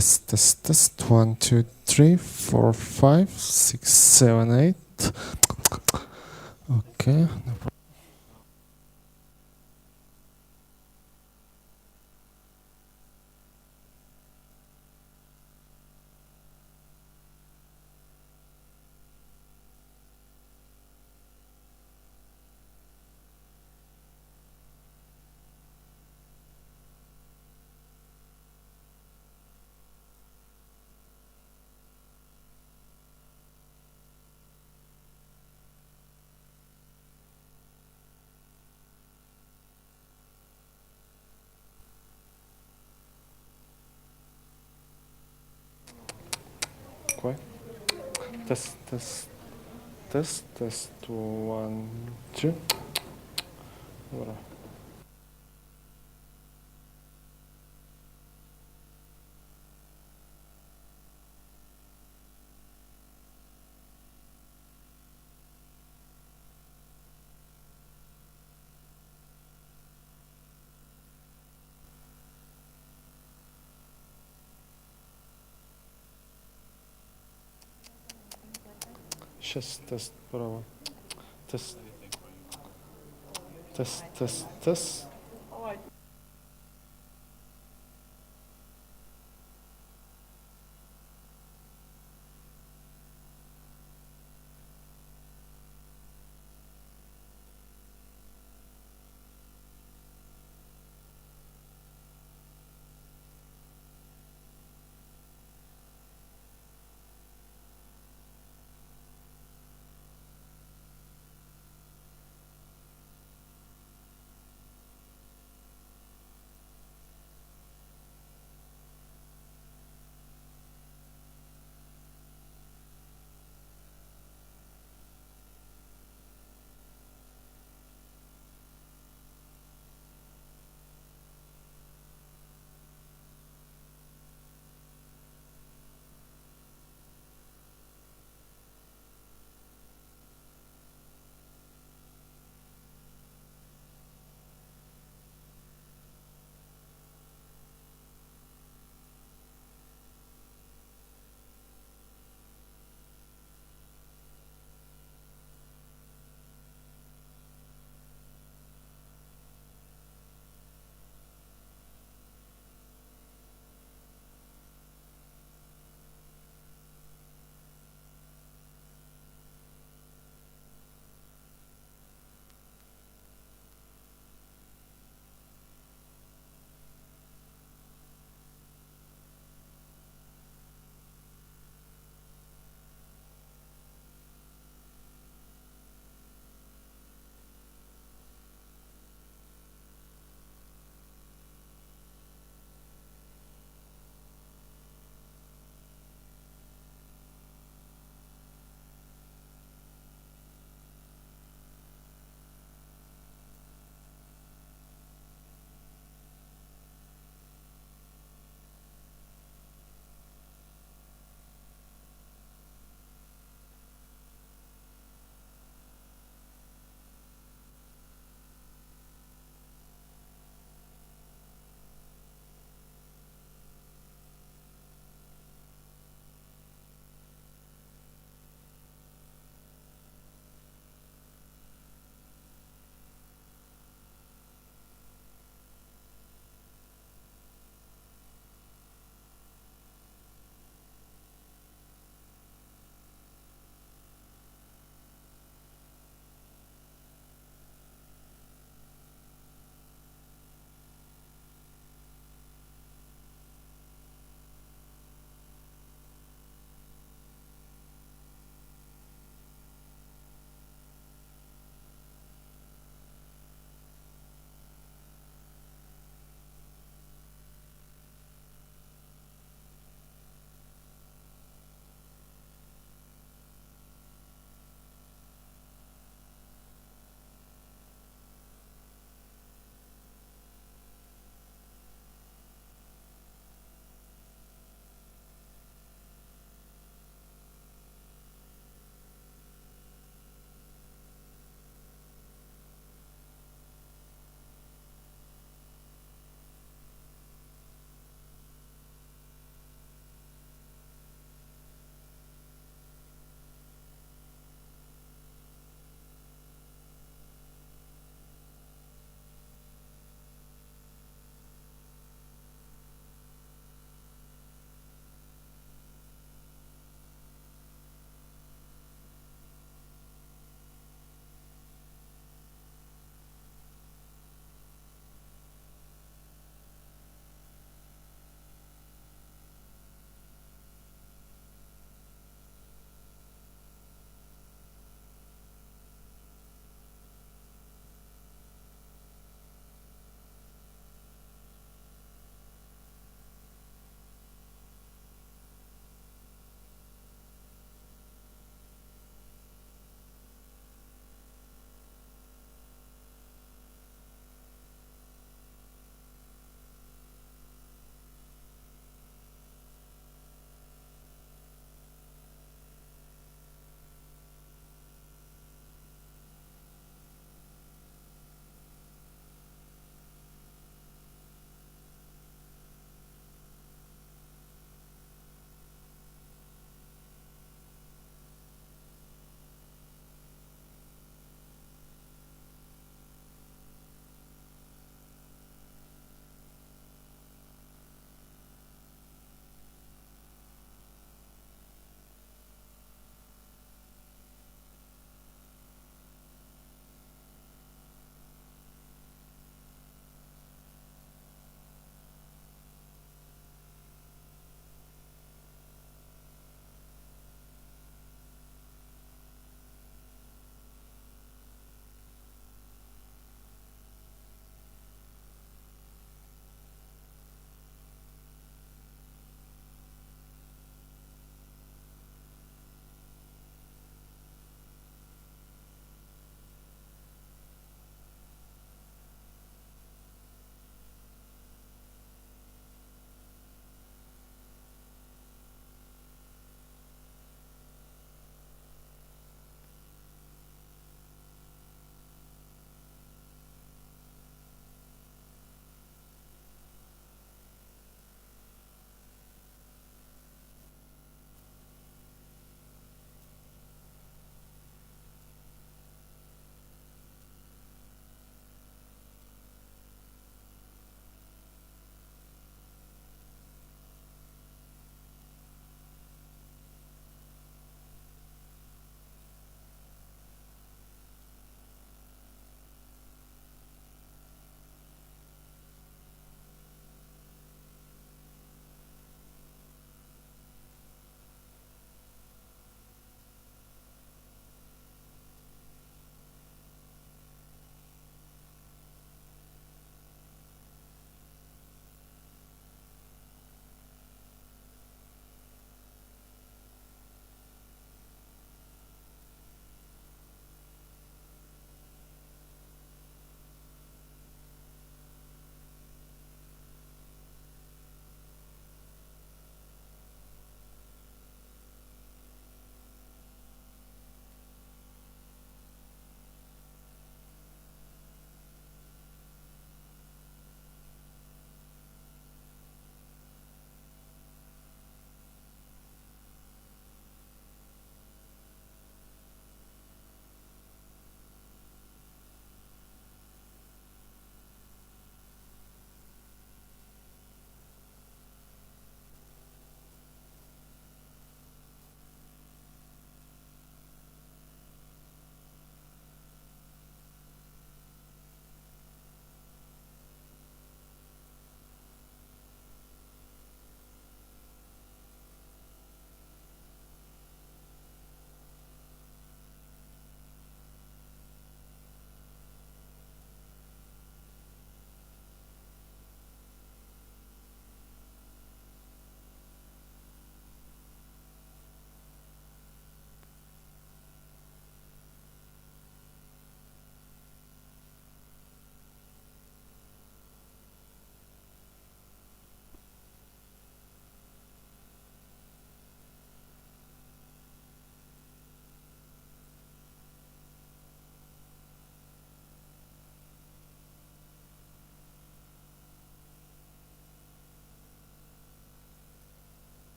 Test, test, test. 1, 2, 3, 4, 5, 6, 7, 8. Okay. Quoi? Test, test, test, test. 1, 2. Voilà. Сейчас тест, право. Тест, тест, тест, тест.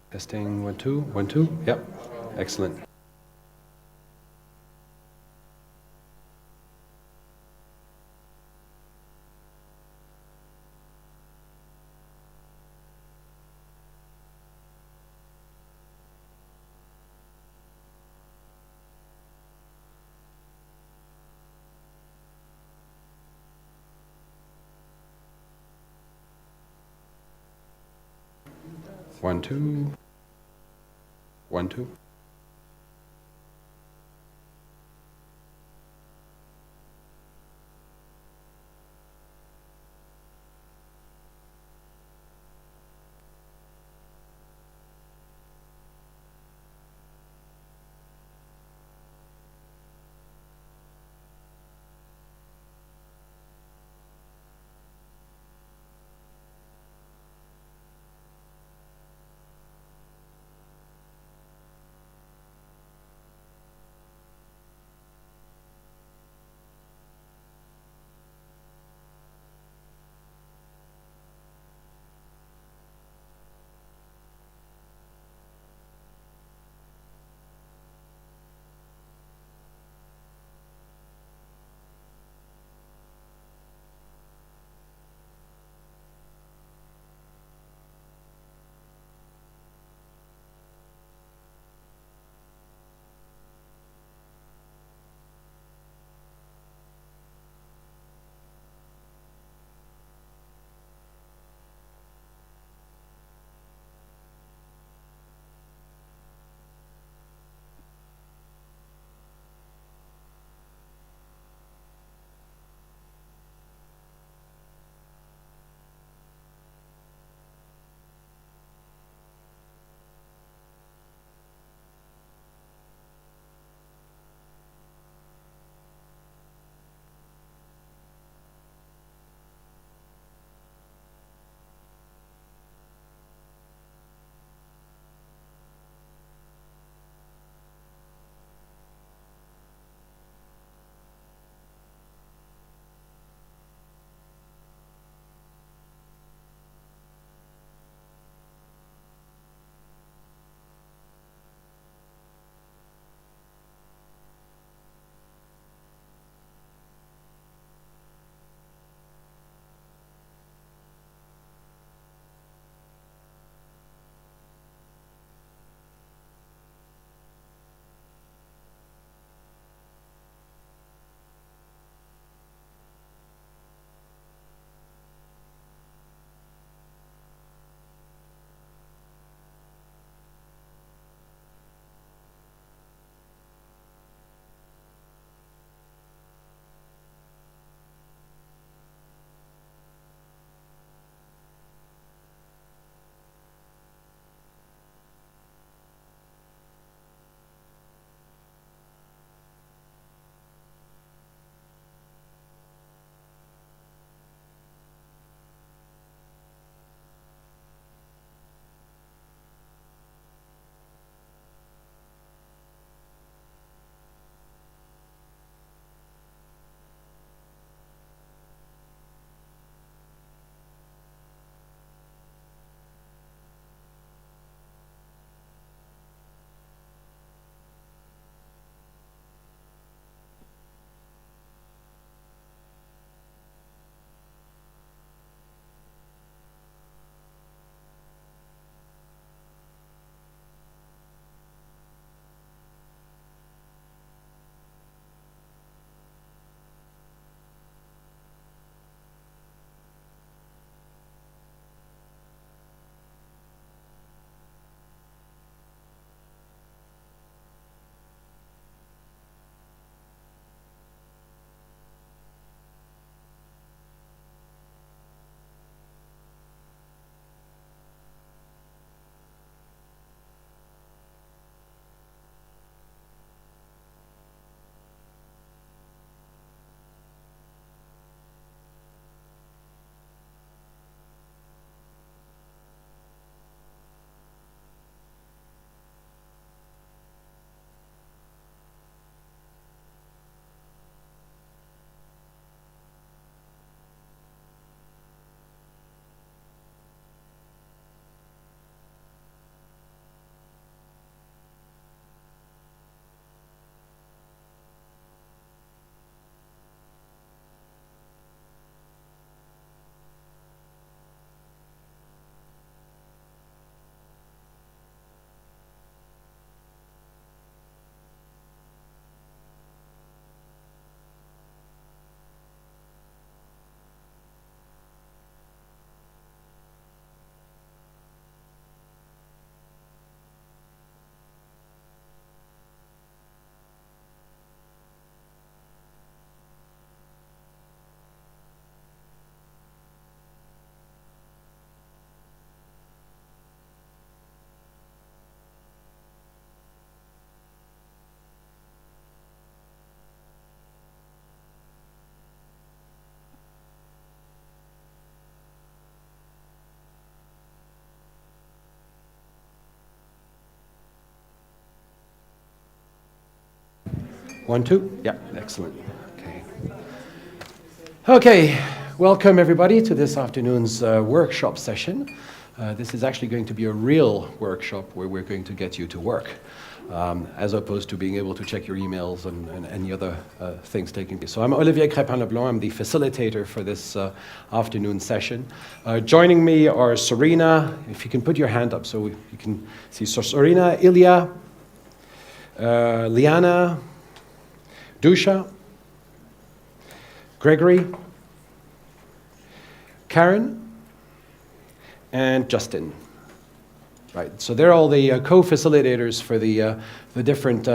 Testing 1 2 1 2. Yep. Excellent. One two. 1 2. 1, 2? Yeah, excellent. Okay. Okay, welcome everybody to this afternoon's workshop session. This is actually going to be a real workshop where we're going to get you to work, as opposed to being able to check your emails and any other things taking place. So I'm Olivier Crépin-Leblanc, I'm the facilitator for this afternoon session. Joining me are Serena, if you can put your hand up so you can see. So Serena, Ilya, Liana, Dusha, Gregory, Karen, and Justin. Right, so they're all the co-facilitators for the different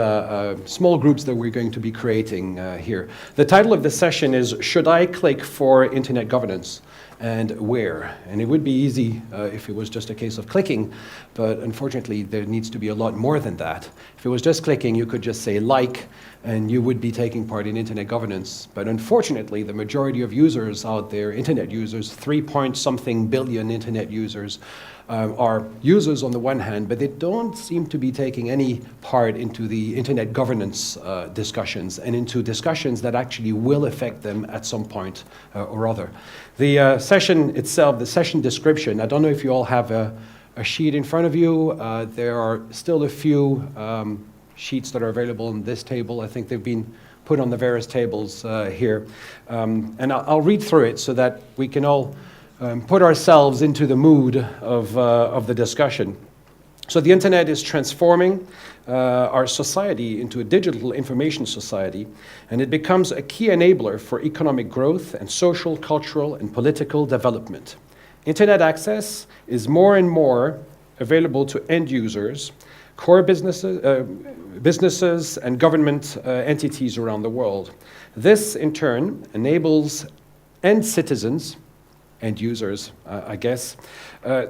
small groups that we're going to be creating here. The title of this session is, Should I Click for Internet Governance? And where? And it would be easy if it was just a case of clicking, but unfortunately there needs to be a lot more than that. If it was just clicking, you could just say like, and you would be taking part in internet governance. But unfortunately, the majority of users out there, internet users, 3-point-something billion internet users, are users on the one hand, but they don't seem to be taking any part into the internet governance discussions and into discussions that actually will affect them at some point or other. The session itself, the session description, I don't know if you all have a sheet in front of you. There are still a few sheets that are available on this table. I think they've been put on the various tables here. And I'll read through it so that we can all put ourselves into the mood of the discussion. So the internet is transforming our society into a digital information society, and it becomes a key enabler for economic growth and social, cultural, and political development. Internet access is more and more available to end users, core businesses and government entities around the world. This, in turn, enables end citizens, end users, I guess,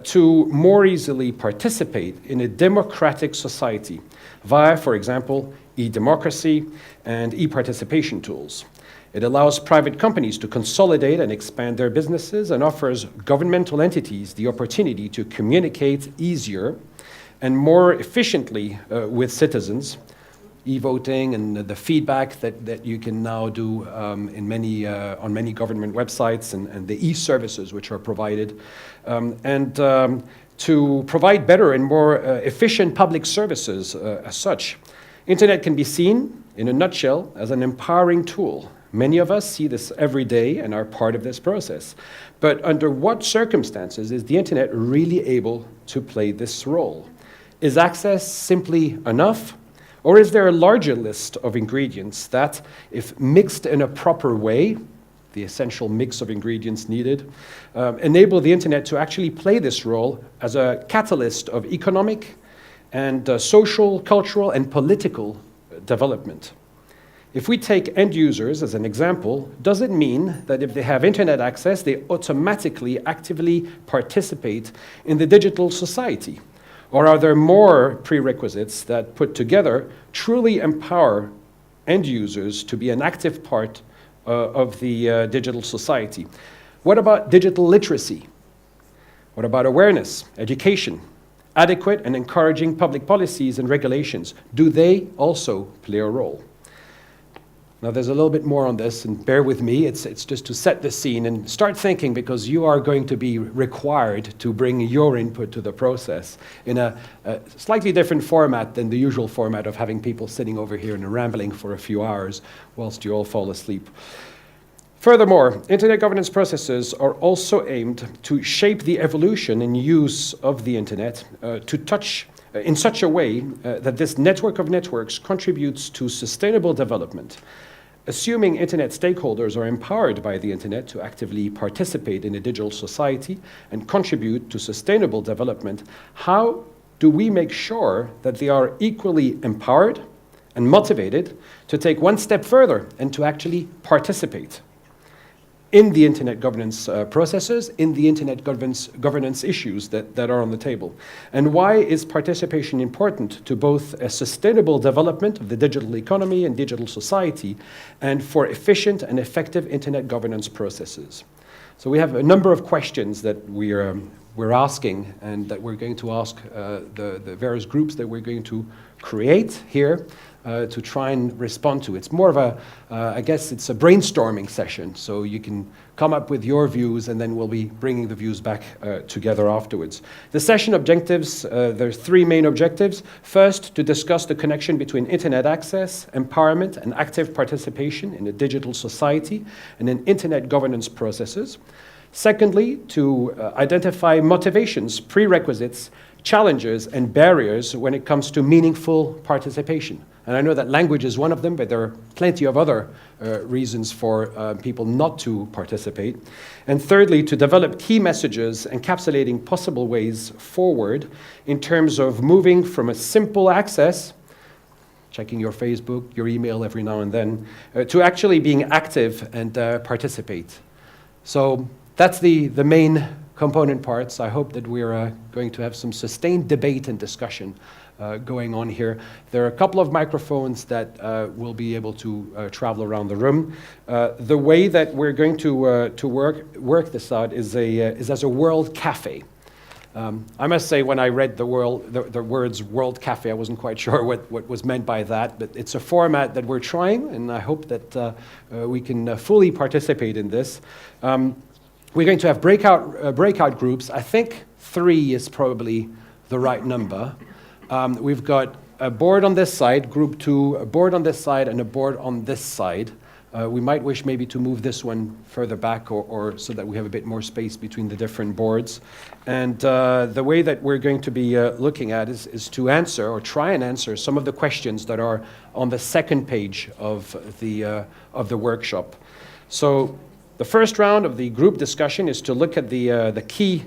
to more easily participate in a democratic society via, for example, e-democracy and e-participation tools. It allows private companies to consolidate and expand their businesses and offers governmental entities the opportunity to communicate easier and more efficiently with citizens. E-voting and the feedback that you can now do on many government websites and the e-services which are provided, to provide better and more efficient public services as such. Internet can be seen, in a nutshell, as an empowering tool. Many of us see this every day and are part of this process. But under what circumstances is the internet really able to play this role? Is access simply enough? Or is there a larger list of ingredients that, if mixed in a proper way, the essential mix of ingredients needed, enable the internet to actually play this role as a catalyst of economic and social, cultural, and political development? If we take end users as an example, does it mean that if they have internet access, they automatically actively participate in the digital society? Or are there more prerequisites that, put together, truly empower end users to be an active part of the digital society? What about digital literacy? What about awareness, education, adequate and encouraging public policies and regulations? Do they also play a role? Now, there's a little bit more on this, and bear with me. It's just to set the scene and start thinking, because you are going to be required to bring your input to the process in a slightly different format than the usual format of having people sitting over here and rambling for a few hours whilst you all fall asleep. Furthermore, internet governance processes are also aimed to shape the evolution and use of the internet in such a way that this network of networks contributes to sustainable development. Assuming internet stakeholders are empowered by the internet to actively participate in a digital society and contribute to sustainable development, how do we make sure that they are equally empowered and motivated to take one step further and to actually participate in the internet governance processes, in the internet governance issues that are on the table? And why is participation important to both a sustainable development of the digital economy and digital society, and for efficient and effective internet governance processes? So we have a number of questions that we're asking, and that we're going to ask the various groups that we're going to create here. to try and respond to. It's more of a, I guess it's a brainstorming session, so you can come up with your views and then we'll be bringing the views back together afterwards. The session objectives, there's three main objectives. First, to discuss the connection between internet access, empowerment, and active participation in a digital society and in internet governance processes. Secondly, to identify motivations, prerequisites, challenges, and barriers when it comes to meaningful participation. And I know that language is one of them, but there are plenty of other reasons for people not to participate. And thirdly, to develop key messages encapsulating possible ways forward in terms of moving from a simple access, checking your Facebook, your email every now and then, to actually being active and participate. So that's the main component parts. I hope that we're going to have some sustained debate and discussion going on here. There are a couple of microphones that will be able to travel around the room. The way that we're going to work this out is as a World Cafe. I must say, when I read the words World Cafe, I wasn't quite sure what was meant by that, but it's a format that we're trying, and I hope that we can fully participate in this. We're going to have breakout groups. I think 3 is probably the right number. We've got a board on this side, group 2, a board on this side, and a board on this side. We might wish maybe to move this one further back or so that we have a bit more space between the different boards. And the way that we're going to be looking at is to answer or try and answer some of the questions that are on the second page of the workshop. So the first round of the group discussion is to look at the key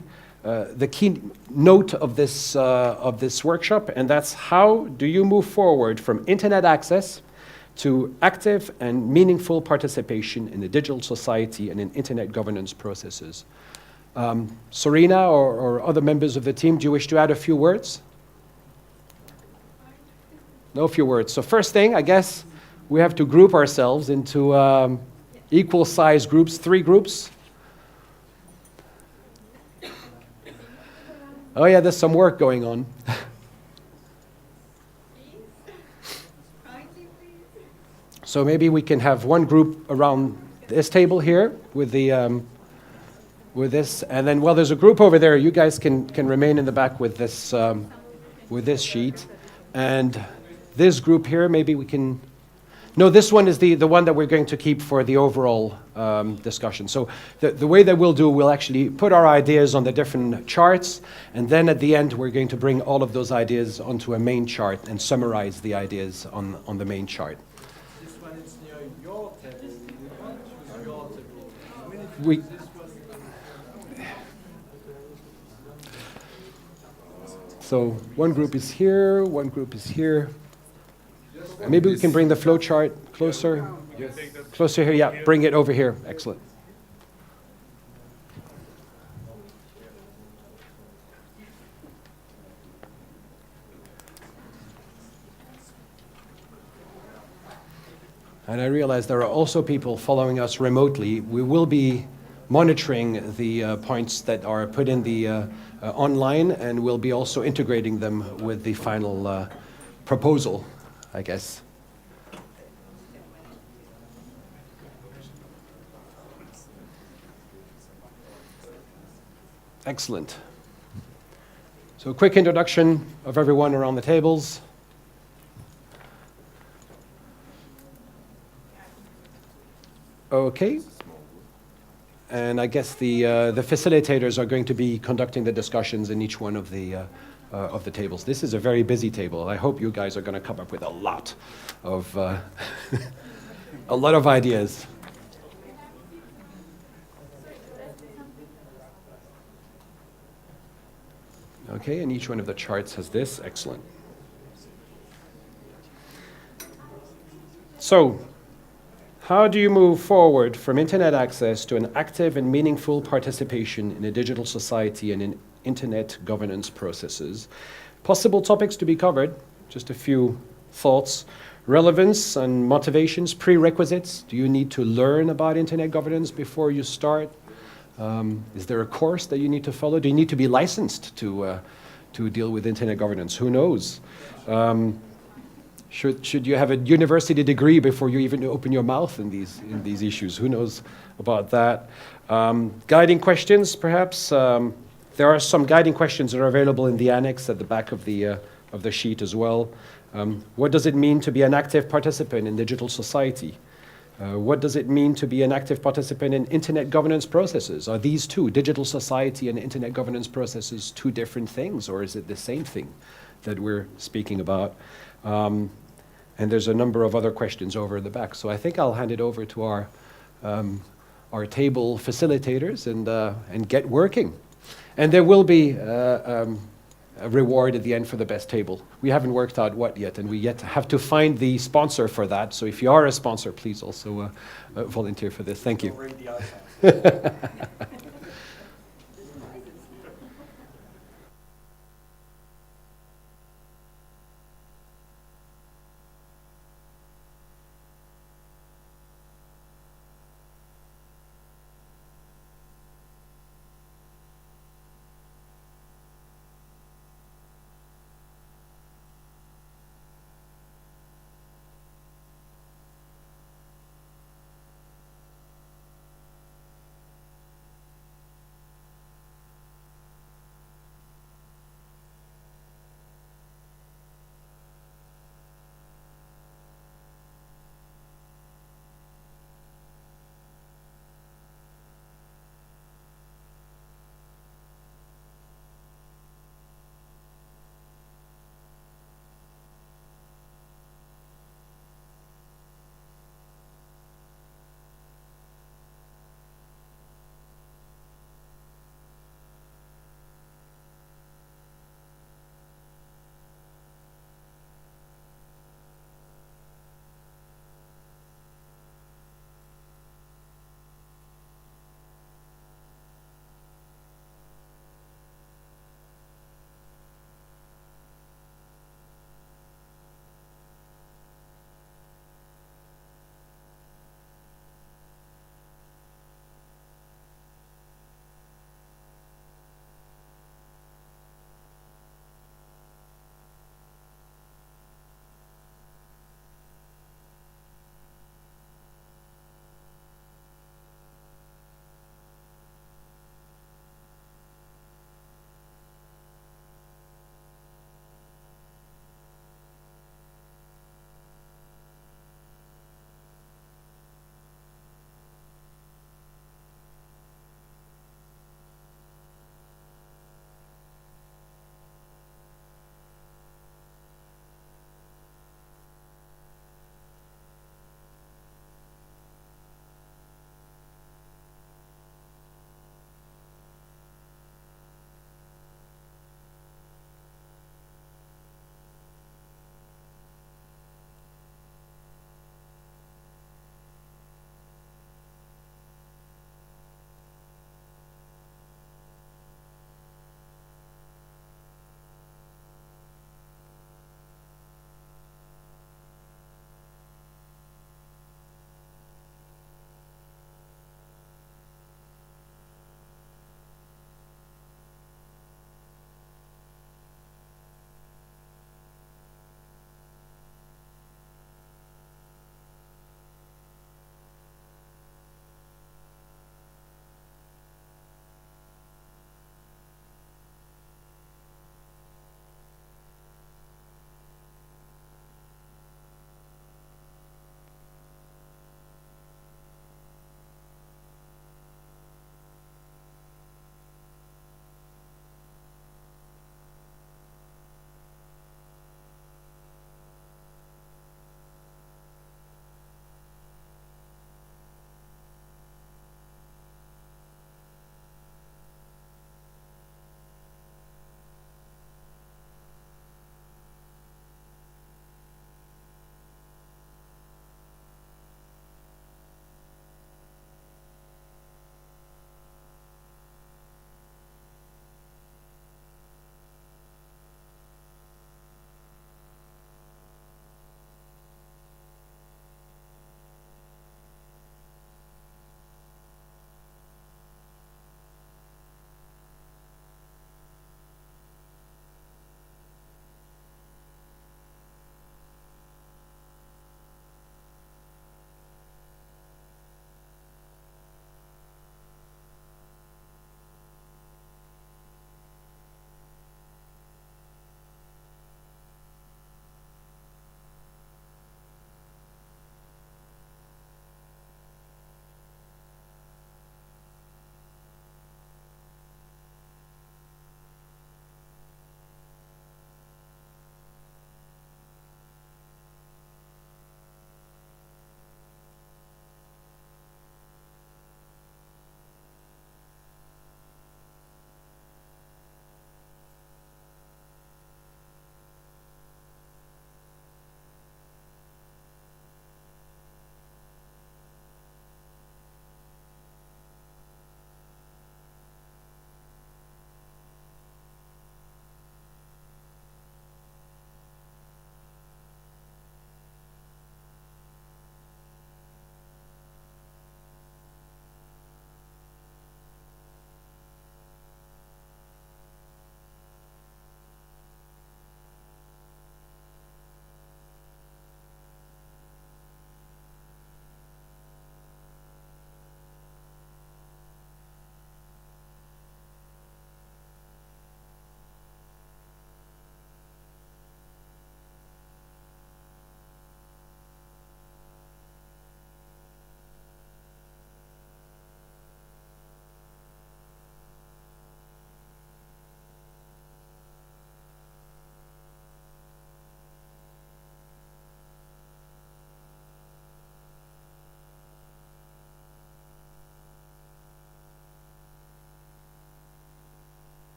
note of this workshop, and that's how do you move forward from internet access to active and meaningful participation in the digital society and in internet governance processes. Serena or other members of the team, do you wish to add a few words? No few words. So first thing, I guess we have to group ourselves into equal size groups, 3 groups. Oh yeah, there's some work going on. So maybe we can have one group around this table here with this, and then there's a group over there. You guys can remain in the back with this sheet, and this group here maybe we can. No, this one is the one that we're going to keep for the overall discussion. So the way that we'll actually put our ideas on the different charts, and then at the end we're going to bring all of those ideas onto a main chart and summarize the ideas on the main chart. This one is near your table. Your table. So one group is here, one group is here. Maybe we can bring the flow chart closer. Closer here, yeah. Bring it over here. Excellent. And I realize there are also people following us remotely. We will be monitoring the points that are put in the online, and we'll be also integrating them with the final proposal, I guess. Excellent. So a quick introduction of everyone around the tables. Okay. And I guess the facilitators are going to be conducting the discussions in each one of the tables. This is a very busy table. I hope you guys are going to come up with a lot of a lot of ideas. Okay, and each one of the charts has this. Excellent. So, how do you move forward from internet access to an active and meaningful participation in a digital society and in internet governance processes? Possible topics to be covered, just a few thoughts. Relevance and motivations, prerequisites. Do you need to learn about internet governance before you start? Is there a course that you need to follow? Do you need to be licensed to deal with internet governance? Who knows? Should you have a university degree before you even open your mouth in these issues? Who knows about that? Guiding questions, perhaps. There are some guiding questions that are available in the annex at the back of the sheet as well. What does it mean to be an active participant in digital society? What does it mean to be an active participant in internet governance processes? Are these two, digital society and internet governance processes, two different things, or is it the same thing that we're speaking about? And there's a number of other questions over in the back. So I think I'll hand it over to our table facilitators and get working. And there will be a reward at the end for the best table. We haven't worked out what yet, and we yet have to find the sponsor for that. So if you are a sponsor, please also volunteer for this. Thank you.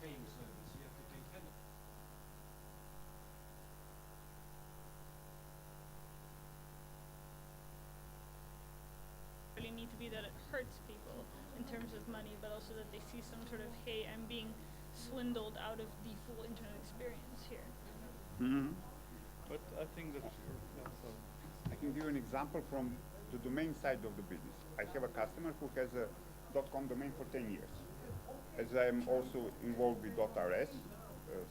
paying service. You have to pay 10. Really need to be that it hurts people in terms of money, but also that they see some sort of, hey, I'm being swindled out of the full internet experience here. But I think that I can give you an example from the domain side of the business. I have a customer who has a .com domain for 10 years. As I am also involved with .rs,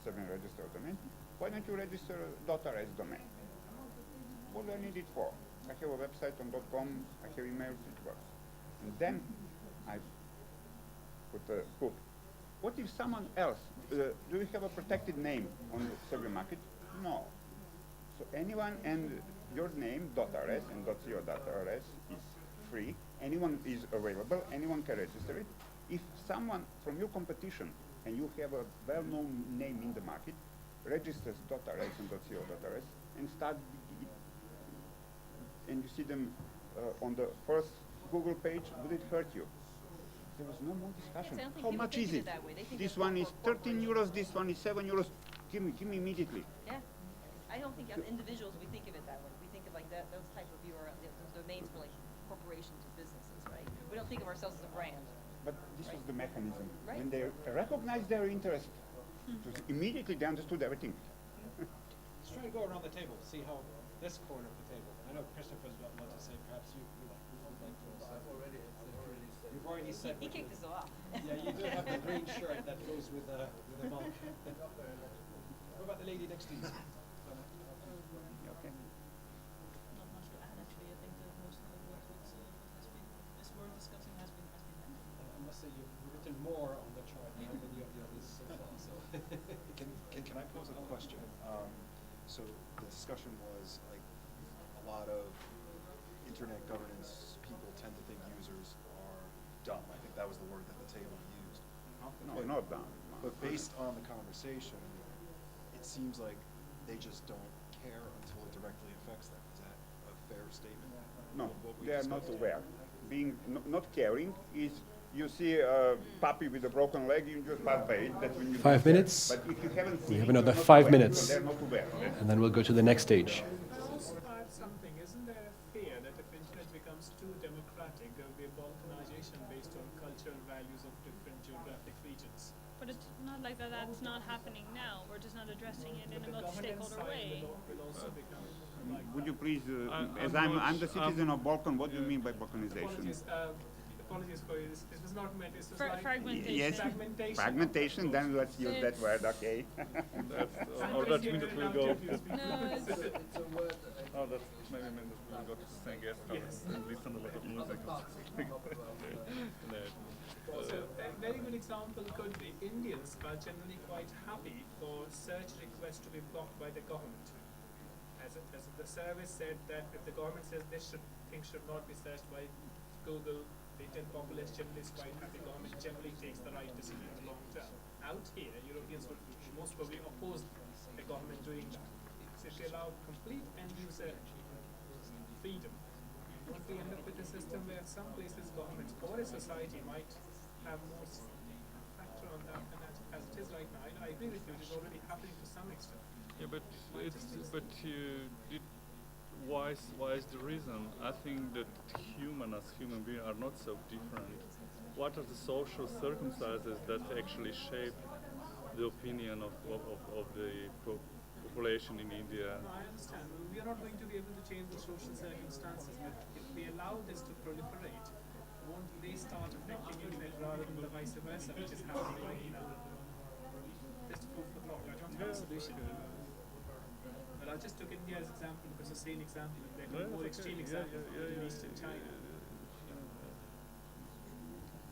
serving registered domain, why don't you register a .rs domain? What do I need it for? I have a website on .com, I have emails, it works. And then I put a hook. What if someone else, do you have a protected name on the server market? No. So anyone and your name, .rs and .co.rs is free. Anyone is available, anyone can register it. If someone from your competition, and you have a well-known name in the market, registers .rs and .co.rs and start, and you see them on the first Google page, would it hurt you? There was no more discussion. I don't think How people much think is of it? it that way. They think This of one is 13 corporations. euros, this one is 7 euros. Give me immediately. Yeah. I don't think as individuals we think of it that way. We think of like that, those type of those domains for like corporations or businesses, right? We don't think of ourselves as a brand. But this was the mechanism. Right. When they recognized their interest, immediately they understood everything. Let's try to go around the table, see how this corner of the table. I know Christopher's about to say, perhaps you would like to say. You've already said. He what kicked you- us off. Yeah, you do have the green shirt that goes with the mug. What about the lady next to you? Okay. Not much to add, actually. I think that most of what has been, this we're discussing has been mentioned. I must say you've written more on the chart than any of the others so far, so. Can I pose a question? So the discussion was like a lot of internet governance people tend to think users are dumb. I think that was the word that the table used. No, not down. But based on the conversation, it seems like they just don't care until it directly affects them. Is that a fair statement? No, of what we they are not discussed? aware. Being not caring is, you see a puppy with a broken leg, you just pass by it. That's when you 5 minutes. But if you haven't seen We have it, another you're not 5 aware, minutes. So they're not aware. And then we'll go to the next stage. Can I also add something? Isn't there a fear that if internet becomes too democratic, there will be a balkanization based on cultural values of different geographic regions? But it's not like that. That's not happening now. We're just not addressing it in But a the governance multi-stakeholder side way. will also become like Would you that. please, as I'm I'm not the citizen of Balkan, what do you mean by balkanization? Apologies for you. This was not meant. This was like Fragmentation. Yes, fragmentation. fragmentation, then let's use that word, okay. Oh, Oh, that means that we'll go. No, it's, Oh, that maybe means that we'll go to sing guest house and listen a lot of music. So a very good example could be Indians are generally quite happy for search requests to be blocked by the government. As the service said that if the government says things should not be searched by Google, the Indian populace generally is quite happy. Government generally takes the right decisions long term. Out here, Europeans would most probably oppose the government doing that. So if they allow complete end user freedom, won't we end up with a system where some places governments or a society might have more factor on that than as it is right now? I agree with you, it is already happening to some extent. Yeah, but why is the reason? I think that as human beings are not so different. What are the social circumstances that actually shape the opinion of the population in India? No, I understand. We are not going to be able to change the social circumstances, but if we allow this to proliferate, won't they start affecting internet rather than the vice versa, which is happening right now? Just food for thought. I don't have a solution. But I just took India as example because it's the same example, and there are more extreme examples in Eastern China.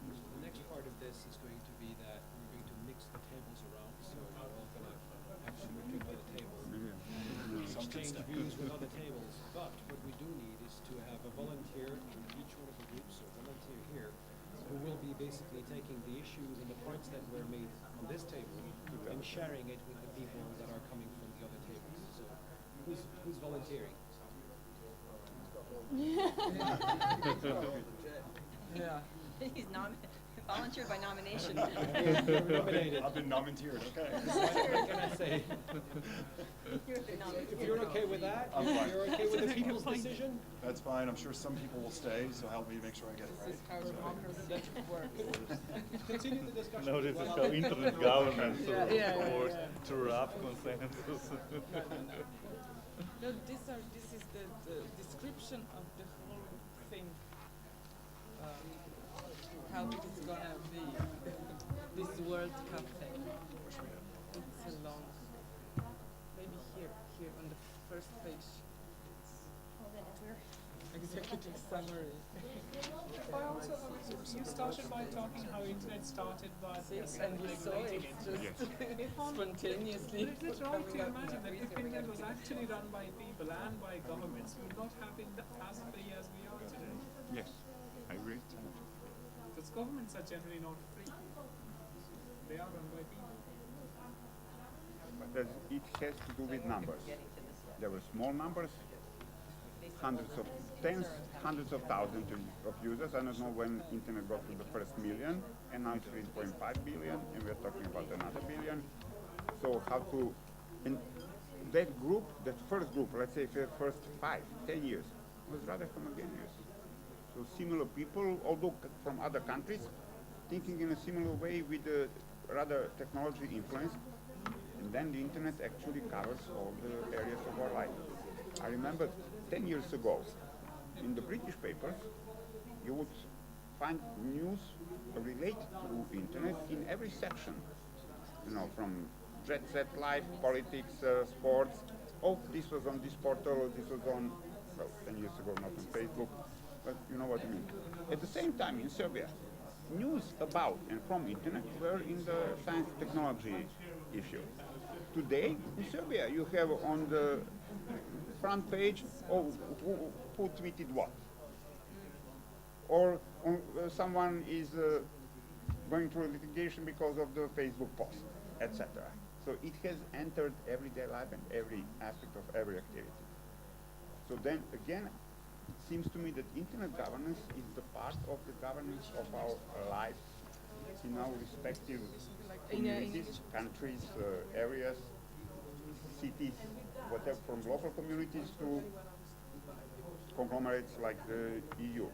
The next part of this is going to be that we're going to mix the tables around, so we're all going to have some retreat by the table. Exchange views with other tables, but what we do need is to have a volunteer in each one of the groups, or volunteer here, who will be basically taking the issues and the points that were made on this table and sharing it with the people that are coming from the other tables. So who's volunteering? He's Volunteer by nomination. I've been nominated, okay. What can I say? You're the nominee. If you're okay with that, I'm fine. you're okay with the people's decision? That's fine. I'm sure some people will stay, so help me make sure I get it right. Continue the discussion. No, this is Well, how internet governance Yeah. works to rough consensus. No, this is the description of the whole thing. How it is gonna be. This World Cup thing. It's a long. Maybe here on the first page. Executive summary. I also, you started by talking how internet started by And you saw it just spontaneously. But is it wrong to imagine that if internet was actually run by people and by governments, we would not have been as free as we are today? Yes, I agree. Because governments are generally not free. They are run by people. But it has to do with numbers. There were small numbers, hundreds of thousands of users. I don't know when internet got to the first million, and now it's 3.5 billion, and we're talking about another billion. So how to, and that group, that first group, let's say for the first 5, 10 years, was rather homogeneous. So similar people, although from other countries, thinking in a similar way with a rather technology influence, and then the internet actually covers all the areas of our life. I remember 10 years ago, in the British papers, you would find news related to internet in every section. You know, from jet set life, politics, sports. Oh, this was on this portal, this was on, well, 10 years ago, not on Facebook, but you know what I mean. At the same time, in Serbia, news about and from internet were in the science technology issue. Today, in Serbia, you have on the front page, oh, who tweeted what? Or someone is going through litigation because of the Facebook post, etc. So it has entered everyday life and every aspect of every activity. So then again, it seems to me that internet governance is the part of the governance of our lives in our respective communities, countries, areas, cities, whatever, from local communities to conglomerates like the EU.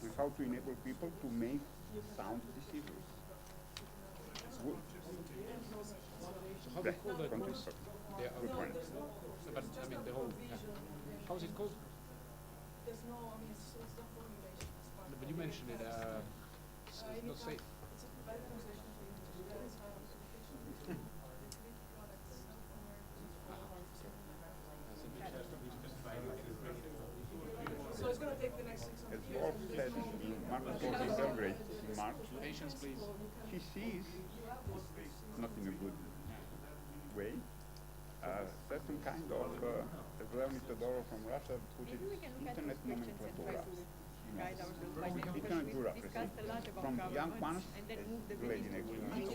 And how to enable people to make sound decisions. So how do you call that? Good point. But I mean, the whole, how is it called? There's no, I mean, it's not formulation. It's part But you mentioned it, it's not safe. It's a better translation for you to do. It's not fiction. Products So it's going to take the next 600 As years. Wolf said in Marcus Wolf in Belgrade in March, Patience, please. he sees, not in a good way, certain kind of, as Leonid Todorov from Russia put it, internet nomenclatura. Internet bureaucracy, from young ones, as the lady next to me,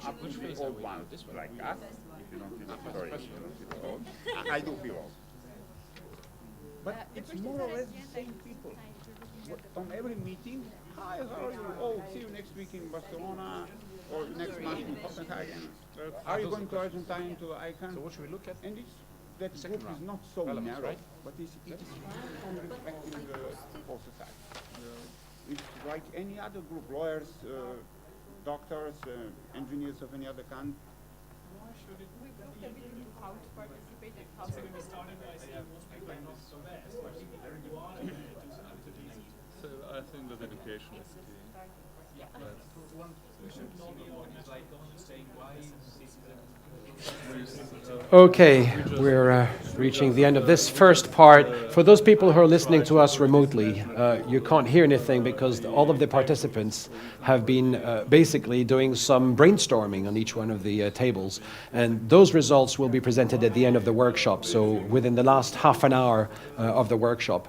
up to the old ones like us. If you don't feel sorry, if you don't feel old. I do feel old. But it's more or less the same people. On every meeting, hi, how are you? Oh, see you next week in Barcelona, or next month in Copenhagen. Are you going to Argentina to the Icon? So what should we look at? And it's, that group is not so Relevance, narrow, right? but it is on respecting the whole society. It's like any other group, lawyers, doctors, engineers of any other kind. Why should it We've looked a bit into how to participate and how to we started by saying most people are not so bad, so people who are to easy. So I think that education is key. We should not be like saying why Okay, we're reaching the end of this first part. For those people who are listening to us remotely, you can't hear anything because all of the participants have been basically doing some brainstorming on each one of the tables. And those results will be presented at the end of the workshop, so within the last half an hour of the workshop.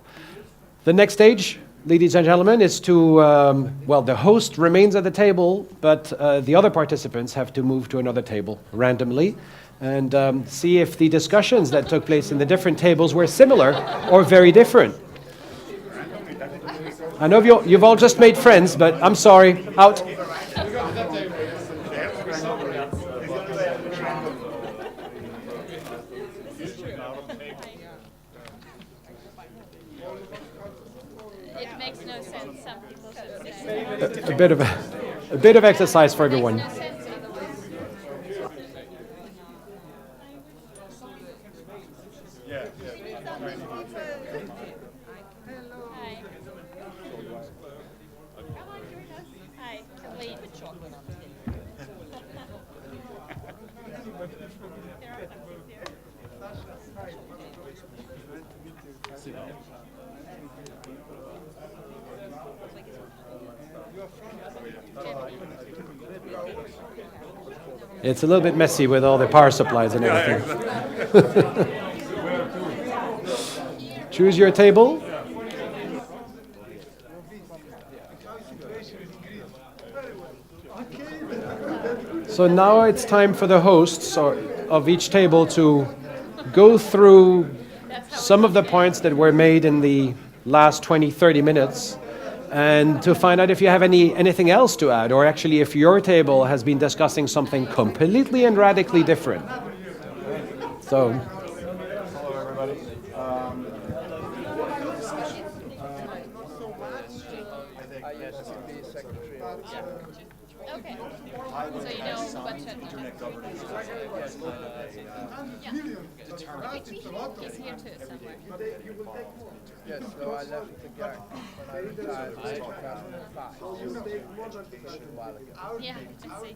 The next stage, ladies and gentlemen, is to, well, the host remains at the table, but the other participants have to move to another table randomly and see if the discussions that took place in the different tables were similar or very different. I know you've all just made friends, but I'm sorry. Out. It makes no sense, some people should say. A bit of exercise for everyone. Makes no sense otherwise. Hi. Come on, join us. Hi, Kathleen. Put chocolate on the table. There are some seats here. It's a little bit messy with all the power supplies and everything. Choose your table. So now it's time for the hosts of each table to go through some of the points that were made in the last 20, 30 minutes and to find out if you have anything else to add, or actually if your table has been discussing something completely and radically different. So, Hello, everybody. Okay. I look So you at know some what should internet governance as kind of a deterrent. He's here too somewhere. Getting involved in internet. Yes, so I left the gang when I retired in 2005. So a little while ago. Yeah, I see.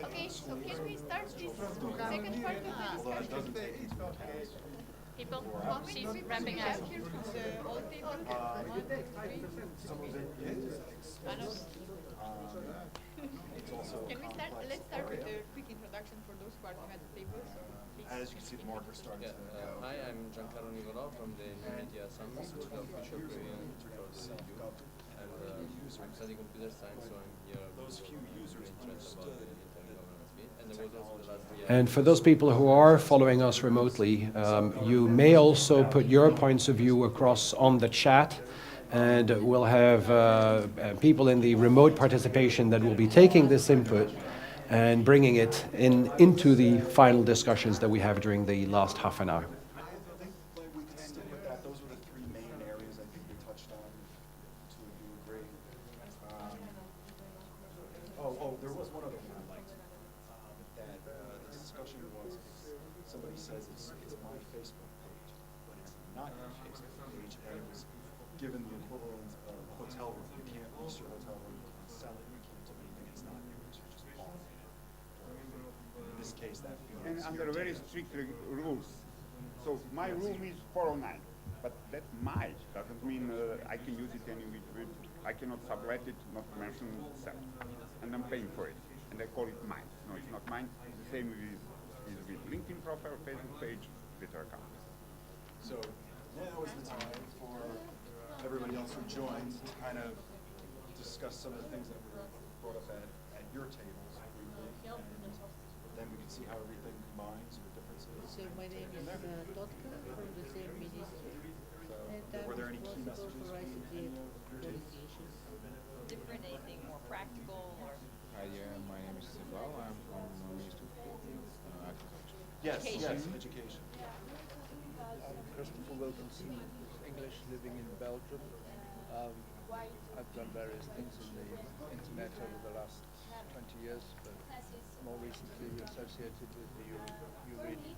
Okay, so can we start this second part of the discussion? People, she's wrapping up. Here from the old table. Some of it is. It's also Can we start? complex. Let's start with a quick introduction for those who are new at the table. So please. As you can see, the marker's starting to go. Hi, I'm Giancarlo Nicolò from the Media Summit, the official pavilion for the EU. And I'm studying computer science, so I'm here. Those few users understood. And there was also the last year. and for those people who are following us remotely, you may also put your points of view across on the chat, and we'll have people in the remote participation that will be taking this input and bringing it into the final discussions that we have during the last half an hour. I think we could stick with that. Those were the three main areas I think we touched on. To a you agree? There was one other one I liked. That the discussion was somebody says it's my Facebook page, but it's not your Facebook page, and it was given the equivalent of a hotel room. You can't lease your hotel room, you can't sell it, you can't do anything. It's not yours. You're just bought it. In this case, that fee And is under your very table. strict rules. So my room is 409, but that my doesn't mean I can use it any which way. I cannot sublet it, not to mention sell. And I'm paying for it. And I call it mine. No, it's not mine. It's the same with LinkedIn profile, Facebook page, Twitter account. So now is the time for everybody else who joined to kind of discuss some of the things that were brought up at your tables briefly, and then we can see how everything combines or differences. So my name is Totka from the same ministry. And Were there any key responsible messages for from ICT any of your policy tables? issues. Different, anything more practical or Hi, my name is Sebal. I'm from Ministry of Agriculture. Yes, Education. yes, education. I'm Christopher Wilkinson, English, living in Belgium. I've done various things in the internet over the last 20 years, but more recently associated with the EuroDIG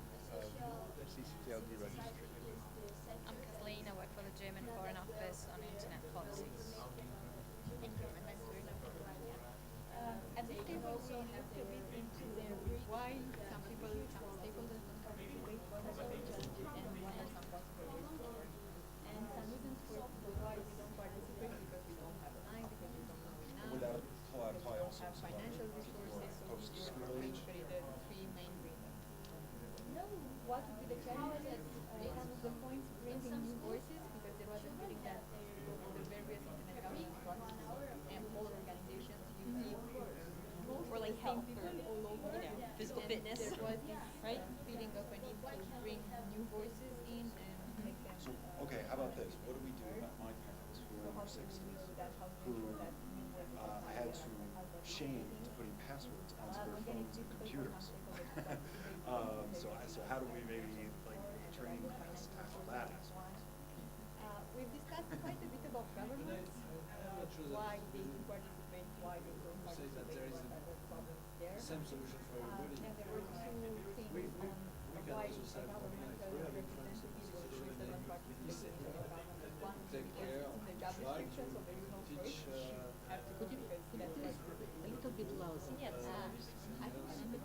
CCTLD registry. I'm Kathleen. I work for the German Foreign Office on internet policies. Thank you. And I'm Serena from Romania. At this table, we looked a bit into why some people, some stakeholders don't participate for the and what are some possibilities. And some reasons for why we don't participate, because we don't have time, because we don't know enough. Would that apply because we don't also have to financial people who are resources, so post-school we age? usually the three main reasons. No, what would be the challenges? One of the points bringing new voices, because there was a feeling that the various internet governance bodies and all organizations you see or like health or all over, physical and fitness. there was this Right? feeling of a need to bring new voices in and make them. So, okay, how about this? who I had to shame into putting passwords onto their phones and computers. So how do we maybe like training class tackle that aspect? We've discussed quite a bit about governments, why they do participate, why they don't participate, what are the problems there. Same solution for everybody. And there were two things on why governmental representatives or Switzerland participate in the government. One is because it's in the job description, so there is no choice. You have to do because that's what A little bit louder. yes, I think I'm a bit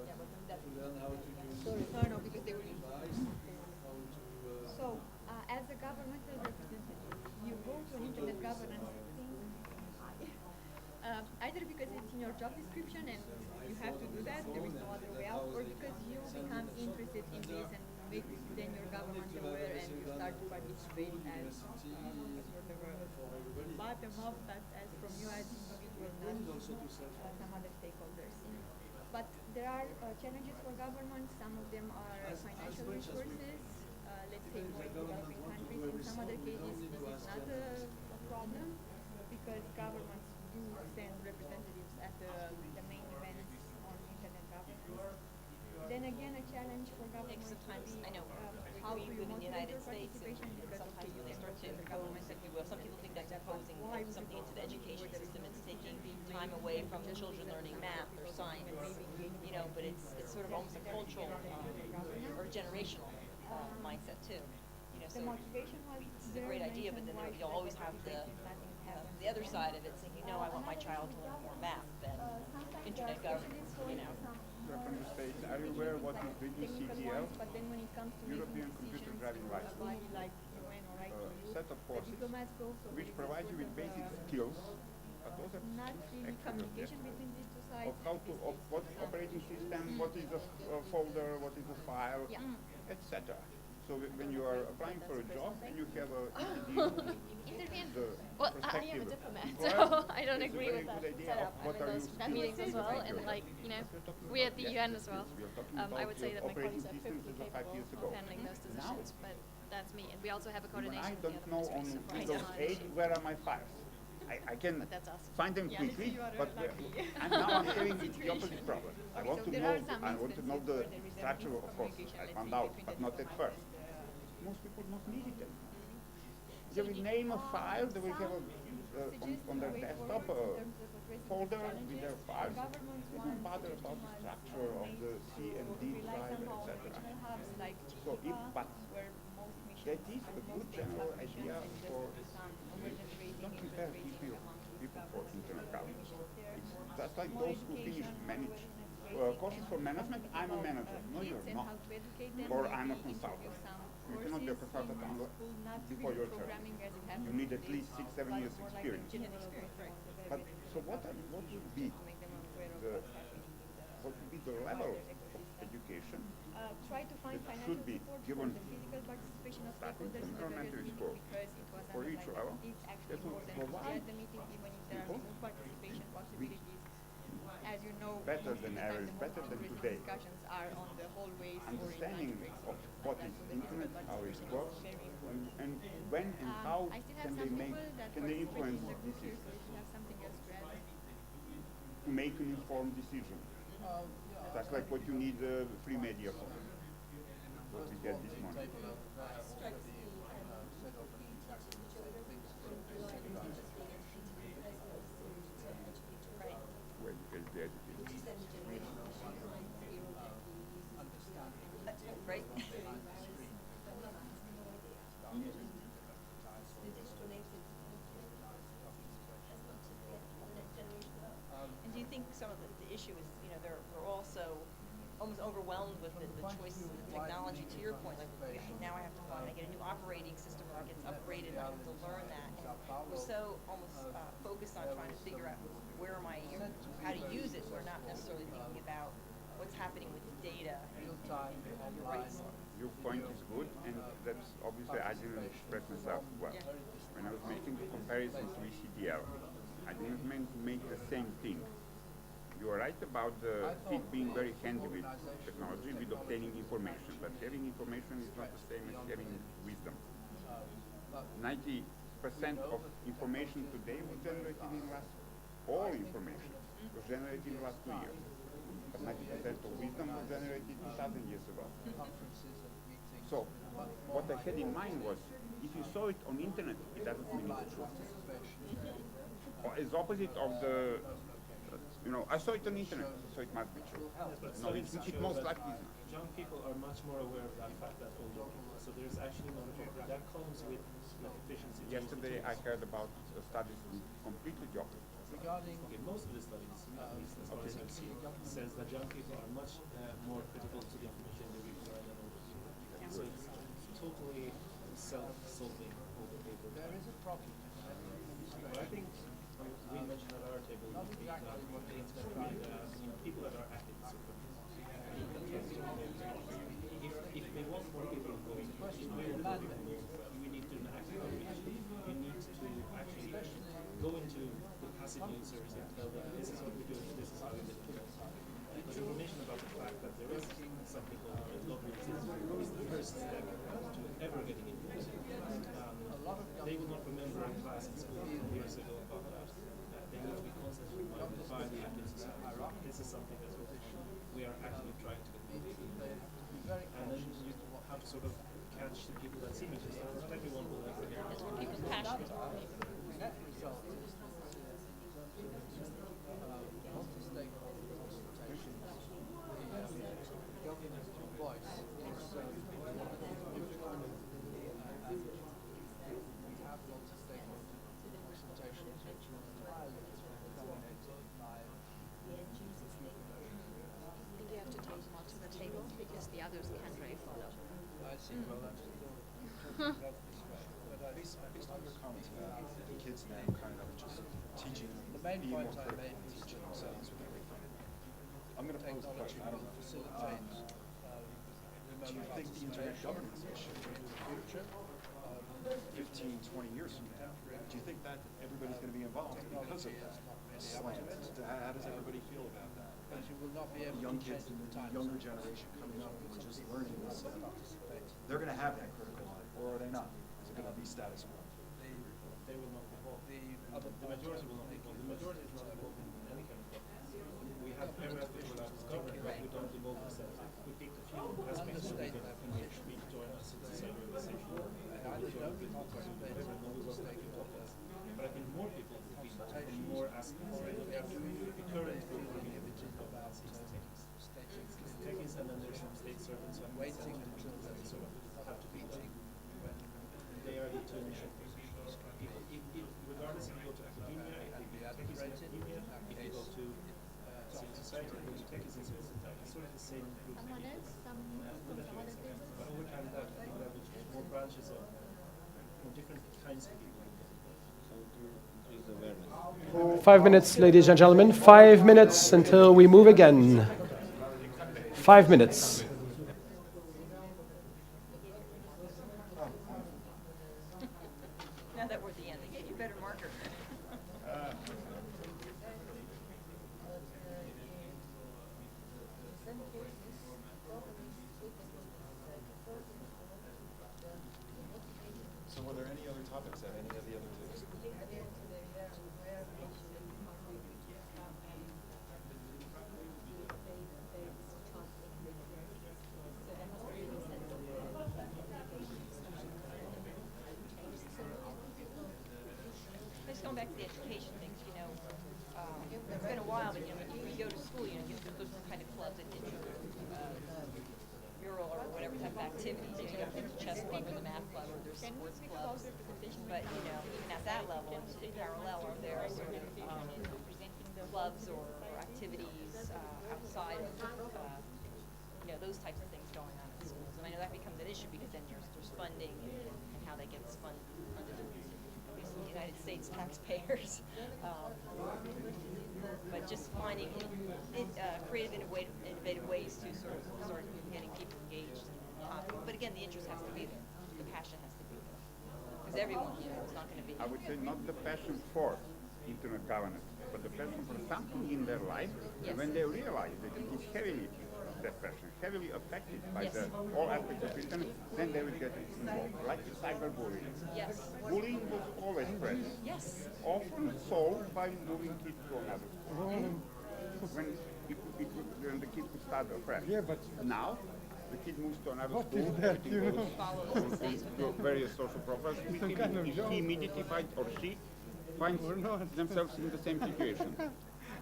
yeah, but that's To learn how to use sorry, no, because they were device, how to so, as a governmental representative, you go to an internet governance thing, either because it's in your job description and you have to do that, there is no other way out, or because you become interested in this and make then your government aware and you start to participate as sort of a bottom up, but as from you as individual, not some other stakeholders. But there are challenges for governments. Some of them are financial resources. Let's say more in developing countries. In some other cases, this is not a problem because governments do send representatives at the main events on internet governance. Then again, a challenge for governments Sometimes, would be I know, how we do you live in the motivate United your States, and participation because sometimes when they start to the impose, government if you will, some people think that's imposing why would something you into the education whether system, it's taking maybe time away from the just children because learning some math or people science, maybe you know, but it's sort of almost a cultural or generational mindset too. You know, The so motivation was it's a great idea, but then you'll always have the other side of it saying, you know, I want my child to learn more math than internet governance, you know. You're from the States. Are you aware what is the ECDL? But then when it comes to European making Computer decisions, Driving License? body like UN or ITU, Set of courses diplomats go so which there is provide you sort with of basic a skills, but those are not really communication between these two sides. of how to, of what operating system, what is a folder, what is a file, Yeah. etc. So when you are applying for a job and you have a ECD, Well, I am a diplomat, so I don't agree with that setup. I'm in those meetings as well, and like, you know, we at the UN as well. I would say that my colleagues are perfectly capable of handling those decisions, but that's me. And we also have a when coordination I with the don't other know on ministries, so for Windows example, an 8 issue. where are my files. I can But that's us. find them Yeah. quickly, You are but lucky. and now I'm having the opposite problem. I want to there know are some I want to know instances the where there is a structure, of course. miscommunication, I let's found say, out, between but the not at first. Most people don't need it anymore. They will name a file, they will have on their desktop a folder with their files. They don't bother about the structure of the C and D drive, etc. So if, but that is a good general idea for don't prepare people for internal governance. It's just like those who finish courses for management. I'm a manager. No, you're not. Or I'm a consultant. You cannot be a consultant before your term. You need at least 6-7 years experience. But so what would be the level of education Try to find that financial should be support given for the physical participation of starting stakeholders from in the various elementary meetings school because it was for each level? underlined. It's actually That would important to be provide at the meeting even if there are people no participation possibilities. As you know, better most than of the time average, the most better than interesting today. discussions are on the hallways or in Understanding lunch breaks. of what is internet, how it works, and when and how I still can have they some make, people that can they participate influence in the group here, decisions, so if you have something else to add. to make an informed decision. That's like what you need free media for. What we get this morning. Where you get the education. Right? And do you think some of the issue is, you know, we're also almost overwhelmed with the choices of the technology, to your point, like now I have to find, I get a new operating system or it gets upgraded and I have to learn that. And we're so almost focused on trying to figure out where am I, how to use it, we're not necessarily thinking about what's happening with the data. You're right. Your point is good, and that's obviously I didn't express myself well. When I was making the comparison to ECDL, I didn't mean to make the same thing. You are right about it being very handy with technology, with obtaining information, but having information is not the same as having wisdom. 90% of information today was generated in the last, all information was generated in the last 2 years. But 90% of wisdom was generated 2,000 years ago. So what I had in mind was, if you saw it on internet, it doesn't mean it's true. Or it's opposite of the, I saw it on internet, so it must be true. No, it most likely is not. Young people are much more aware of that fact than older people. So there's actually no problem. That comes with efficiency. Yesterday I heard about the studies completely the opposite. Okay, most of the studies, at least as far as I've seen, says that young people are much more critical to the information they require than older people. So it's totally self-solving older people. There is a problem. But I think we mentioned at our table that people that are active in super if they want more people involved, we need to act outreach. We need to actually go into the passive users and tell them this is what we're doing, this is how we do it. Because information about the fact that there is some people that love music is the first step to ever getting into music. They will not remember in class in school years ago about that. They need to be constantly reminded by the active society. This is something that we are actually trying to get into. And then you have to sort of catch the people that seem interested. Not everyone will ever hear. That's what people's passion is. Net result is multi-stakeholder consultations. The government voice is and we have multi-stakeholder consultations which are entirely dominated by You have to take them onto the table because the others can't really follow. I see. Well, that's this way. But based on your comments about kids now kind of just teaching, the main being point more I critical, made was teaching themselves with everything. I'm going to pose a technology question. I don't know. facilitates Do you think the internet governance will shift in the future, 15, 20 years from now? Do you think that everybody's going to be involved because of that slant? How does everybody feel about that? But you will not be able Young to kids change and the the time younger zone. generation coming up and just learning this stuff. Participate. They're going to have that critical eye, or are they not? Is it going to be status quo? They will not be involved. The majority will not be involved. The majority is not involved in any kind of governance. We have every aspect of life is covered, but we don't involve ourselves. We pick the few aspects where we can join us in society organization. Either don't participate in multi-stakeholder but I think more people will be involved in more aspects. The current group working in the governance is techies, and then there's some state servants and waiting until that sort of have to be done. They are the two main people. Regardless if you go to academia, if you go to techies in academia, if you go to civil society, if you go to techies in civil society, it's sort of the same group of people. But over time, that you will have more branches of different kinds of people. 5 minutes, ladies and gentlemen. 5 minutes until we move again. 5 minutes. Now that we're at the end, they gave you a better marker. So were there any other topics at any of the other digs? Just going back to the education things, it's been a while, but you go to school, you get those kind of clubs that mural or whatever type of activities. You got the chess club or the math club or there's sports clubs. But even at that level, in parallel, are there sort of clubs or activities outside of those types of things going on in schools? And I know that becomes an issue because then there's funding and how that gets funded. Obviously, the United States taxpayers. But just finding creative, innovative ways to sort of start getting people engaged in the topic. But again, the interest has to be there. The passion has to be there. Because everyone, it's not going to be. I would say not the passion for, internet governance, but the person for something in their life, and when they realize that it is that person heavily affected by all aspects of internet, then they will get involved. Like cyberbullying. Yes. Bullying was always present. Yes. Often solved by moving kids to another school. When the kid could start afresh. Yeah, but now the kid moves to another school, to various social profiles. He immediately finds, or she finds themselves in the same situation.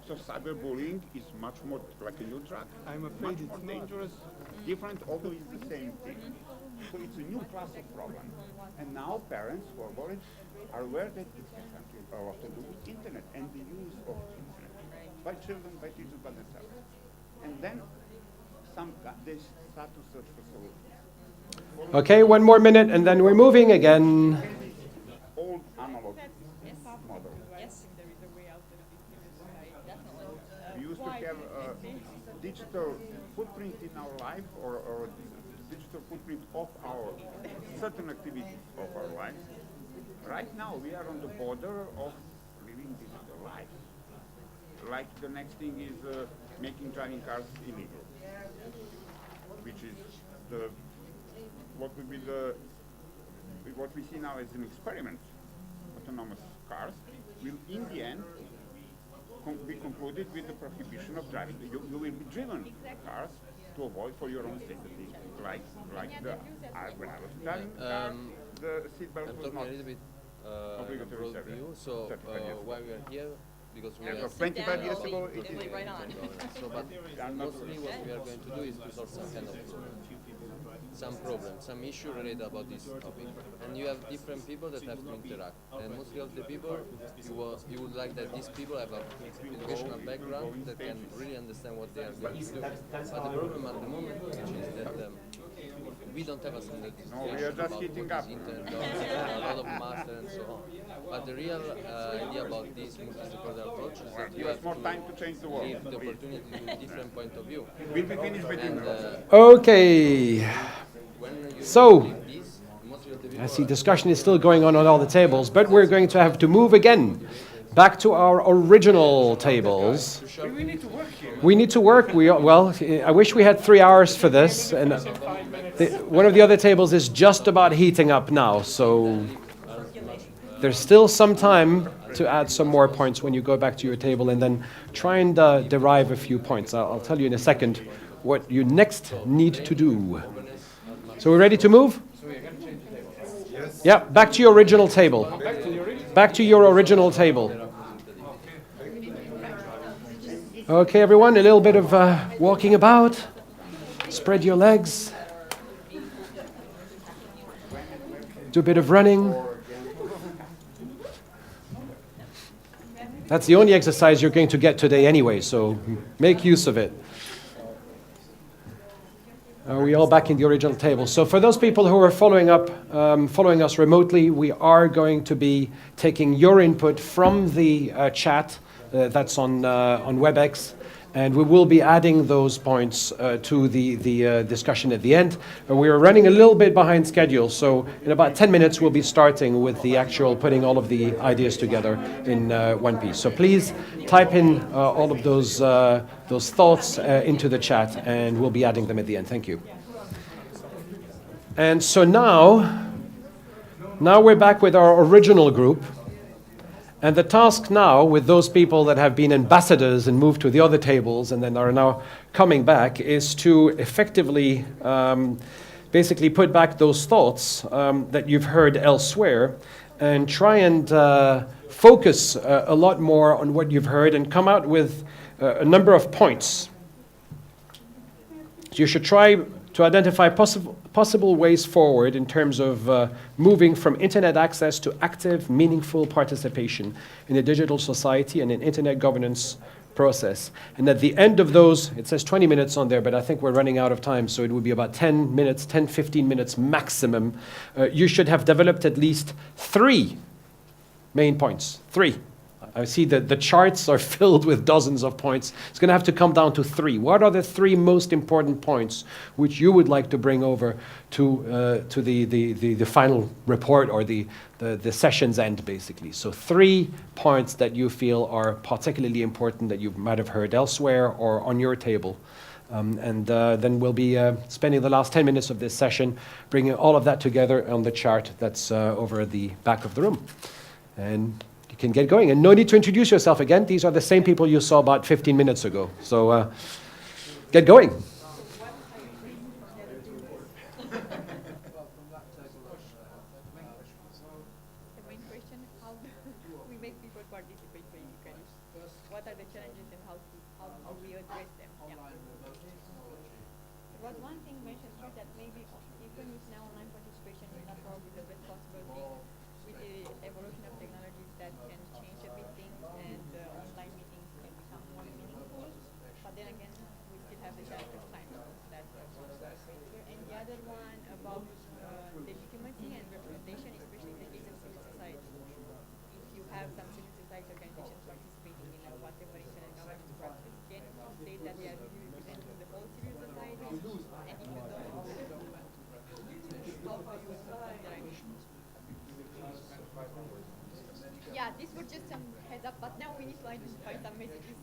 So cyberbullying is much more like a new drug. I'm afraid much more dangerous, different, although it's the same thing. So it's a new class of problem. And now parents who are worried are aware that it has something a lot to do with internet and the use of internet by children, by teachers, by themselves. And then they start to search for solutions. Okay, one more minute and then we're moving again. Old analog model. Yes. We used to have a digital footprint in our life or a digital footprint of our certain activities of our life. Right now we are on the border of living digital life. Like the next thing is making driving cars illegal, which is what we see now as an experiment. Autonomous cars will in the end be concluded with the prohibition of driving. You will be driven cars to avoid for your own safety, like when I was driving car, the seatbelt was not a little bit obligatory service. view. So why we are here? Because we As are of 25 years ago, it is right on. So, but mostly what we are going to do is to solve some kind of some problem, some issue related about this topic. And you have different people that have to interact. And mostly of the people, you would like that these people have a educational background that can really understand what they are going to do. But the problem at the moment is that we don't have a standard we are just heating up. Internet, a lot of master and so on. But the real idea about this multi-stakeholder approach is that you have more time to change the world. Give the opportunity to a different point of view. We'll be finished by dinner. Okay. So, I see discussion is still going on all the tables, but we're going to have to move again back to our original tables. We need to work here. We need to work. I wish we had 3 hours for this. And one of the other tables is just about heating up now, so there's still some time to add some more points when you go back to your table and then try and derive a few points. I'll tell you in a second what you next need to do. So we're ready to move? Yes. Yeah, back to your original table. Back to your original table. Okay, everyone, a little bit of walking about. Spread your legs. Do a bit of running. That's the only exercise you're going to get today anyway, so make use of it. Are we all back in the original table? So for those people who are following us remotely, we are going to be taking your input from the chat that's on WebEx, and we will be adding those points to the discussion at the end. We are running a little bit behind schedule, so in about 10 minutes we'll be starting with the actual putting all of the ideas together in one piece. So please type in all of those thoughts into the chat, and we'll be adding them at the end. Thank you. And so now we're back with our original group. And the task now, with those people that have been ambassadors and moved to the other tables and then are now coming back, is to effectively basically put back those thoughts that you've heard elsewhere and try and focus a lot more on what you've heard and come out with a number of points. So you should try to identify possible ways forward in terms of moving from internet access to active, meaningful participation in a digital society and an internet governance process. And at the end of those, it says 20 minutes on there, but I think we're running out of time, so it would be about 10 minutes, 10, 15 minutes maximum. You should have developed at least 3 main points. 3. I see that the charts are filled with dozens of points. It's going to have to come down to 3. What are the 3 most important points which you would like to bring over to the final report or the session's end, basically? So 3 points that you feel are particularly important that you might have heard elsewhere or on your table. Then we'll be spending the last 10 minutes of this session bringing all of that together on the chart that's over at the back of the room. And you can get going. And no need to introduce yourself again. These are the same people you saw about 15 minutes ago. So get going. The main question, how do we make people participate basically? What are the challenges and how do we address them? Yeah. There was one thing mentioned here that maybe even if now online participation is not probably the best possible thing, with the evolution of technologies that can change a bit things and online meetings can become more meaningful. But then again, we still have the challenge of time. That's here. And the other one about legitimacy and representation, especially in the case of civil society. If you have some civil society organizations participating in whatever internet governance process, can you say that they are really representing the whole civil society? And if you don't, how do you interact? Yeah, these were just some heads up, but now we need to identify some messages.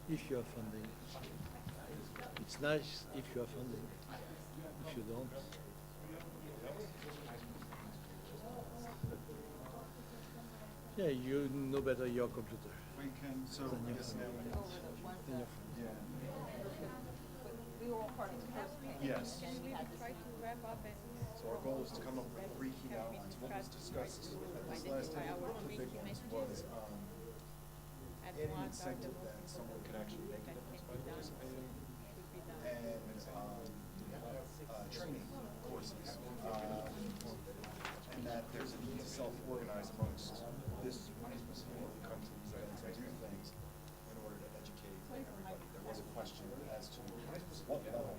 If you are funding, it's nice if you are funding. If you don't, yeah, you know better your computer. We can, so than your yes, phone. Than your phone. yeah. We were all part of the first panel. Yes. And we had Try to wrap up and So our goal is to come up with 3 key outlines. What was discussed at this last table, one of the big ones was any incentive that someone could actually make a difference by participating, and training courses, and that there's a need to self-organize amongst this people who come to these events and do things in order to educate everybody. There was a question as to what level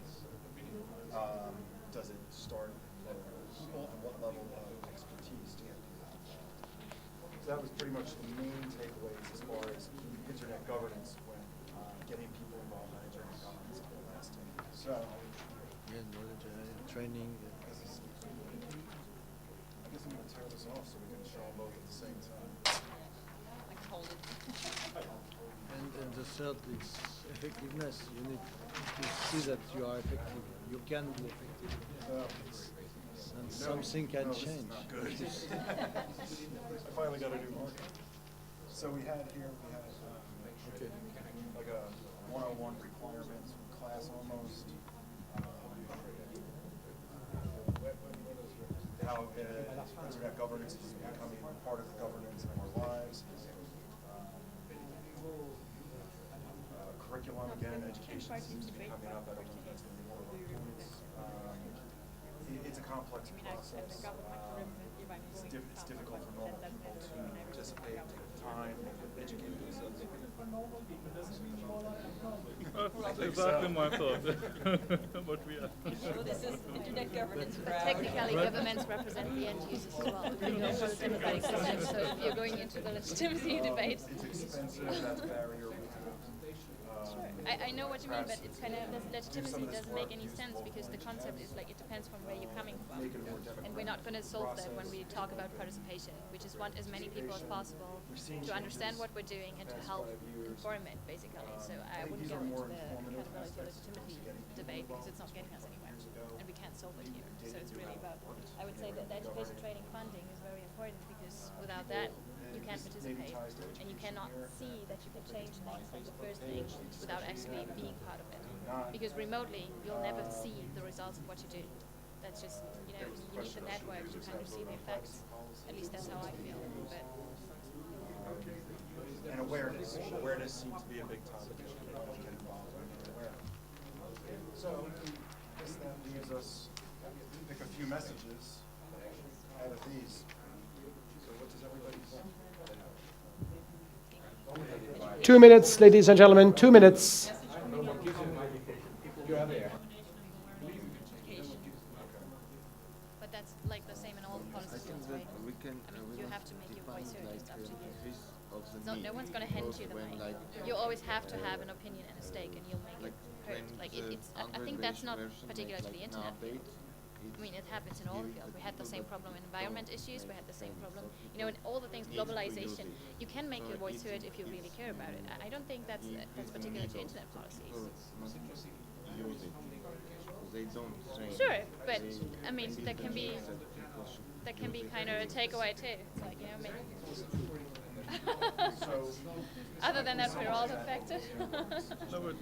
does it start for people and what level of expertise do you have to have. So that was pretty much the main takeaways as far as internet governance when getting people involved in internet governance on the last day. So, Yeah, knowledge, training. I guess I'm going to tear this off so we can show them both at the same time. like hold it. And the third is effectiveness. You need to see that you are effective. You can be effective. And something can this is change. not good. I finally got a new marker. So we had here, Okay. like a 101 requirements class almost. How internet governance is becoming part of the governance in our lives. Curriculum, again, education seems to be coming up. I don't know if that's going to be one of our points. It's a complex process. It's difficult for normal people to participate, take the time, educate themselves. That's exactly my thought. But we are. So this is internet governance crowd. Technically, governments represent the end users as well. We go for the democratic system, so if you're going into the legitimacy debate. It's expensive, that's a barrier. I know what you mean, but it's kind of, legitimacy doesn't make any sense because the concept is like, it depends from where you're coming from. And we're not going to solve that when we talk about participation. We just want as many people as possible to understand what we're doing and to help inform it, basically. So I wouldn't go into the accountability or legitimacy debate because it's not getting us anywhere. and we can't solve it here. So it's really about, I would say that the education training funding is very important, because without that, you can't participate, and you cannot see that you can change things from the first thing without actually being part of it. Because remotely, you'll never see the results of what you do. That's just, you know, you need the network to kind of see the effects. At least that's how I feel. But And awareness. Awareness seems to be a big topic as people get involved and are aware. So, I guess that leaves us pick a few messages out of these. So what does everybody think? 2 minutes, ladies and gentlemen, 2 minutes. but that's like the same in all the policy fields, right? You have to make your voice heard. It's up to you. No one's going to hand you the mic. You always have to have an opinion and a stake, and you'll make it heard. Like I think that's not particular to the internet field. I mean, it happens in all the fields. We had the same problem in environment issues. We had the same problem, you know, in all the things. Globalization. You can make your voice heard if you really care about it. I don't think that's particular to internet policies. They don't train. Sure, but I mean, that can be kind of a takeaway too. It's like, you know, maybe. Other than that, we're all affected. No, but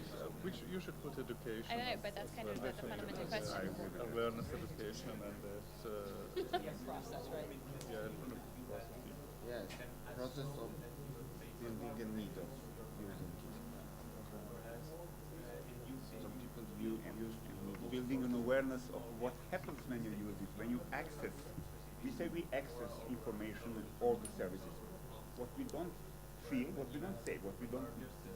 you should put education. I know, but that's kind of the fundamental question. Awareness, education, and that. Process, right? Yeah, process. Yes, process of building a need of using it. Some people used to Building an awareness of what happens when you use it, when you access. We say we access information and all the services. What we don't feel, what we don't say, what we don't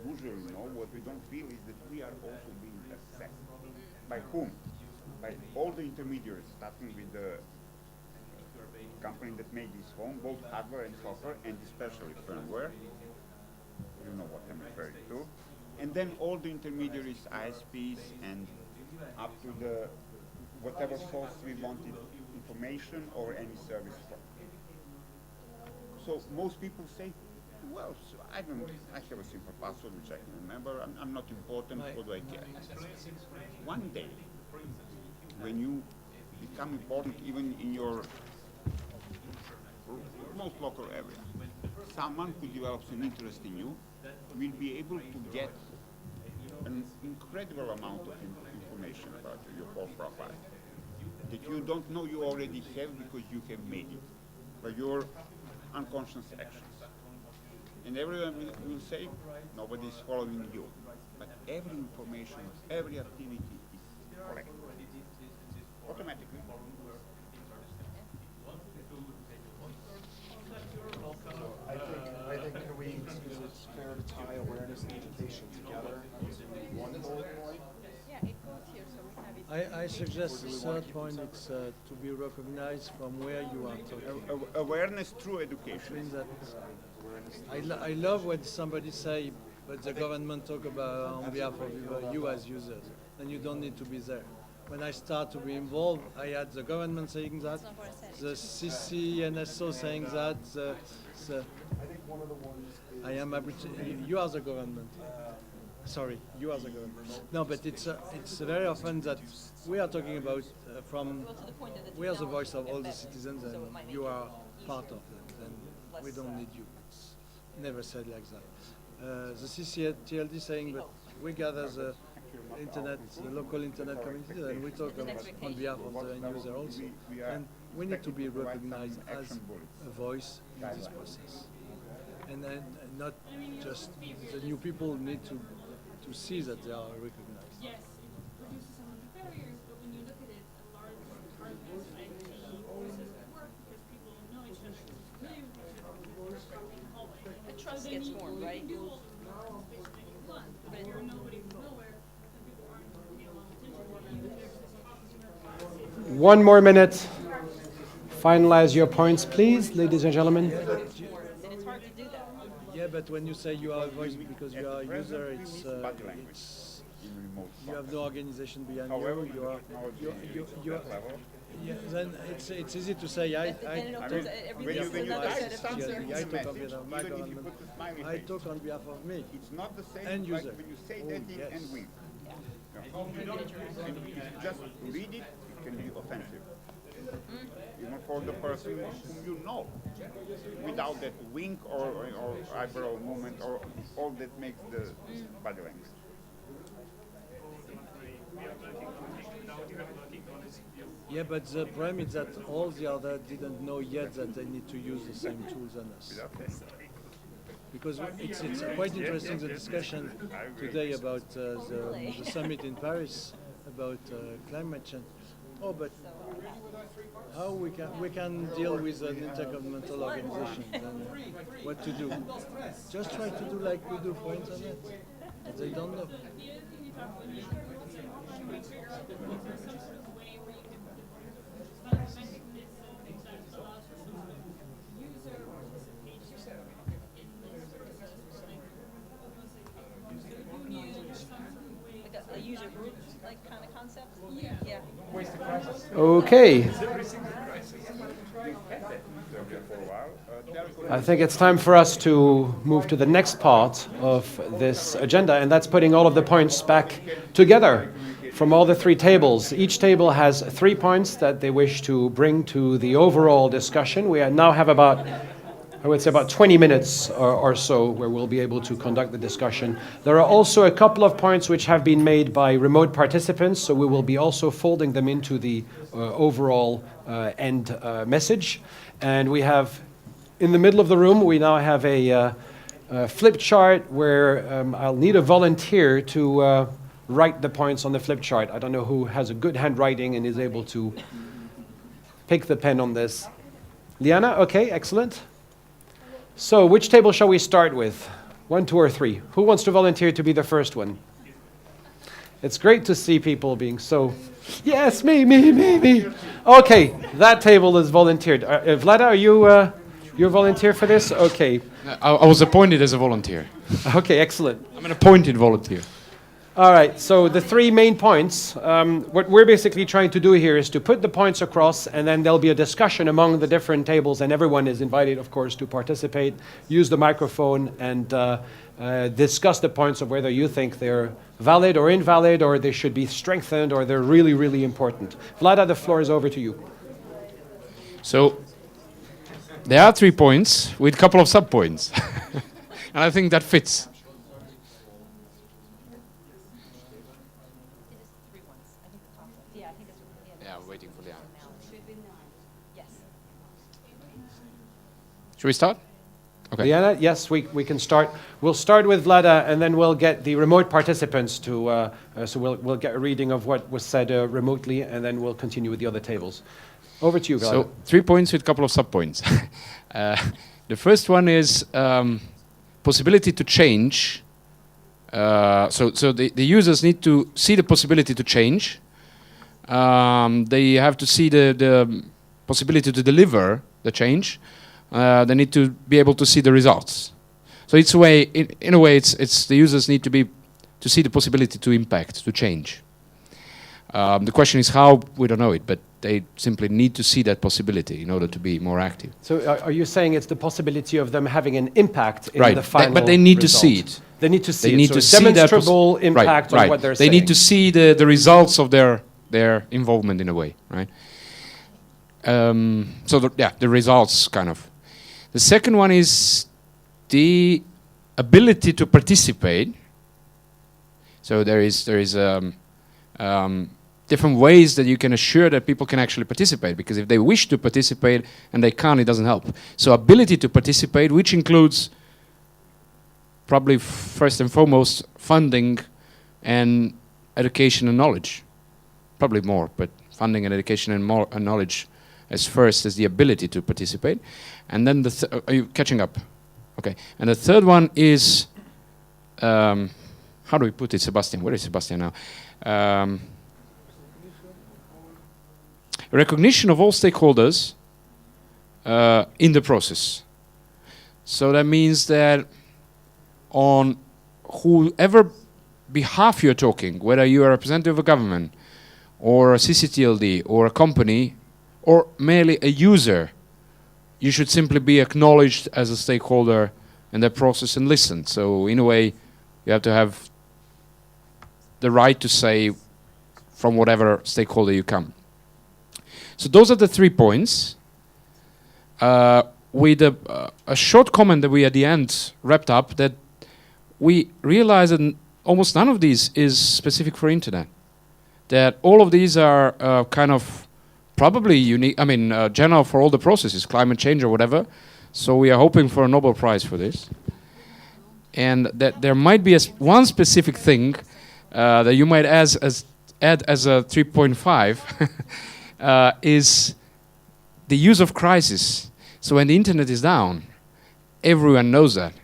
usually know, what we don't feel is that we are also being assessed. By whom? By all the intermediaries, starting with the company that made this phone, both hardware and software, and especially firmware. You know what I'm referring to. And then all the intermediaries, ISPs, and up to the whatever source we wanted information or any service from. So most people say, well, so I have a simple password which I can remember. I'm not important. What do I care? One day, when you become important, even in your most local area, someone who develops an interest in you will be able to get an incredible amount of information about you, your whole profile, that you don't know you already have because you have made it by your unconscious actions. And everyone will say, nobody is following you. But every information, every activity is collected automatically. I think it's fair to tie awareness and education together into one bullet point. Yeah, it goes here, so we have it. I suggest the third point is to be recognized from where you are talking. Awareness through education. Means that I love when somebody say, but the government talk about on behalf of you as users, and you don't need to be there. When I start to be involved, I had the government saying that, the CC and SO saying that, I am you are the government. Sorry, you are the government. No, but it's very often that we are talking about we are the voice of all the citizens, and you are part of them, and we don't need you. It's never said like that. The CCTLD saying that we gather the local internet community, and we talk on behalf of the end user also. And we need to be recognized as a voice in this process. And then not just the new people need to see that they are recognized. Yes, it reduces some of the barriers, but when you look at it, a large part of this IT process work because people know each other, familiar with each other, because they're in the hallway. The trust gets formed, right? You can do all the participation that you want, but if you're nobody from nowhere, then people aren't going to pay a lot of attention to you. 1 more minute. Finalize your points, please, ladies and gentlemen. And it's hard to do that. Yeah, but when you say you are a voice because you are a user, it's you have no organization behind you. You are. Yeah, then it's easy to say I talk on behalf of me. It's not the same end like user. when you say Oh, that in yes. and win. Just read it, it can be offensive. Even for the person whom you know, without that wink or eyebrow movement or all that makes the body language. Yeah, but the problem is that all the others didn't know yet that they need to use the same tools as us. Because it's quite interesting, the discussion today about the summit in Paris about climate change. Oh, but how we can deal with an intergovernmental organization and what to do? Just try to do like we do for internet. But they don't know. Like a user group, like kind of concept? Yeah. Okay. I think it's time for us to move to the next part of this agenda, and that's putting all of the points back together from all the three tables. Each table has 3 points that they wish to bring to the overall discussion. We now have about, I would say, about 20 minutes or so where we'll be able to conduct the discussion. There are also a couple of points which have been made by remote participants, so we will be also folding them into the overall end message. And we have, in the middle of the room, we now have a flip chart where I'll need a volunteer to write the points on the flip chart. I don't know who has a good handwriting and is able to pick the pen on this. Liana, okay, excellent. So, which table shall we start with? 1, 2, or 3? Who wants to volunteer to be the first one? It's great to see people being so... Yes, me. Okay, that table is volunteered. Vlada, are you you're a volunteer for this? Okay. I was appointed as a volunteer. Okay, excellent. I'm an appointed volunteer. All right, so the 3 main points, what we're basically trying to do here is to put the points across, and then there'll be a discussion among the different tables, and everyone is invited, of course, to participate, use the microphone, and discuss the points of whether you think they're valid or invalid, or they should be strengthened, or they're really, really important. Vlada, the floor is over to you. So, there are 3 points with a couple of sub-points. And I think that fits. Should we start? Okay. Liana, yes, we can start. We'll start with Vlada, and then we'll get the remote participants to, so we'll get a reading of what was said remotely, and then we'll continue with the other tables. Over to you, Vlada. So, 3 points with a couple of sub-points. The first one is possibility to change. So the users need to see the possibility to change. They have to see the possibility to deliver the change. They need to be able to see the results. So it's a way, in a way, it's the users need to see the possibility to impact, to change. The question is how, we don't know it, but they simply need to see that possibility in order to be more active. So are you saying it's the possibility of them having an impact in right. the final But they need result? to see it. They need to see they it. need So to it's see demonstrable that impact on what they're they saying. need to see the results of their involvement in a way, right? So the results kind of. The second one is the ability to participate. So there is different ways that you can assure that people can actually participate, because if they wish to participate and they can't, it doesn't help. So ability to participate, which includes probably first and foremost funding and education and knowledge. Probably more, but funding and education and knowledge as first as the ability to participate. And then are you catching up? Okay. And the third one is, how do we put it, Sebastian? Where is Sebastian now? Recognition of all stakeholders in the process. So that means that on whoever behalf you're talking, whether you are a representative of a government or a CCTLD or a company or merely a user, you should simply be acknowledged as a stakeholder in that process and listen. So in a way, you have to have the right to say from whatever stakeholder you come. So those are the 3 points. With a short comment that we at the end wrapped up, that we realized that almost none of these is specific for internet. That all of these are kind of probably unique, general for all the processes, climate change or whatever. So we are hoping for a Nobel Prize for this. And that there might be one specific thing that you might add as a 3.5 is the use of crisis. So when the internet is down, everyone knows that.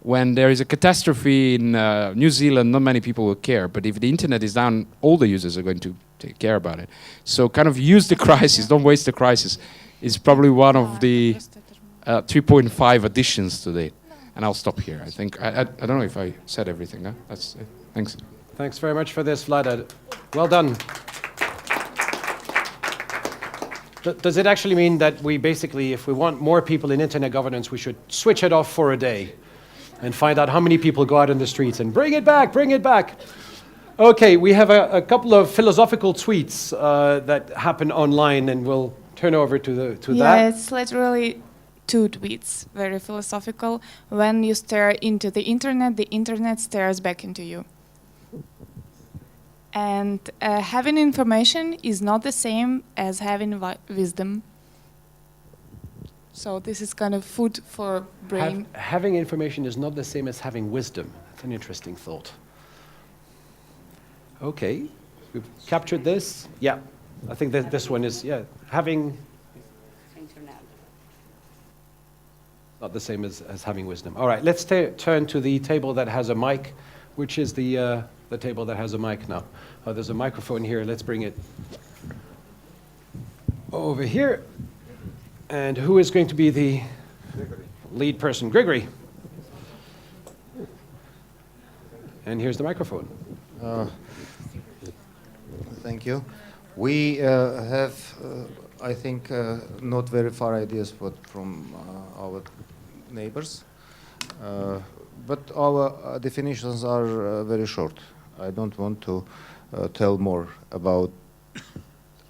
When there is a catastrophe in New Zealand, not many people will care. But if the internet is down, all the users are going to take care about it. So kind of use the crisis, don't waste the crisis, is probably one of the 3.5 additions to it. And I'll stop here. I think, I don't know if I said everything. Huh? That's it. Thanks. Thanks very much for this, Vlada. Well done. Does it actually mean that we basically, if we want more people in internet governance, we should switch it off for a day and find out how many people go out in the streets and bring it back, bring it back? Okay, we have a couple of philosophical tweets that happen online, and we'll turn over to that. Yeah, it's literally 2 tweets, very philosophical. When you stare into the internet stares back into you. And having information is not the same as having wisdom. So this is kind of food for brain. Having information is not the same as having wisdom. That's an interesting thought. Okay, we've captured this. Yeah, I think that this one is, having Internet. not the same as having wisdom. All right, let's turn to the table that has a mic, which is the table that has a mic now. There's a microphone here. Let's bring it over here. And who is going to be the lead person? Grigory. And here's the microphone. Thank you. We have, I think, not very far ideas from our neighbors, but our definitions are very short. I don't want to tell more about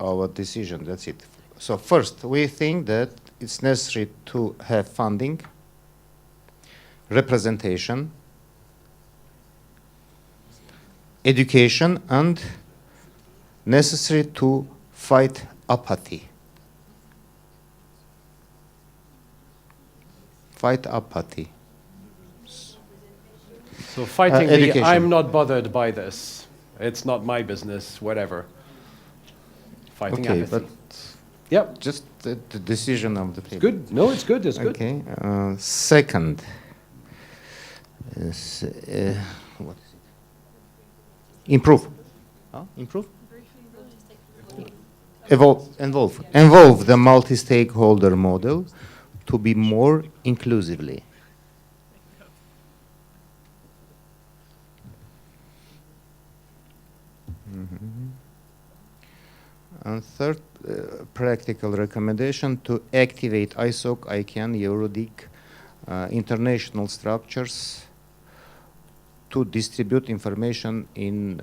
our decision. That's it. So first, we think that it's necessary to have funding, representation, education, and necessary to fight apathy. Fight apathy. So fighting the I'm not bothered by this, it's not my business, whatever. Fighting apathy. But yep. Just the decision of the people. Good. No, it's good. It's good. Okay. Second is what is it? Improve. Improve. Involve the multi-stakeholder model to be more inclusively. And third, practical recommendation to activate ISOC, ICANN, EuroDIG, international structures to distribute information in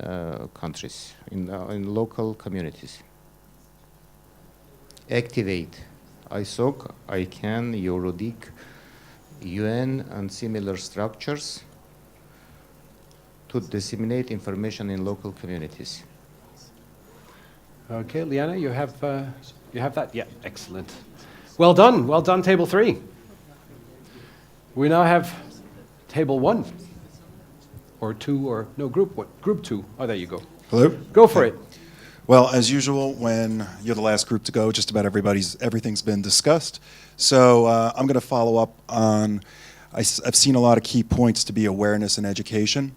countries, in local communities. Activate ISOC, ICANN, EuroDIG, UN, and similar structures to disseminate information in local communities. Okay, Liana, you have that? Yeah, excellent. Well done, table 3. We now have table 1, or 2, or no, group 1, group 2. Oh, there you go. Hello? Go for it. Well, as usual, when you're the last group to go, just about everything's been discussed. So I'm going to follow up on, I've seen a lot of key points to be awareness and education.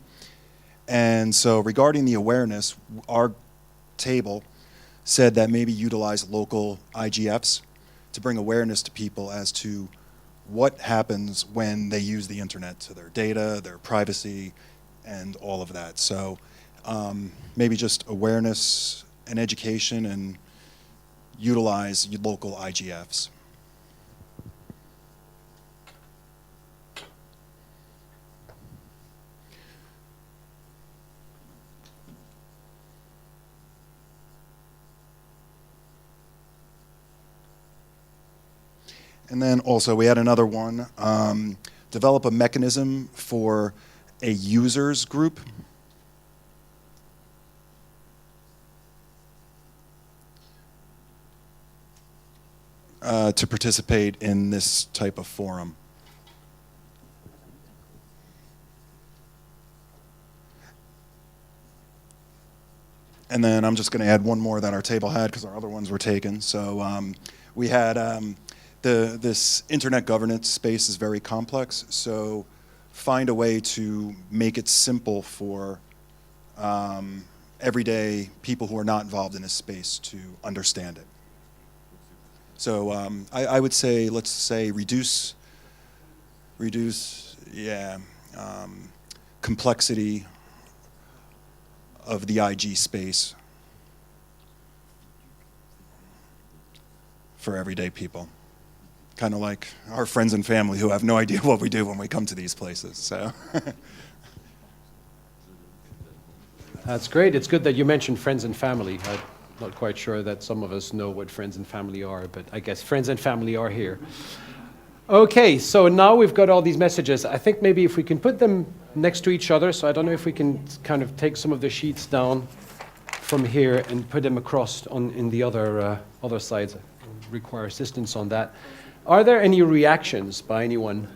And so regarding the awareness, our table said that maybe utilize local IGFs to bring awareness to people as to what happens when they use the internet, to their data, their privacy, and all of that. So maybe just awareness and education, and utilize local IGFs. And then also we had another one, develop a mechanism for a users group. To participate in this type of forum. And then I'm just going to add one more that our table had because our other ones were taken. So we had this internet governance space is very complex. So find a way to make it simple for everyday people who are not involved in this space to understand it. So I would say, let's say, reduce complexity of the IG space for everyday people. Kind of like our friends and family who have no idea what we do when we come to these places. So. That's great. It's good that you mentioned friends and family. I'm not quite sure that some of us know what friends and family are, but I guess friends and family are here. Okay, so now we've got all these messages. I think maybe if we can put them next to each other, so I don't know if we can kind of take some of the sheets down from here and put them across in the other sides. Require assistance on that. Are there any reactions by anyone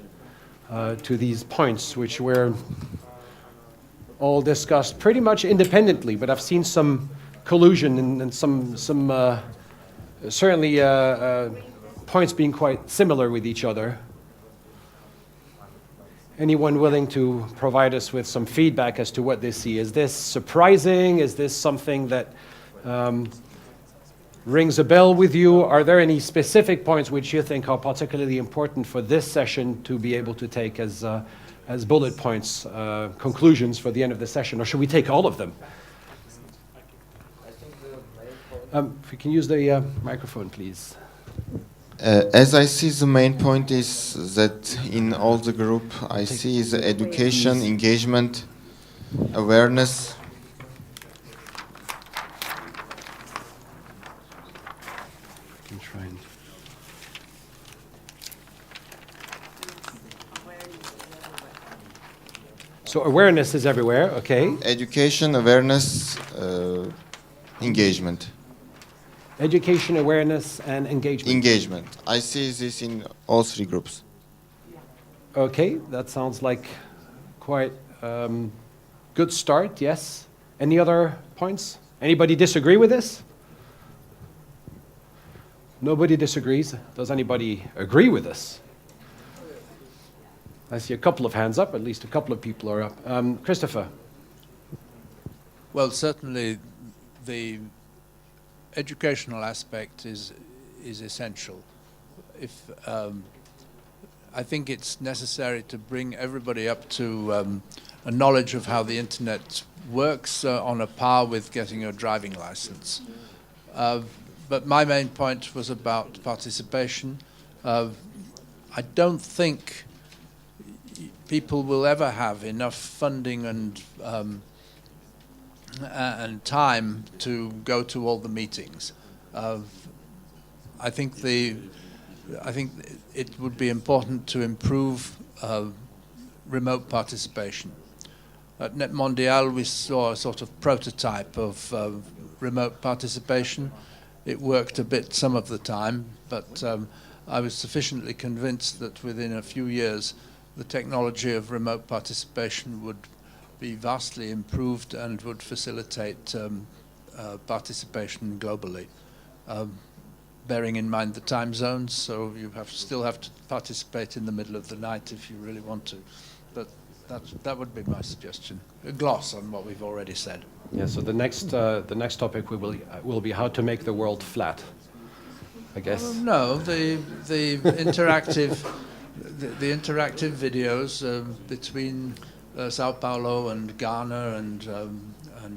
to these points, which were all discussed pretty much independently, but I've seen some collusion and some certainly points being quite similar with each other. Anyone willing to provide us with some feedback as to what they see? Is this surprising? Is this something that rings a bell with you? Are there any specific points which you think are particularly important for this session to be able to take as bullet points, conclusions for the end of the session? Or should we take all of them? If you can use the microphone, please. As I see, the main point is that in all the group I see is education, engagement, awareness. So awareness is everywhere, okay. Education, awareness, engagement. Education, awareness, and engagement. Engagement. I see this in all three groups. Okay, that sounds like quite good start, yes. Any other points? Anybody disagree with this? Nobody disagrees. Does anybody agree with this? I see a couple of hands up, at least a couple of people are up. Christopher. Well, certainly the educational aspect is essential. I think it's necessary to bring everybody up to a knowledge of how the internet works on a par with getting a driving license. But my main point was about participation. I don't think people will ever have enough funding and time to go to all the meetings. I think it would be important to improve remote participation. At Net Mondial, we saw a sort of prototype of remote participation. It worked a bit some of the time, but I was sufficiently convinced that within a few years the technology of remote participation would be vastly improved and would facilitate participation globally. Bearing in mind the time zones, so you still have to participate in the middle of the night if you really want to. But that would be my suggestion. A gloss on what we've already said. Yeah, so the next topic will be how to make the world flat, I guess. No, the interactive the interactive videos between Sao Paulo and Ghana and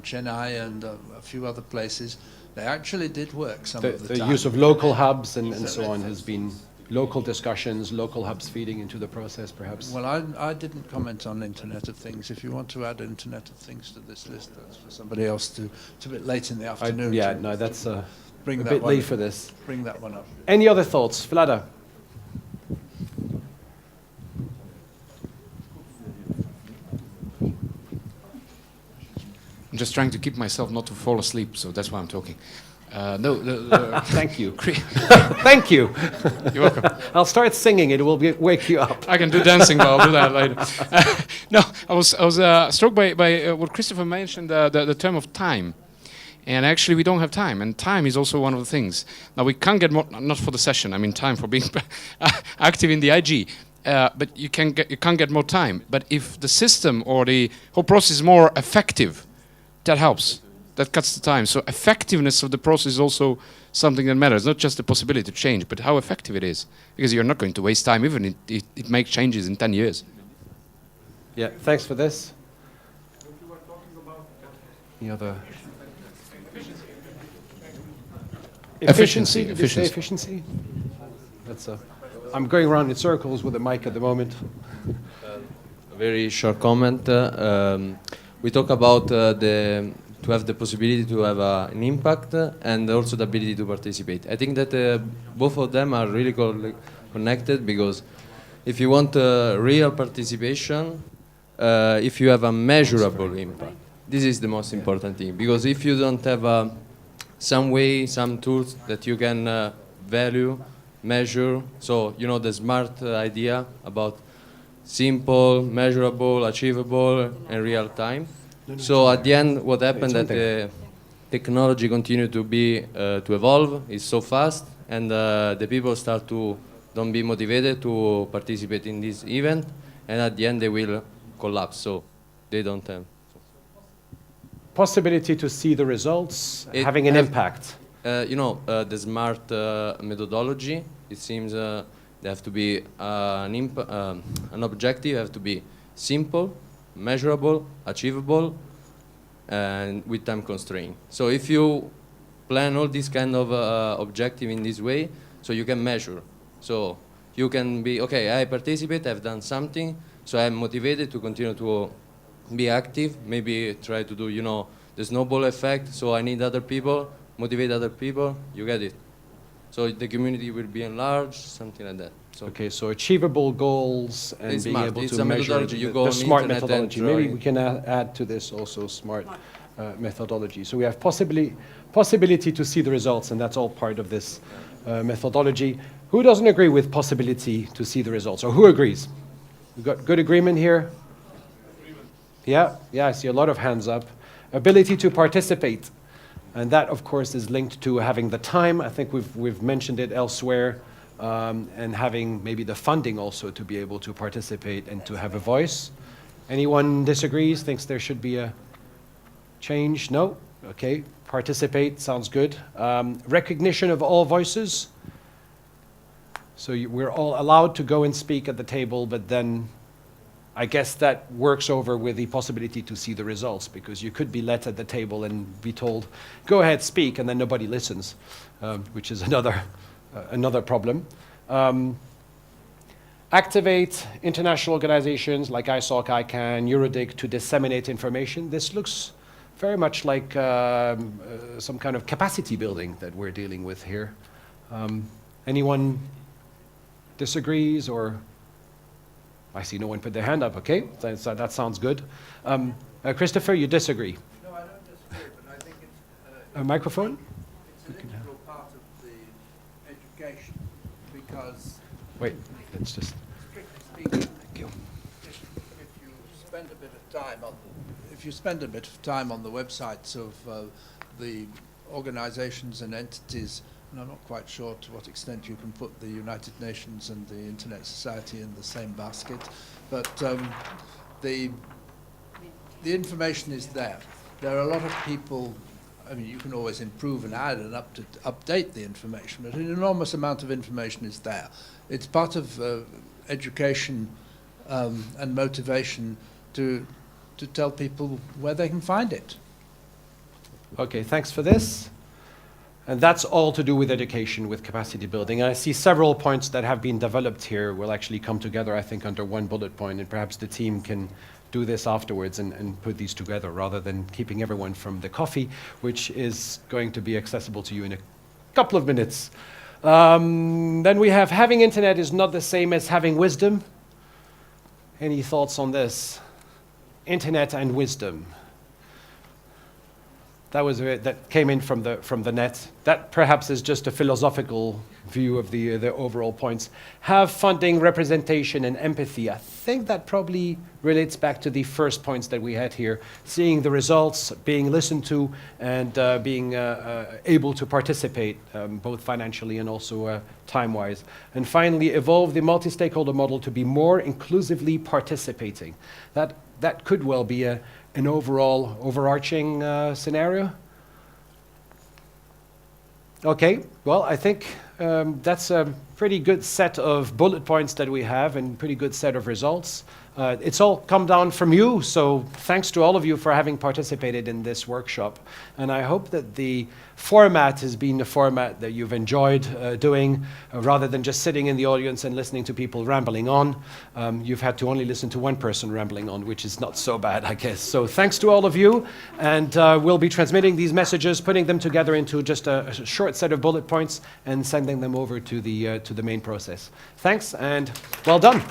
Chennai and a few other places, they actually did work some of the time. The use of local hubs and so on has been local discussions, local hubs feeding into the process, perhaps. Well, I didn't comment on Internet of Things. If you want to add Internet of Things to this list, that's for somebody else to. It's a bit late in the afternoon. No, that's a bit late for this. Bring that one up. Any other thoughts, Vlada? just trying to keep myself not to fall asleep, so that's why I'm talking. No, thank you. Thank you. You're welcome. I'll start singing. It will wake you up. I can do dancing, but I'll do that later. No, I was struck by what Christopher mentioned, the term of time. And actually, we don't have time, and time is also one of the things. Now, we can't get more, not for the session, I mean time for being active in the IG, but you can't get more time. But if the system or the whole process is more effective, that helps. That cuts the time. So effectiveness of the process is also something that matters, not just the possibility to change, but how effective it is. Because you're not going to waste time, even if it makes changes in 10 years. Yeah, thanks for this. Any other? Efficiency. Did you say efficiency? That's I'm going around in circles with a mic at the moment. A very short comment. We talk about to have the possibility to have an impact and also the ability to participate. I think that both of them are really connected, because if you want real participation, if you have a measurable impact, this is the most important thing. Because if you don't have some way, some tools that you can value, measure, so you know the SMART idea about simple, measurable, achievable, and real time. So at the end, what happened that the technology continue to be to evolve is so fast, and the people start to don't be motivated to participate in this event, and at the end they will collapse. So they don't have possibility to see the results having an impact. You know, the SMART methodology. It seems there have to be an objective. Have to be simple, measurable, achievable, and with time constraint. So if you plan all these kind of objective in this way, so you can measure. So you can be, okay, I participate, I've done something, so I'm motivated to continue to be active, maybe try to do, you know, the snowball effect, so I need other people, motivate other people, you get it. So the community will be enlarged, something like that. So okay, so achievable goals and it's being smart. able It's to a measure methodology. You go the on SMART internet methodology. and Maybe try. we can add to this also SMART methodology. So we have possibility to see the results, and that's all part of this methodology. Who doesn't agree with possibility to see the results, or who agrees? We've got good agreement here. Yeah, I see a lot of hands up. Ability to participate, and that, of course, is linked to having the time. I think we've mentioned it elsewhere, and having maybe the funding also to be able to participate and to have a voice. Anyone disagrees? Thinks there should be a change? No. Okay. Participate sounds good. Recognition of all voices. So we're all allowed to go and speak at the table, but then I guess that works over with the possibility to see the results, because you could be let at the table and be told, go ahead, speak, and then nobody listens, which is another problem. Activate international organizations like ISOC, ICANN, EuroDIG to disseminate information. This looks very much like some kind of capacity building that we're dealing with here. Anyone disagrees, or I see no one put their hand up. Okay, that sounds good. Christopher, you disagree? No, I don't disagree, but I think it's a microphone. It's an integral part of the education, because wait, let's just. Strictly speaking, thank you. If you spend a bit of time on, if you spend a bit of time on the websites of the organizations and entities, and I'm not quite sure to what extent you can put the United Nations and the Internet Society in the same basket, but the information is there. There are a lot of people. I mean, you can always improve and add and update the information, but an enormous amount of information is there. It's part of education and motivation to tell people where they can find it. Okay, thanks for this. And that's all to do with education, with capacity building. I see several points that have been developed here will actually come together, I think, under one bullet point, and perhaps the team can do this afterwards and put these together rather than keeping everyone from the coffee, which is going to be accessible to you in a couple of minutes. Then we have having internet is not the same as having wisdom. Any thoughts on this? Internet and wisdom. that came in from the net. That perhaps is just a philosophical view of the overall points. Have funding, representation, and empathy. I think that probably relates back to the first points that we had here. Seeing the results, being listened to, and being able to participate, both financially and also time-wise. And finally, evolve the multi-stakeholder model to be more inclusively participating. That could well be an overall overarching scenario. Okay, well, I think that's a pretty good set of bullet points that we have and pretty good set of results. It's all come down from you, so thanks to all of you for having participated in this workshop. And I hope that the format has been a format that you've enjoyed doing, rather than just sitting in the audience and listening to people rambling on. You've had to only listen to one person rambling on, which is not so bad, I guess. So thanks to all of you, and we'll be transmitting these messages, putting them together into just a short set of bullet points, and sending them over to the main process. Thanks, and well done.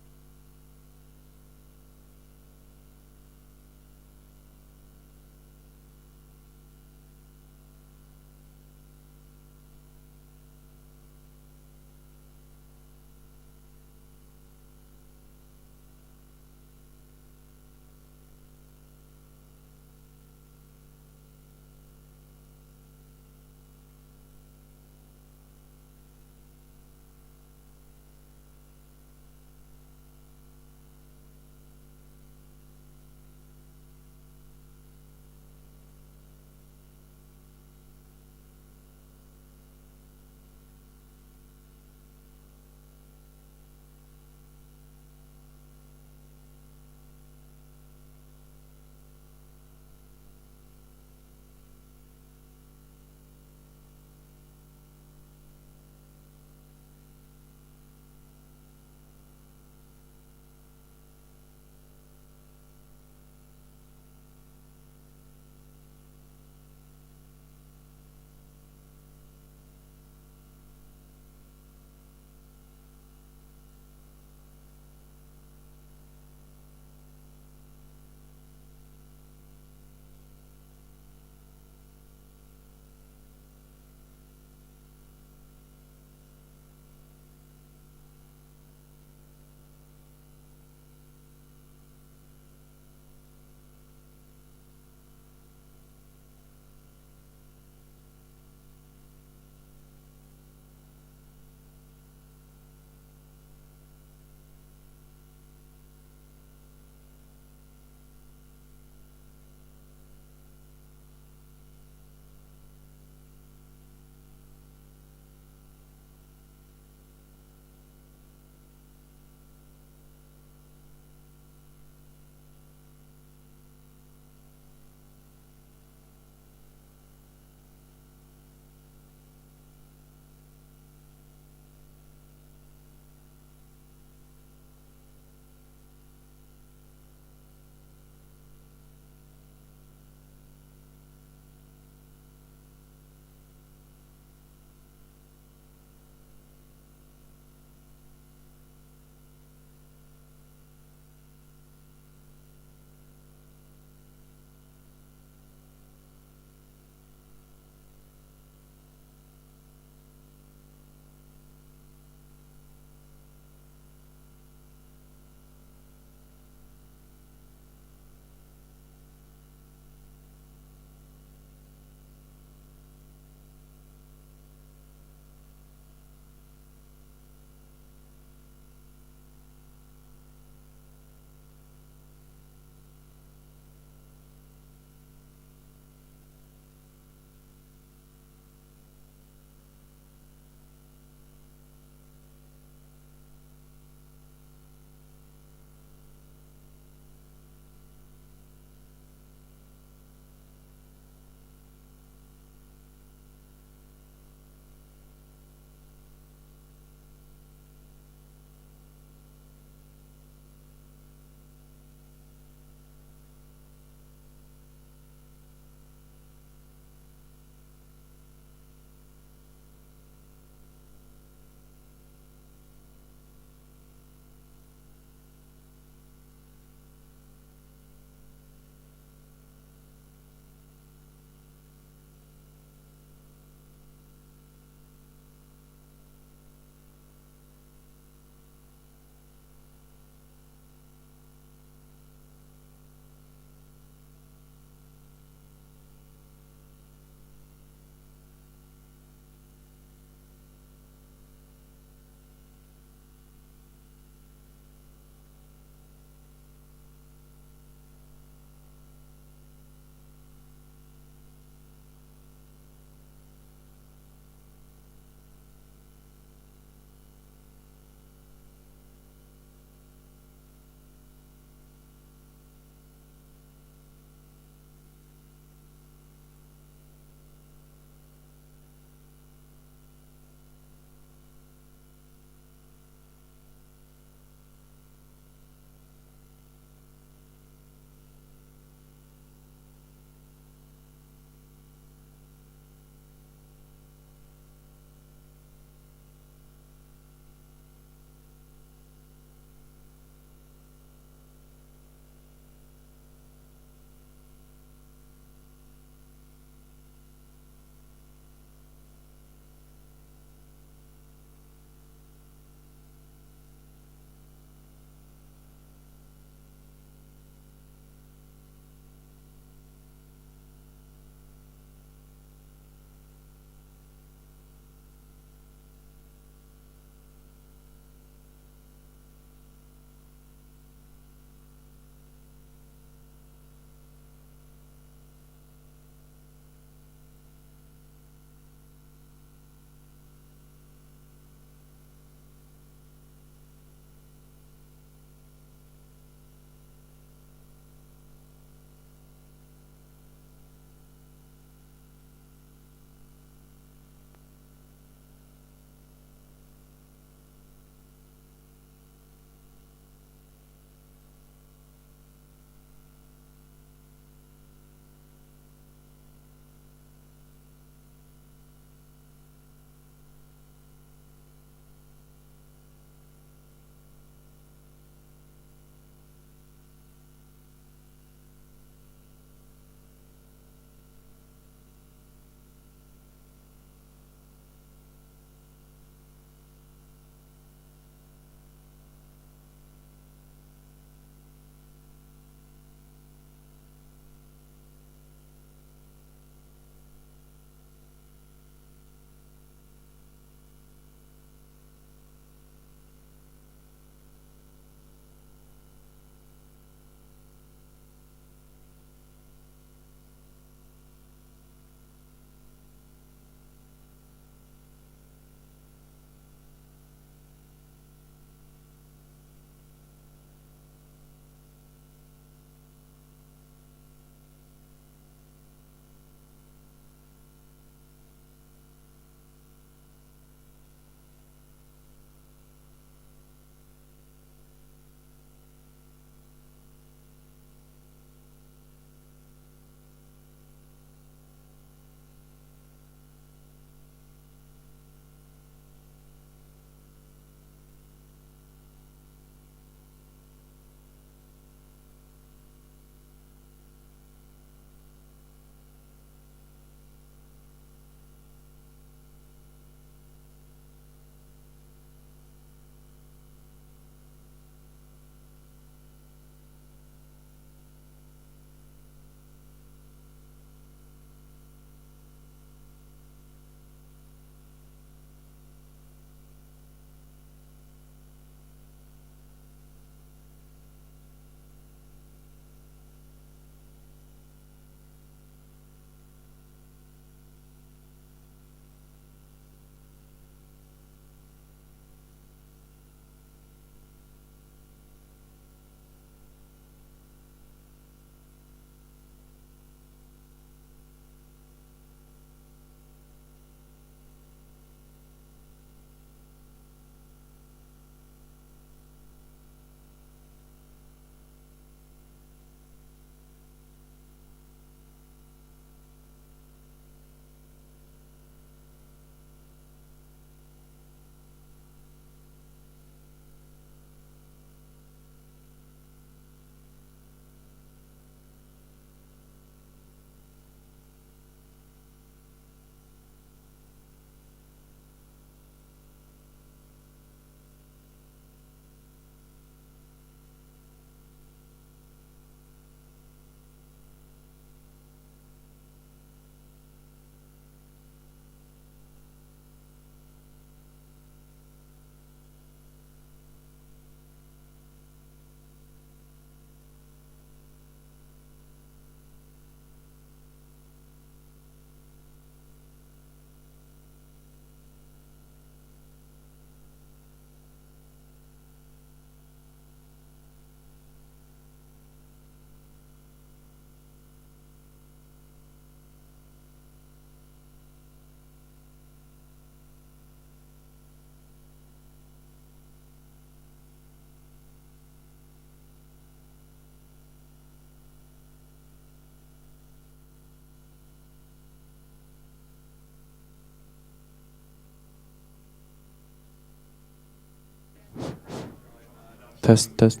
Test, test.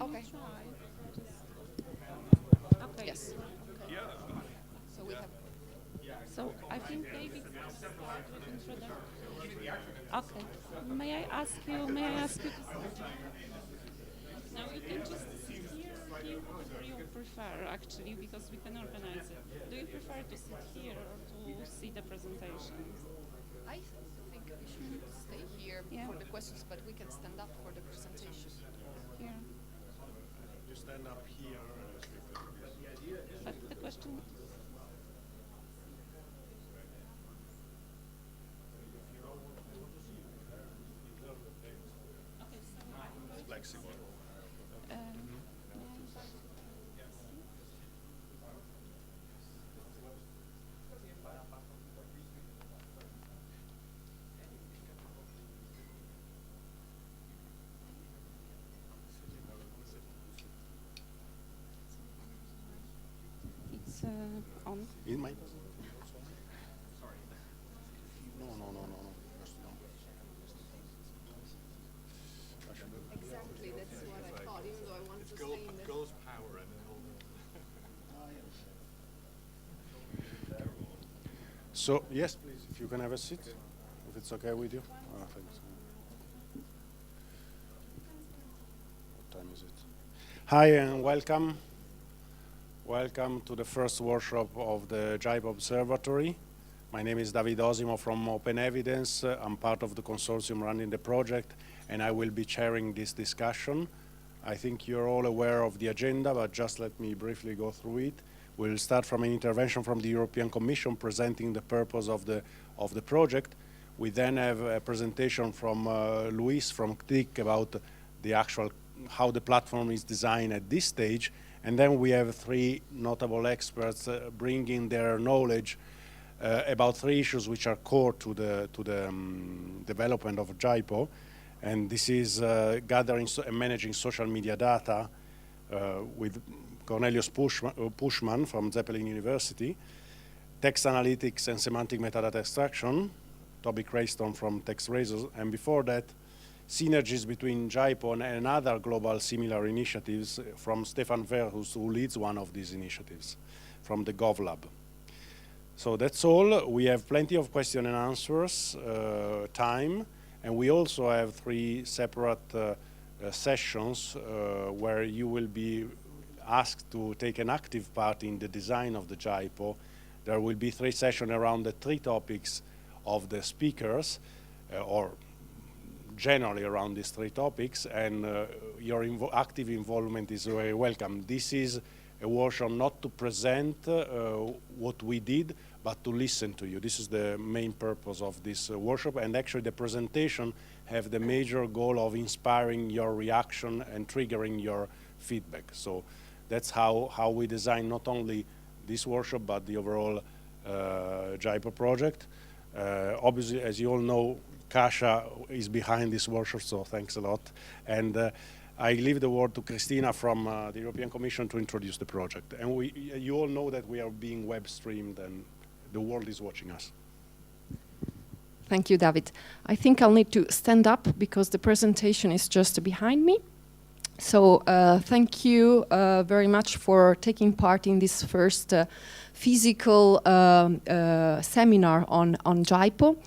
Okay. Okay. Yes. Okay. So we have. So I think David start with introduction. Okay. May I ask you? Now you can just sit here, whatever you prefer, actually, because we can organize it. Do you prefer to sit here or to see the presentations? I think we should stay here for the questions, but we can stand up for the presentation. Here. You stand up here. But the question. Flexible. It's on. In my. Sorry. No. Exactly, that's what I thought, even though I wanted to stay in this. Goes power and then all the. So, yes, please, if you can have a seat, if it's okay with you. Thanks. What time is it? Hi and welcome. Welcome to the first workshop of the JIPO Observatory. My name is David Osimo from Open Evidence. I'm part of the consortium running the project, and I will be chairing this discussion. I think you're all aware of the agenda, but just let me briefly go through it. We'll start from an intervention from the European Commission presenting the purpose of the project. We then have a presentation from Luis from CTIC about the actual how the platform is designed at this stage. And then we have three notable experts bringing their knowledge about three issues which are core to the development of JIPO. And this is gathering and managing social media data with Cornelius Puschmann from Zeppelin University, text analytics and semantic metadata extraction, Toby Crayston from TextRazors, and before that, synergies between JIPO and other global similar initiatives from Stefan Verhus, who leads one of these initiatives from the GovLab. So that's all. We have plenty of question and answers time, and we also have three separate sessions where you will be asked to take an active part in the design of the JIPO. There will be three sessions around the three topics of the speakers, or generally around these three topics, and your active involvement is very welcome. This is a workshop not to present what we did, but to listen to you. This is the main purpose of this workshop, and actually the presentation have the major goal of inspiring your reaction and triggering your feedback. So that's how we design not only this workshop, but the overall JIPO project. Obviously, as you all know, Kasia is behind this workshop, so thanks a lot. And I leave the word to Christina from the European Commission to introduce the project. And you all know that we are being web streamed and the world is watching us. Thank you, David. I think I'll need to stand up because the presentation is just behind me. So thank you very much for taking part in this first physical seminar on JIPO.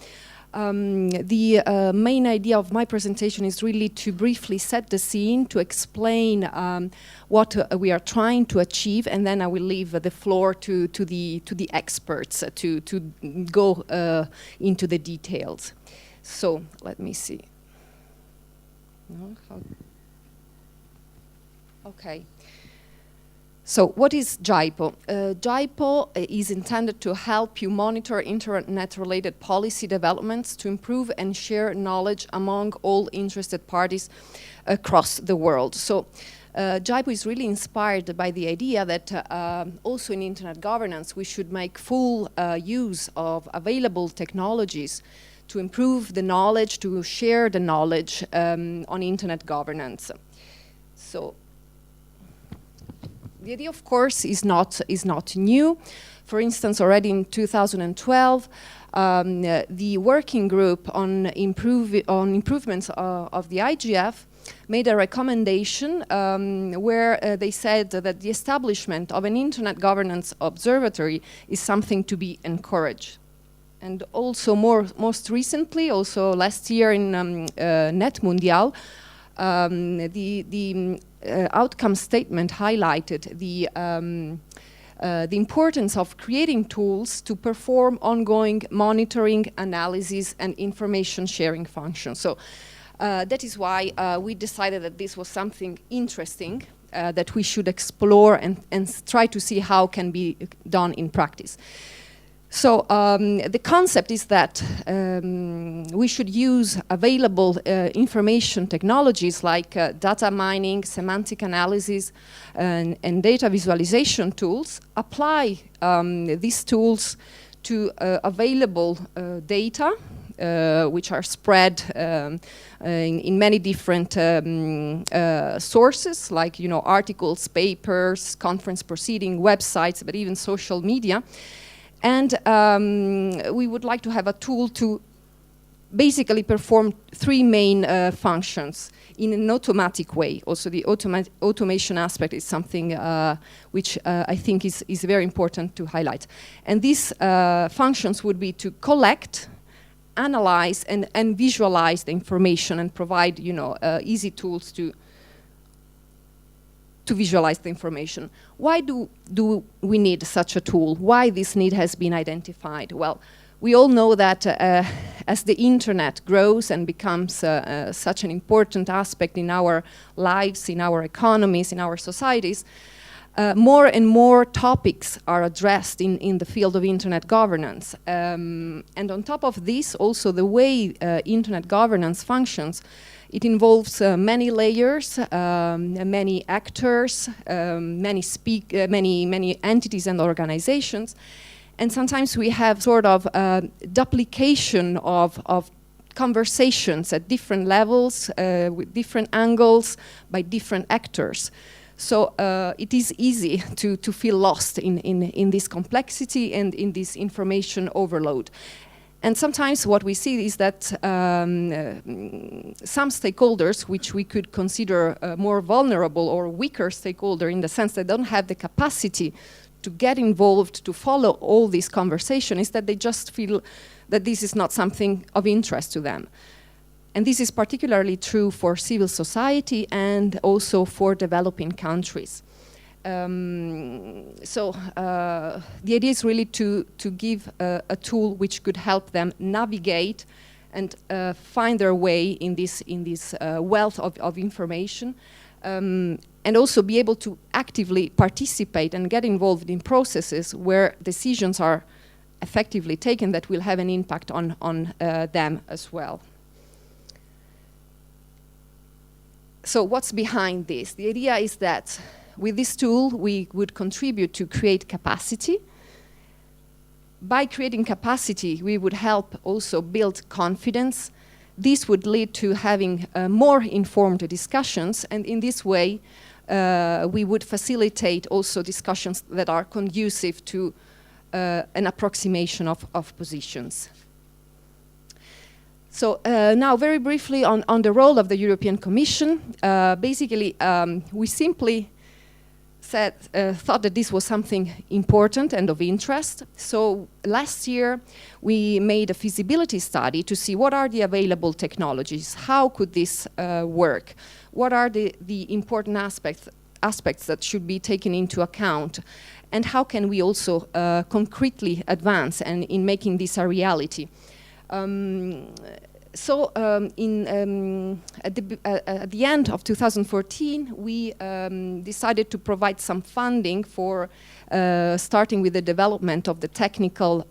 The main idea of my presentation is really to briefly set the scene, to explain what we are trying to achieve, and then I will leave the floor to the experts to go into the details. So let me see. No, okay. So what is JIPO? JIPO is intended to help you monitor internet-related policy developments to improve and share knowledge among all interested parties across the world. So JIPO is really inspired by the idea that also in internet governance we should make full use of available technologies to improve the knowledge, to share the knowledge on internet governance. So The idea, of course, is not new. For instance, already in 2012, the working group on improvements of the IGF made a recommendation where they said that the establishment of an Internet Governance Observatory is something to be encouraged. And also most recently, also last year in Net Mundial, the outcome statement highlighted the importance of creating tools to perform ongoing monitoring, analysis, and information sharing functions. So that is why we decided that this was something interesting that we should explore and try to see how can be done in practice. So the concept is that we should use available information technologies like data mining, semantic analysis, and data visualization tools, apply these tools to available data, which are spread in many different sources, like articles, papers, conference proceeding, websites, but even social media. And we would like to have a tool to basically perform three main functions in an automatic way. Also, the automation aspect is something which I think is very important to highlight. And these functions would be to collect, analyze, and visualize the information and provide, easy tools to visualize the information. Why do we need such a tool? Why this need has been identified? Well, we all know that as the internet grows and becomes such an important aspect in our lives, in our economies, in our societies, more and more topics are addressed in the field of internet governance. And on top of this, also the way internet governance functions, it involves many layers, many actors, many entities and organizations, and sometimes we have sort of duplication of conversations at different levels, with different angles, by different actors. So it is easy to feel lost in this complexity and in this information overload. And sometimes what we see is that some stakeholders, which we could consider more vulnerable or weaker stakeholder in the sense that they don't have the capacity to get involved, to follow all this conversation, is that they just feel that this is not something of interest to them. And this is particularly true for civil society and also for developing countries. So the idea is really to give a tool which could help them navigate and find their way in this wealth of information, and also be able to actively participate and get involved in processes where decisions are effectively taken that will have an impact on them as well. So what's behind this? The idea is that with this tool, we would contribute to create capacity. By creating capacity, we would help also build confidence. This would lead to having more informed discussions, and in this way, we would facilitate also discussions that are conducive to an approximation of positions. So now very briefly on the role of the European Commission. Basically, we simply thought that this was something important and of interest. So last year, we made a feasibility study to see what are the available technologies, how could this work, what are the important aspects that should be taken into account, and how can we also concretely advance in making this a reality. So at the end of 2014, we decided to provide some funding for starting with the development of the technical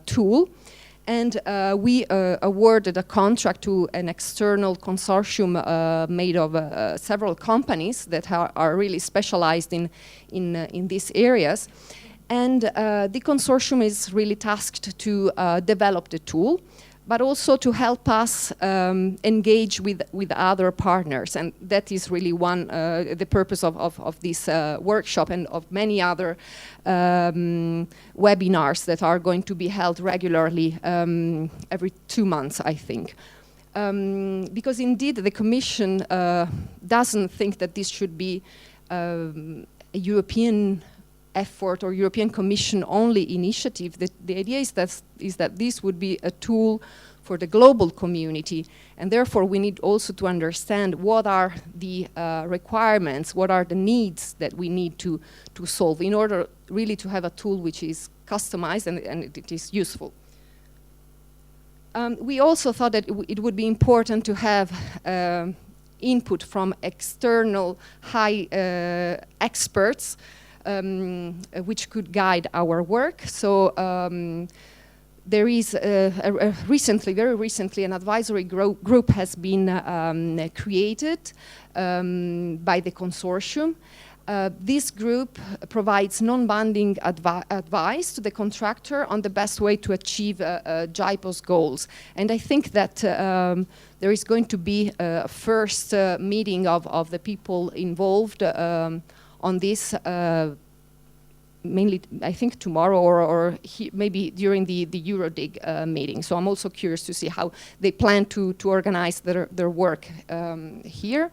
tool. And we awarded a contract to an external consortium made of several companies that are really specialized in these areas. And the consortium is really tasked to develop the tool. but also to help us engage with other partners. And that is really the purpose of this workshop and of many other webinars that are going to be held regularly every 2 months, I think. Because indeed the Commission doesn't think that this should be a European effort or European Commission only initiative. The idea is that this would be a tool for the global community, and therefore we need also to understand what are the requirements, what are the needs that we need to solve in order really to have a tool which is customized and it is useful. We also thought that it would be important to have input from external high experts which could guide our work. So there is very recently, an advisory group has been created by the consortium. This group provides non-binding advice to the contractor on the best way to achieve JIPO's goals. And I think that there is going to be a first meeting of the people involved on this, mainly I think tomorrow or maybe during the EuroDIG meeting. So I'm also curious to see how they plan to organize their work here.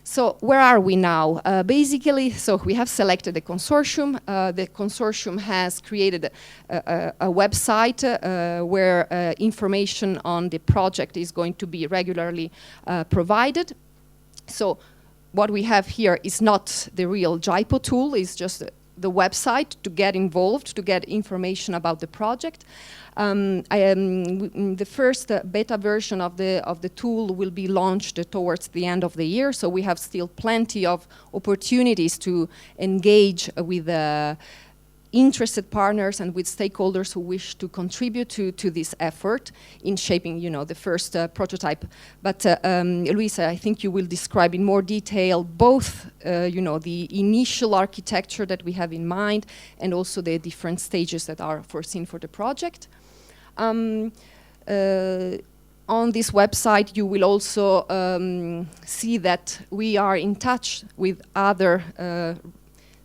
So where are we now? Basically, so we have selected a consortium. The consortium has created a website where information on the project is going to be regularly provided. So what we have here is not the real JIPO tool, it's just the website to get involved, to get information about the project. The first beta version of the tool will be launched towards the end of the year, so we have still plenty of opportunities to engage with interested partners and with stakeholders who wish to contribute to this effort in shaping, the first prototype. But Luisa, I think you will describe in more detail both, the initial architecture that we have in mind and also the different stages that are foreseen for the project. On this website, you will also see that we are in touch with other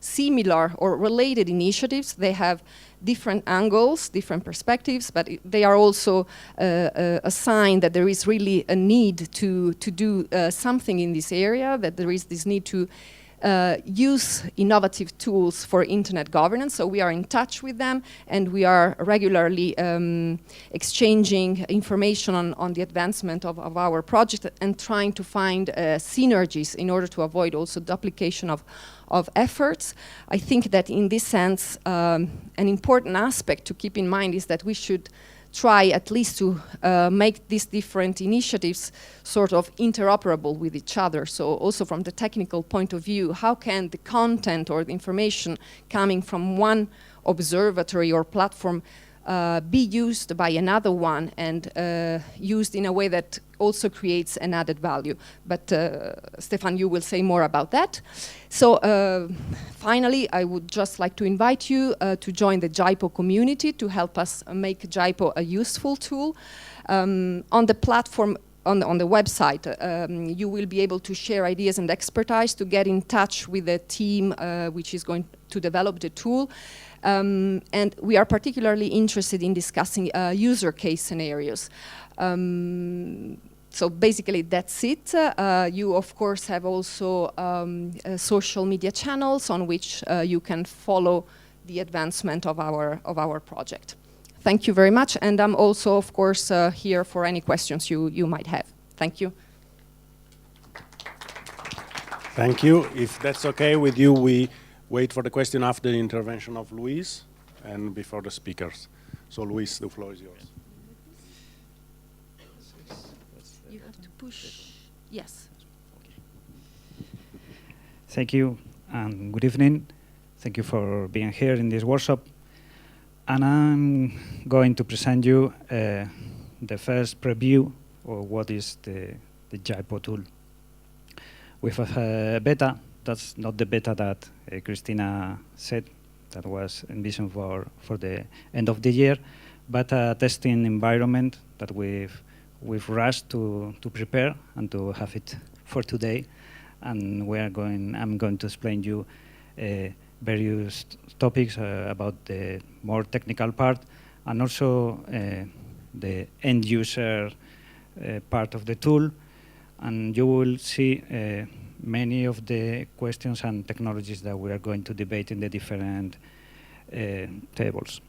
similar or related initiatives. They have different angles, different perspectives, but they are also a sign that there is really a need to do something in this area, that there is this need to use innovative tools for internet governance. So we are in touch with them and we are regularly exchanging information on the advancement of our project and trying to find synergies in order to avoid also duplication of efforts. I think that in this sense, an important aspect to keep in mind is that we should try at least to make these different initiatives sort of interoperable with each other. So also from the technical point of view, how can the content or the information coming from one observatory or platform be used by another one and used in a way that also creates an added value. But Stefan, you will say more about that. So finally, I would just like to invite you to join the JIPO community to help us make JIPO a useful tool. On the platform, on the website, you will be able to share ideas and expertise, to get in touch with the team which is going to develop the tool. And we are particularly interested in discussing user case scenarios. So basically that's it. You of course have also social media channels on which you can follow the advancement of our project. Thank you very much, and I'm also of course here for any questions you might have. Thank you. Thank you. If that's okay with you, we wait for the question after the intervention of Luis and before the speakers. So Luis, the floor is yours. You have to push. Yes. Thank you and good evening. Thank you for being here in this workshop. And I'm going to present you the first preview of what is the JIPO tool. We have a beta. That's not the beta that Christina said, that was envisioned for the end of the year, but a testing environment that we've rushed to prepare and to have it for today. And I'm going to explain you various topics about the more technical part, and also the end user part of the tool. And you will see many of the questions and technologies that we are going to debate in the different tables.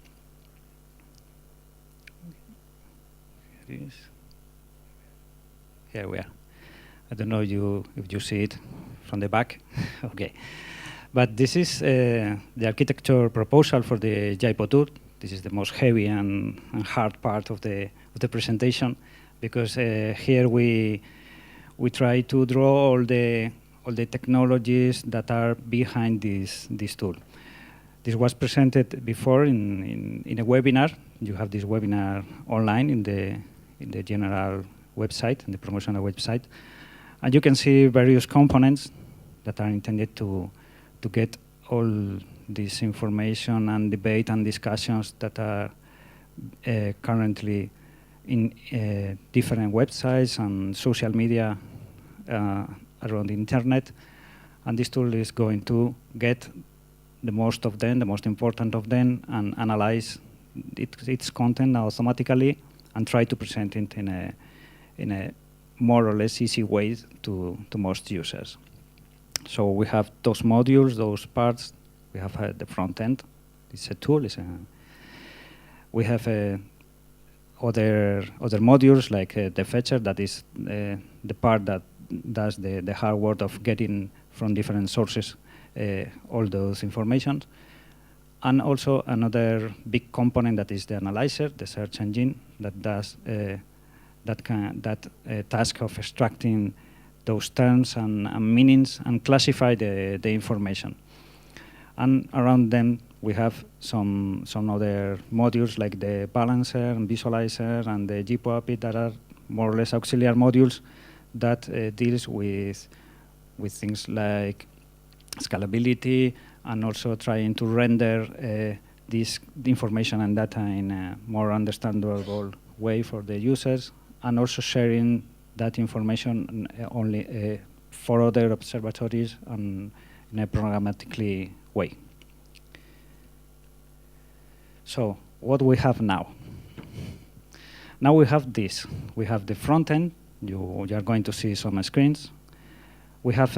Here we are. I don't know if you see it from the back. Okay. But this is the architecture proposal for the JIPO tool. This is the most heavy and hard part of the presentation, because here we try to draw all the technologies that are behind this tool. This was presented before in a webinar. You have this webinar online in the general website, in the promotional website, and you can see various components that are intended to get all this information and debate and discussions that are currently in different websites and social media around the internet. And this tool is going to get the most of them, the most important of them, and analyze its content automatically and try to present it in a more or less easy way to most users. So we have those modules, those parts. We have the front end. It's a tool. We have other modules like the fetcher, that is the part that does the hard work of getting from different sources all those information. And also another big component that is the analyzer, the search engine, that does that task of extracting those terms and meanings and classify the information. And around them we have some other modules like the balancer and visualizer and the JIPO API that are more or less auxiliary modules that deals with things like scalability and also trying to render the information and data in a more understandable way for the users, and also sharing that information only for other observatories and in a programmatically way. So what we have now? Now we have this. We have the front end. You are going to see some screens. We have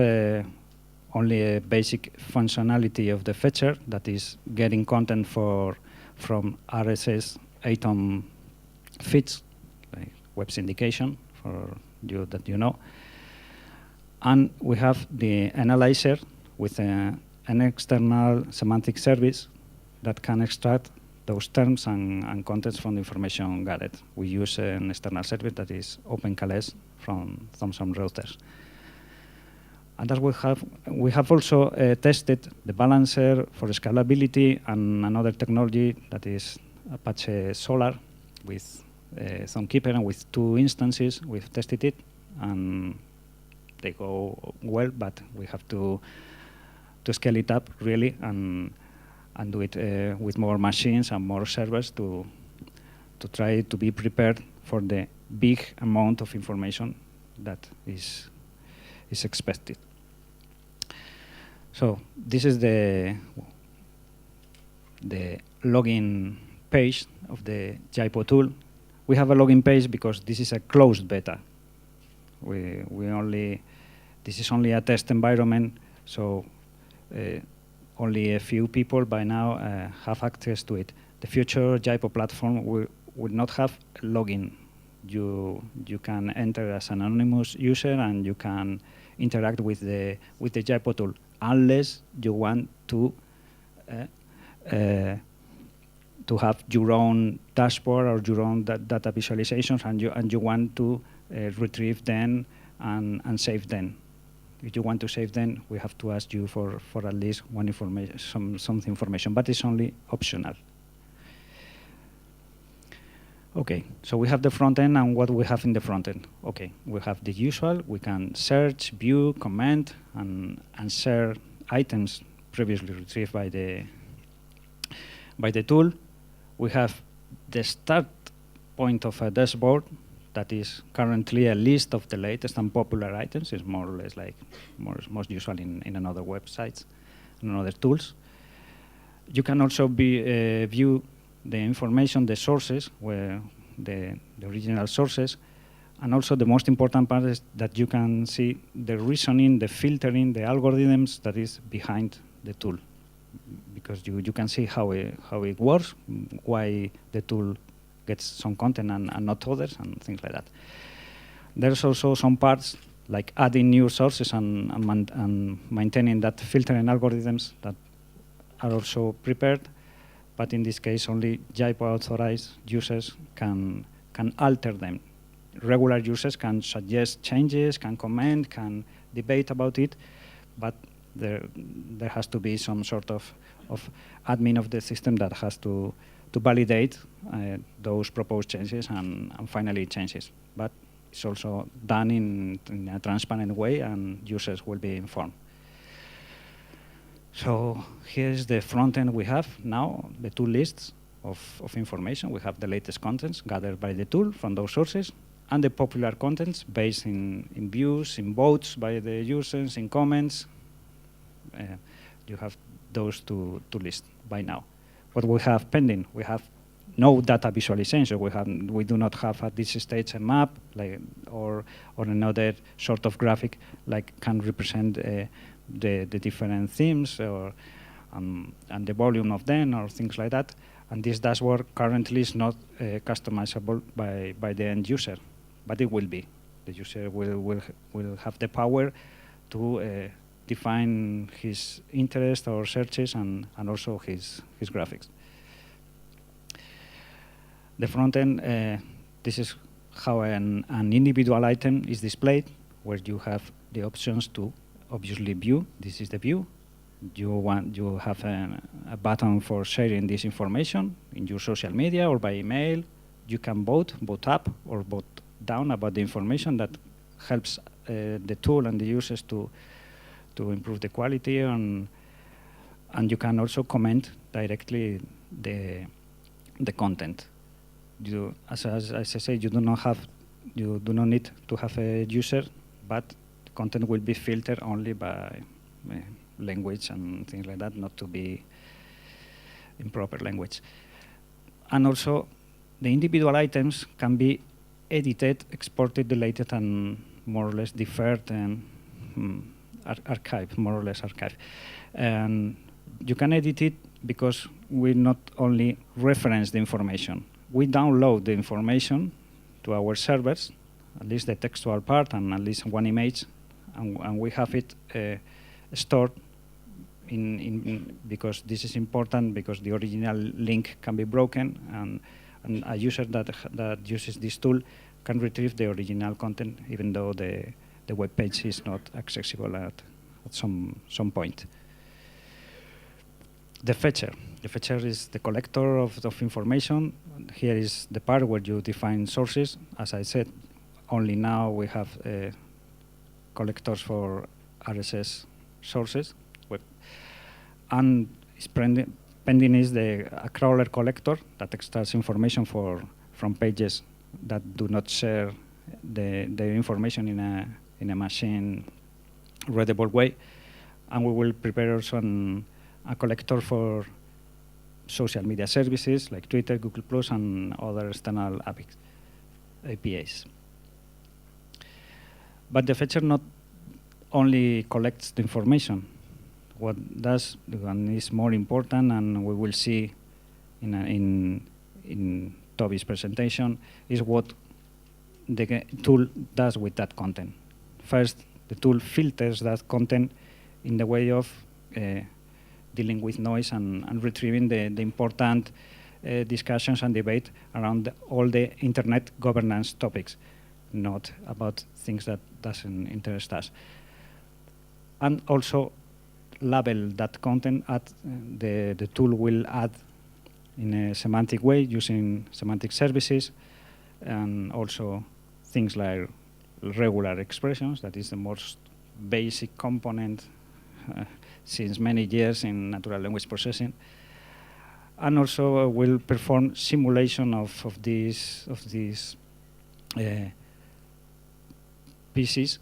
only a basic functionality of the fetcher, that is getting content from RSS ATOM feeds, like web syndication for you that you know. And we have the analyzer with an external semantic service that can extract those terms and contents from the information gathered. We use an external service that is OpenCalais from Thomson Reuters. And that we have also tested the balancer for scalability and another technology that is Apache Solar with Zonekeeper, and with 2 instances we've tested it, and they go well, but we have to scale it up really and do it with more machines and more servers to try to be prepared for the big amount of information that is expected. So this is the login page of the JIPO tool. We have a login page because this is a closed beta. This is only a test environment, so only a few people by now have access to it. The future JIPO platform will not have login. You can enter as an anonymous user and you can interact with the JIPO tool, unless you want to have your own dashboard or your own data visualizations, and you want to retrieve them and save them. If you want to save them, we have to ask you for at least some information, but it's only optional. Okay, so we have the front end, and what we have in the front end. Okay, we have the usual. We can search, view, comment, and share items previously retrieved by the tool. We have the start point of a dashboard that is currently a list of the latest and popular items. Is more or less like most usual in another websites and other tools. You can also view the information, the sources, where the original sources, and also the most important part is that you can see the reasoning, the filtering, the algorithms that is behind the tool, because you can see how it works, why the tool gets some content and not others, and things like that. There's also some parts like adding new sources and maintaining that filtering algorithms that are also prepared, but in this case only JIPO authorized users can alter them. Regular users can suggest changes, can comment, can debate about it, but there has to be some sort of admin of the system that has to validate those proposed changes and finally changes. But it's also done in a transparent way, and users will be informed. So here's the front end we have now, the tool lists of information. We have the latest contents gathered by the tool from those sources, and the popular contents based in views, in votes by the users, in comments. You have those to list by now. What we have pending, we have no data visualization. We do not have at this stage a map or another sort of graphic like can represent the different themes and the volume of them or things like that. And this dashboard currently is not customizable by the end user, but it will be. The user will have the power to define his interest or searches and also his graphics. The front end, this is how an individual item is displayed, where you have the options to obviously view. This is the view. You have a button for sharing this information in your social media or by email. You can vote up or vote down about the information that helps the tool and the users to improve the quality, and you can also comment directly the content. As I say, you do not need to have a user, but the content will be filtered only by language and things like that, not to be in proper language. And also, the individual items can be edited, exported, deleted, and more or less deferred and archived, more or less archived. And you can edit it because we not only reference the information, we download the information to our servers, at least the textual part and at least one image, and we have it stored because this is important, because the original link can be broken, and a user that uses this tool can retrieve the original content even though the web page is not accessible at some point. The fetcher. The fetcher is the collector of information. Here is the part where you define sources. As I said, only now we have collectors for RSS sources. And pending is a crawler collector that extracts information from pages that do not share the information in a machine readable way. And we will prepare also a collector for social media services like Twitter, Google+, and other external APIs. But the fetcher not only collects the information. What does, and is more important, and we will see in Toby's presentation, is what the tool does with that content. First, the tool filters that content in the way of dealing with noise and retrieving the important discussions and debate around all the internet governance topics, not about things that doesn't interest us. And also label that content. The tool will add in a semantic way using semantic services, and also things like regular expressions, that is the most basic component since many years in natural language processing. and also will perform simulation of these pieces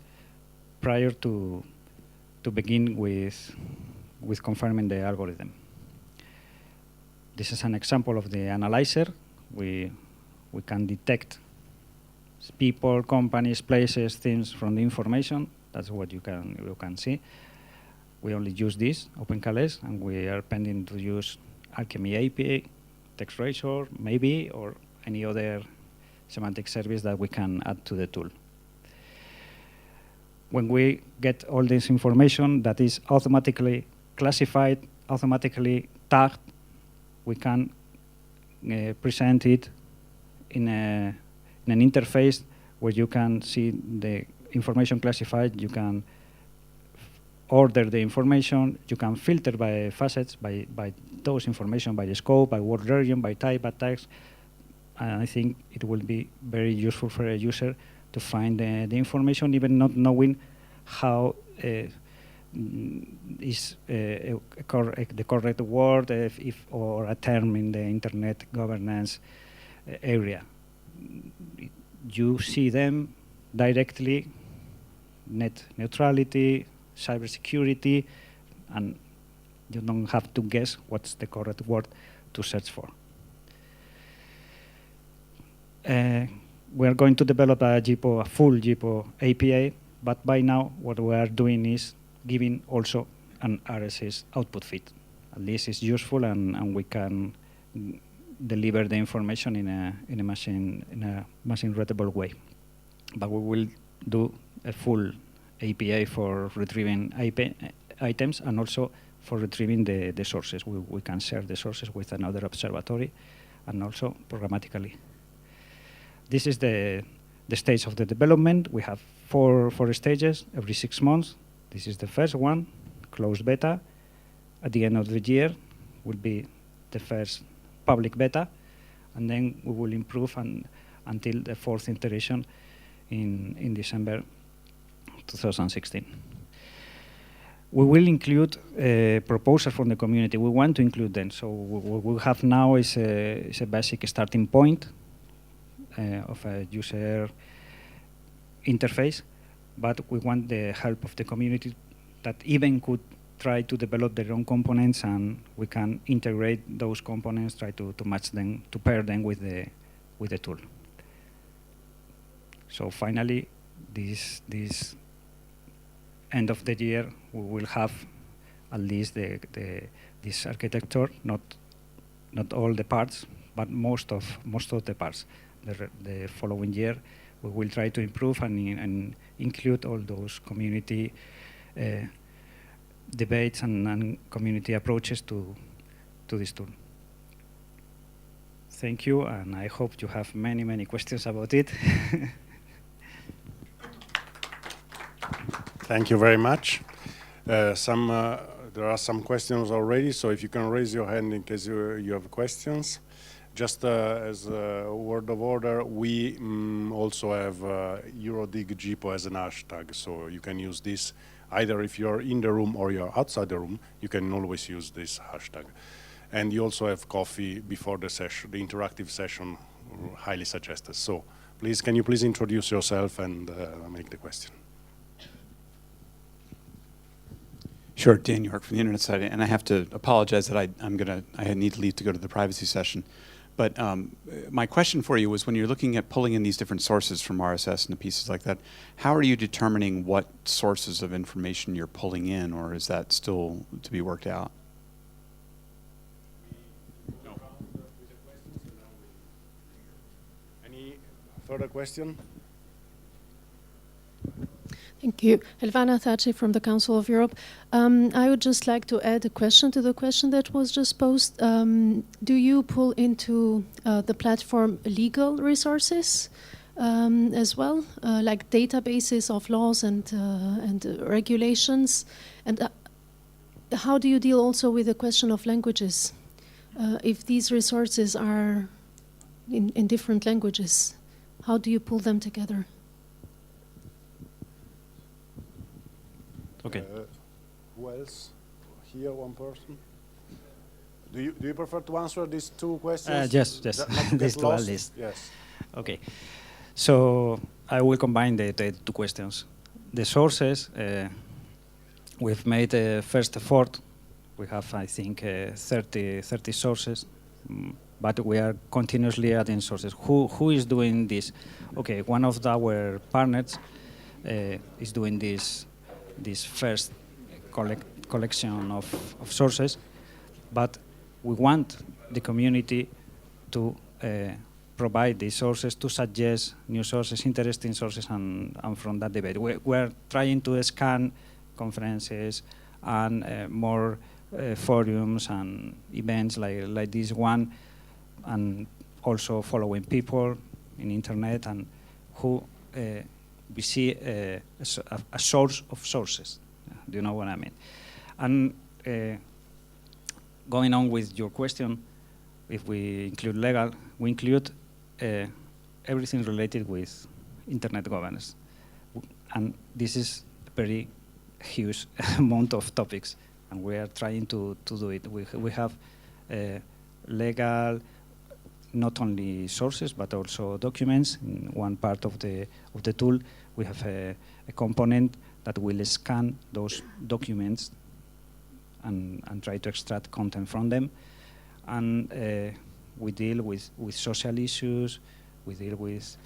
prior to begin with confirming the algorithm. This is an example of the analyzer. We can detect people, companies, places, things from the information. That's what you can see. We only use this, OpenCalais, and we are pending to use Alchemy API, TextRazor, maybe, or any other semantic service that we can add to the tool. When we get all this information that is automatically classified, automatically tagged, we can present it in an interface where you can see the information classified, you can order the information, you can filter by facets, by those information, by the scope, by word region, by type, by text. And I think it will be very useful for a user to find the information, even not knowing how is the correct word or a term in the internet governance area. You see them directly, net neutrality, cybersecurity, and you don't have to guess what's the correct word to search for. We are going to develop a full GPO API, but by now what we are doing is giving also an RSS output feed. At least it's useful, and we can deliver the information in a machine readable way. But we will do a full API for retrieving items and also for retrieving the sources. We can share the sources with another observatory and also programmatically. This is the stage of the development. We have four stages every 6 months. This is the first one, closed beta. At the end of the year will be the first public beta, and then we will improve until the 4th iteration in December 2016. We will include a proposal from the community. We want to include them. So what we have now is a basic starting point of a user interface, but we want the help of the community that even could try to develop their own components, and we can integrate those components, try to match them, to pair them with the tool. So finally, this end of the year, we will have at least this architecture, not all the parts, but most of the parts. The following year, we will try to improve and include all those community debates and community approaches to this tool. Thank you, and I hope you have many questions about it. Thank you very much. There are some questions already, so if you can raise your hand in case you have questions. Just as a word of order, we also have EuroDIG GPO as an hashtag, so you can use this either if you're in the room or you're outside the room. You can always use this hashtag. And you also have coffee before the session, the interactive session, highly suggested. So please, can you please introduce yourself and make the question? Sure, Dan York from the Internet Society, and I have to apologize that I need to leave to go to the privacy session. But my question for you was, when you're looking at pulling in these different sources from RSS and pieces like that, how are you determining what sources of information you're pulling in, or is that still to be worked out? No. Any further question? Thank you. Elvana Thaci from the Council of Europe. I would just like to add a question to the question that was just posed. Do you pull into the platform legal resources as well, like databases of laws and regulations? And how do you deal also with the question of languages? If these resources are in different languages, how do you pull them together? Okay. Who else? Here, one person. Do you prefer to answer these two questions? Yes. Not to get These two at lost? least. Yes. Okay. So I will combine the two questions. The sources, we've made a first effort. We have, I think, 30 sources, but we are continuously adding sources. Who is doing this? Okay, one of our partners is doing this first collection of sources, but we want the community to provide these sources, to suggest new sources, interesting sources, and from that debate. We're trying to scan conferences and more forums and events like this one, and also following people in internet and who we see a source of sources. Do you know what I mean? And going on with your question, if we include legal, we include everything related with internet governance. And this is a very huge amount of topics, and we are trying to do it. We have legal, not only sources, but also documents. In one part of the tool, we have a component that will scan those documents and try to extract content from them. And we deal with social issues, we deal with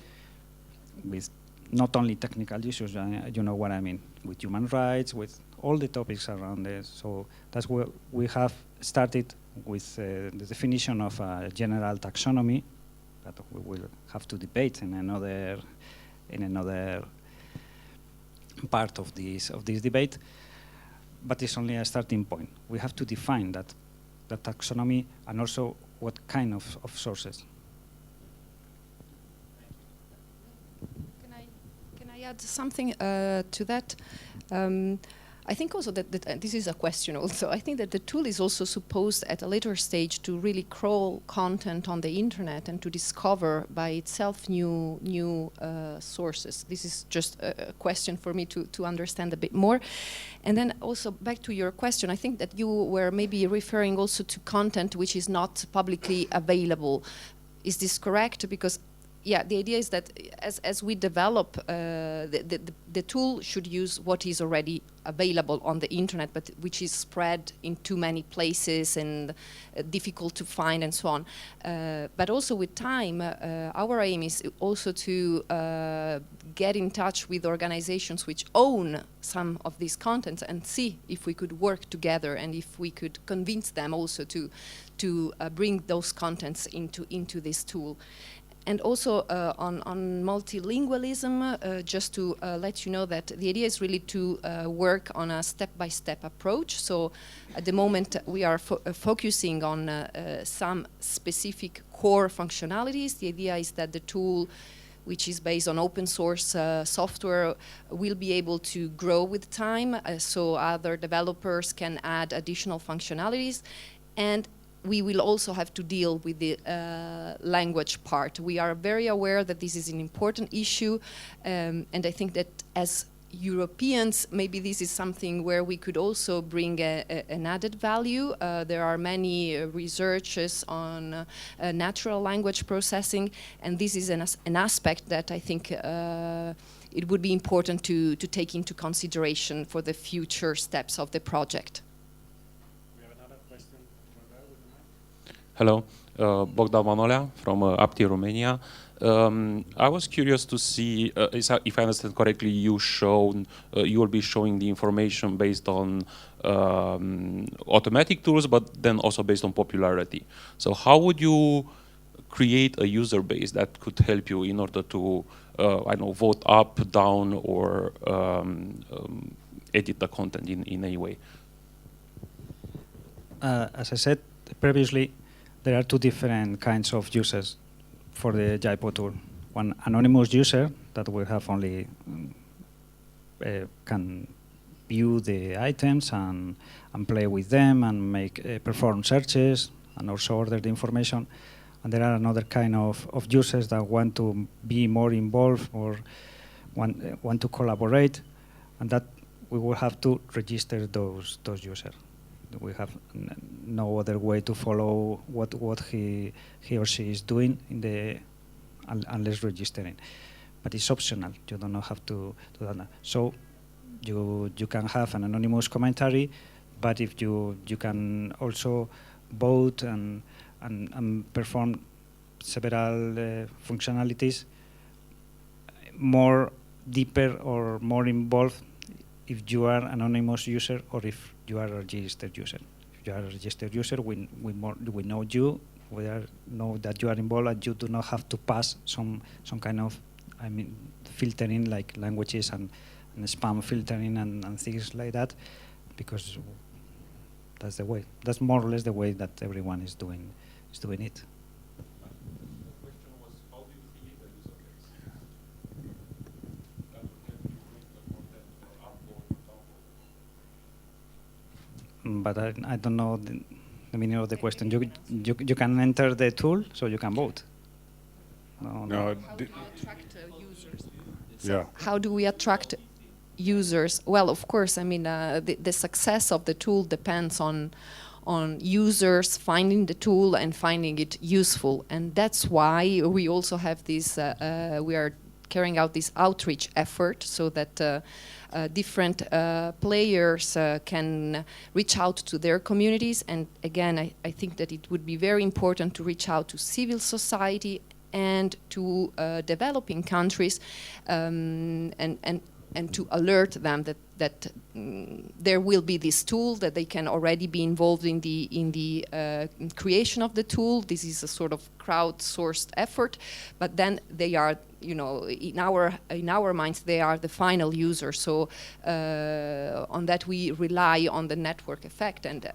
not only technical issues, you know what I mean, with human rights, with all the topics around this. So that's where we have started with the definition of a general taxonomy that we will have to debate in another part of this debate. But it's only a starting point. We have to define that taxonomy and also what kind of sources. Can I add something to that? I think also that this is a question also. I think that the tool is also supposed at a later stage to really crawl content on the internet and to discover by itself new sources. This is just a question for me to understand a bit more. And then also back to your question, I think that you were maybe referring also to content which is not publicly available. Is this correct? Because yeah, the idea is that as we develop, the tool should use what is already available on the internet, but which is spread in too many places and difficult to find and so on. But also with time, our aim is also to get in touch with organizations which own some of these contents and see if we could work together and if we could convince them also to bring those contents into this tool. And also on multilingualism, just to let you know that the idea is really to work on a step-by-step approach. So at the moment we are focusing on some specific core functionalities. The idea is that the tool, which is based on open source software, will be able to grow with time, so other developers can add additional functionalities. And we will also have to deal with the language part. We are very aware that this is an important issue, and I think that as Europeans, maybe this is something where we could also bring an added value. There are many researches on natural language processing, and this is an aspect that I think it would be important to take into consideration for the future steps of the project. Hello, Bogdan Manolea from APTI Romania. I was curious to see, if I understand correctly, you will be showing the information based on automatic tools, but then also based on popularity. So how would you create a user base that could help you in order to, I don't know, vote up, down, or edit the content in any way? As I said previously, there are two different kinds of users for the JIPO tool. One anonymous user that will have only can view the items and play with them and make perform searches and also order the information. And there are another kind of users that want to be more involved or want to collaborate, and that we will have to register those users. We have no other way to follow what he or she is doing in the unless registering. But it's optional. You do not have to do that. So you can have an anonymous commentary, but if you can also vote and perform several functionalities more deeper or more involved if you are an anonymous user or if you are a registered user. If you are a registered user, we know you, know that you are involved, and you do not have to pass some kind of, filtering like languages and spam filtering and things like that, because that's the way. That's more or less the way that everyone is doing it. But I don't know the meaning of the question. You can enter the tool, so you can vote. No. How do we attract users? Well, of course, the success of the tool depends on users finding the tool and finding it useful, and that's why we also have this. We are carrying out this outreach effort so that different players can reach out to their communities. And again, I think that it would be very important to reach out to civil society and to developing countries, and to alert them that there will be this tool, that they can already be involved in the creation of the tool. This is a sort of crowdsourced effort, but then they are, in our minds, they are the final user. So on that we rely on the network effect, and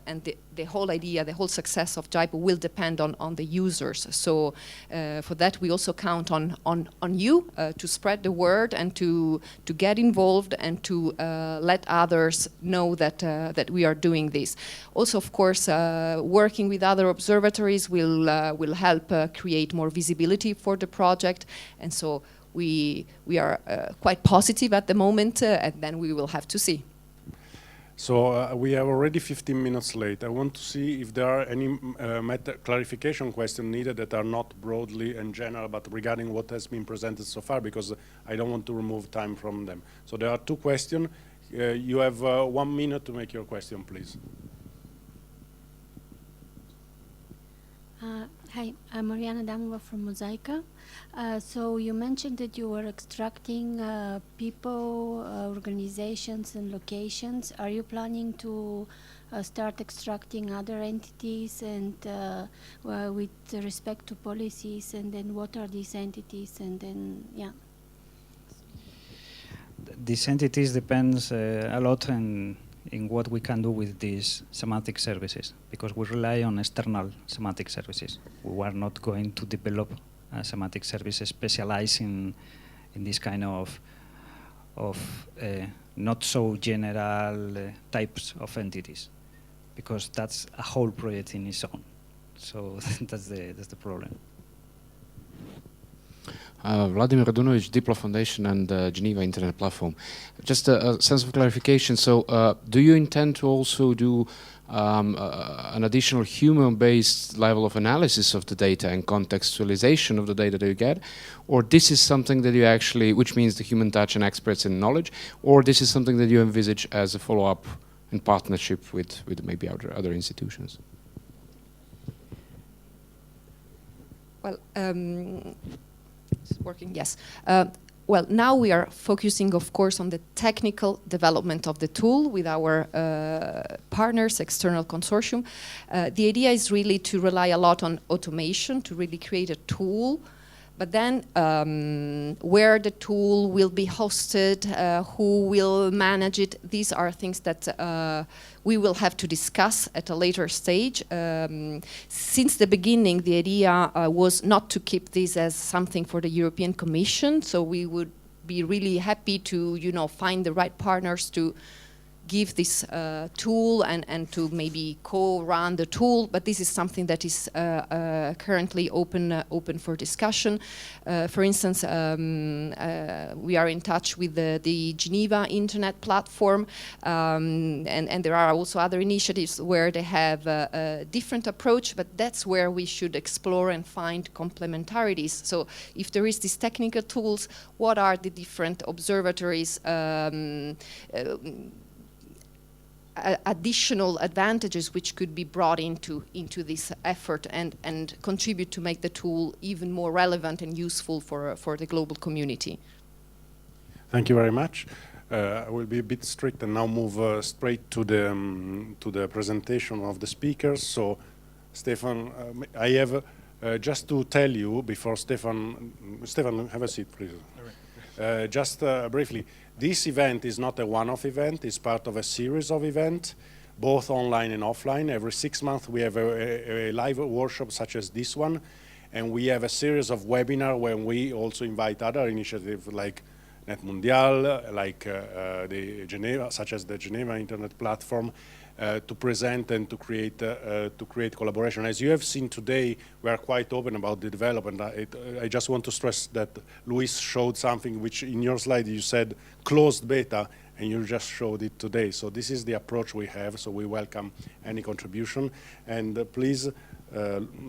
the whole idea, the whole success of JIPO will depend on the users. So for that we also count on you to spread the word and to get involved and to let others know that we are doing this. Also, of course, working with other observatories will help create more visibility for the project, and so we are quite positive at the moment, and then we will have to see. So we are already 15 minutes late. I want to see if there are any clarification questions needed that are not broadly and general, but regarding what has been presented so far, because I don't want to remove time from them. So there are two questions. You have 1 minute to make your question, please. Hi, I'm Mariana Damova from Mosaica. So you mentioned that you were extracting people, organizations and locations. Are you planning to start extracting other entities, and with respect to policies, and then what are these entities, and then, yeah. These entities depends a lot in what we can do with these semantic services, because we rely on external semantic services. We are not going to develop semantic services specialized in this kind of not so general types of entities, because that's a whole project in its own. So that's the problem. Vladimir Radunovic, Diplo Foundation and Geneva Internet Platform. Just a sense of clarification. So do you intend to also do an additional human-based level of analysis of the data and contextualization of the data that you get? Or this is something that you actually, which means the human touch and experts in knowledge, or this is something that you envisage as a follow-up in partnership with maybe other institutions? Well, it's working, yes. Well, now we are focusing, of course, on the technical development of the tool with our partners, external consortium. The idea is really to rely a lot on automation to really create a tool, but then where the tool will be hosted, who will manage it, these are things that we will have to discuss at a later stage. Since the beginning, the idea was not to keep this as something for the European Commission, so we would be really happy to, find the right partners to give this tool and to maybe co-run the tool, but this is something that is currently open for discussion. For instance, we are in touch with the Geneva Internet Platform, and there are also other initiatives where they have a different approach, but that's where we should explore and find complementarities. So if there is these technical tools, what are the different observatories' additional advantages which could be brought into this effort and contribute to make the tool even more relevant and useful for the global community. Thank you very much. I will be a bit strict and now move straight to the presentation of the speakers. So, Stefan, I have just to tell you before Stefan, have a seat, please. Just briefly, this event is not a one-off event. It's part of a series of events, both online and offline. Every 6 months we have a live workshop such as this one, and we have a series of webinars where we also invite other initiatives like Net Mundial, like the Geneva, such as the Geneva Internet Platform, to present and to create collaboration. As you have seen today, we are quite open about the development. I just want to stress that Luis showed something which in your slide you said closed beta, and you just showed it today. So this is the approach we have, so we welcome any contribution. And please,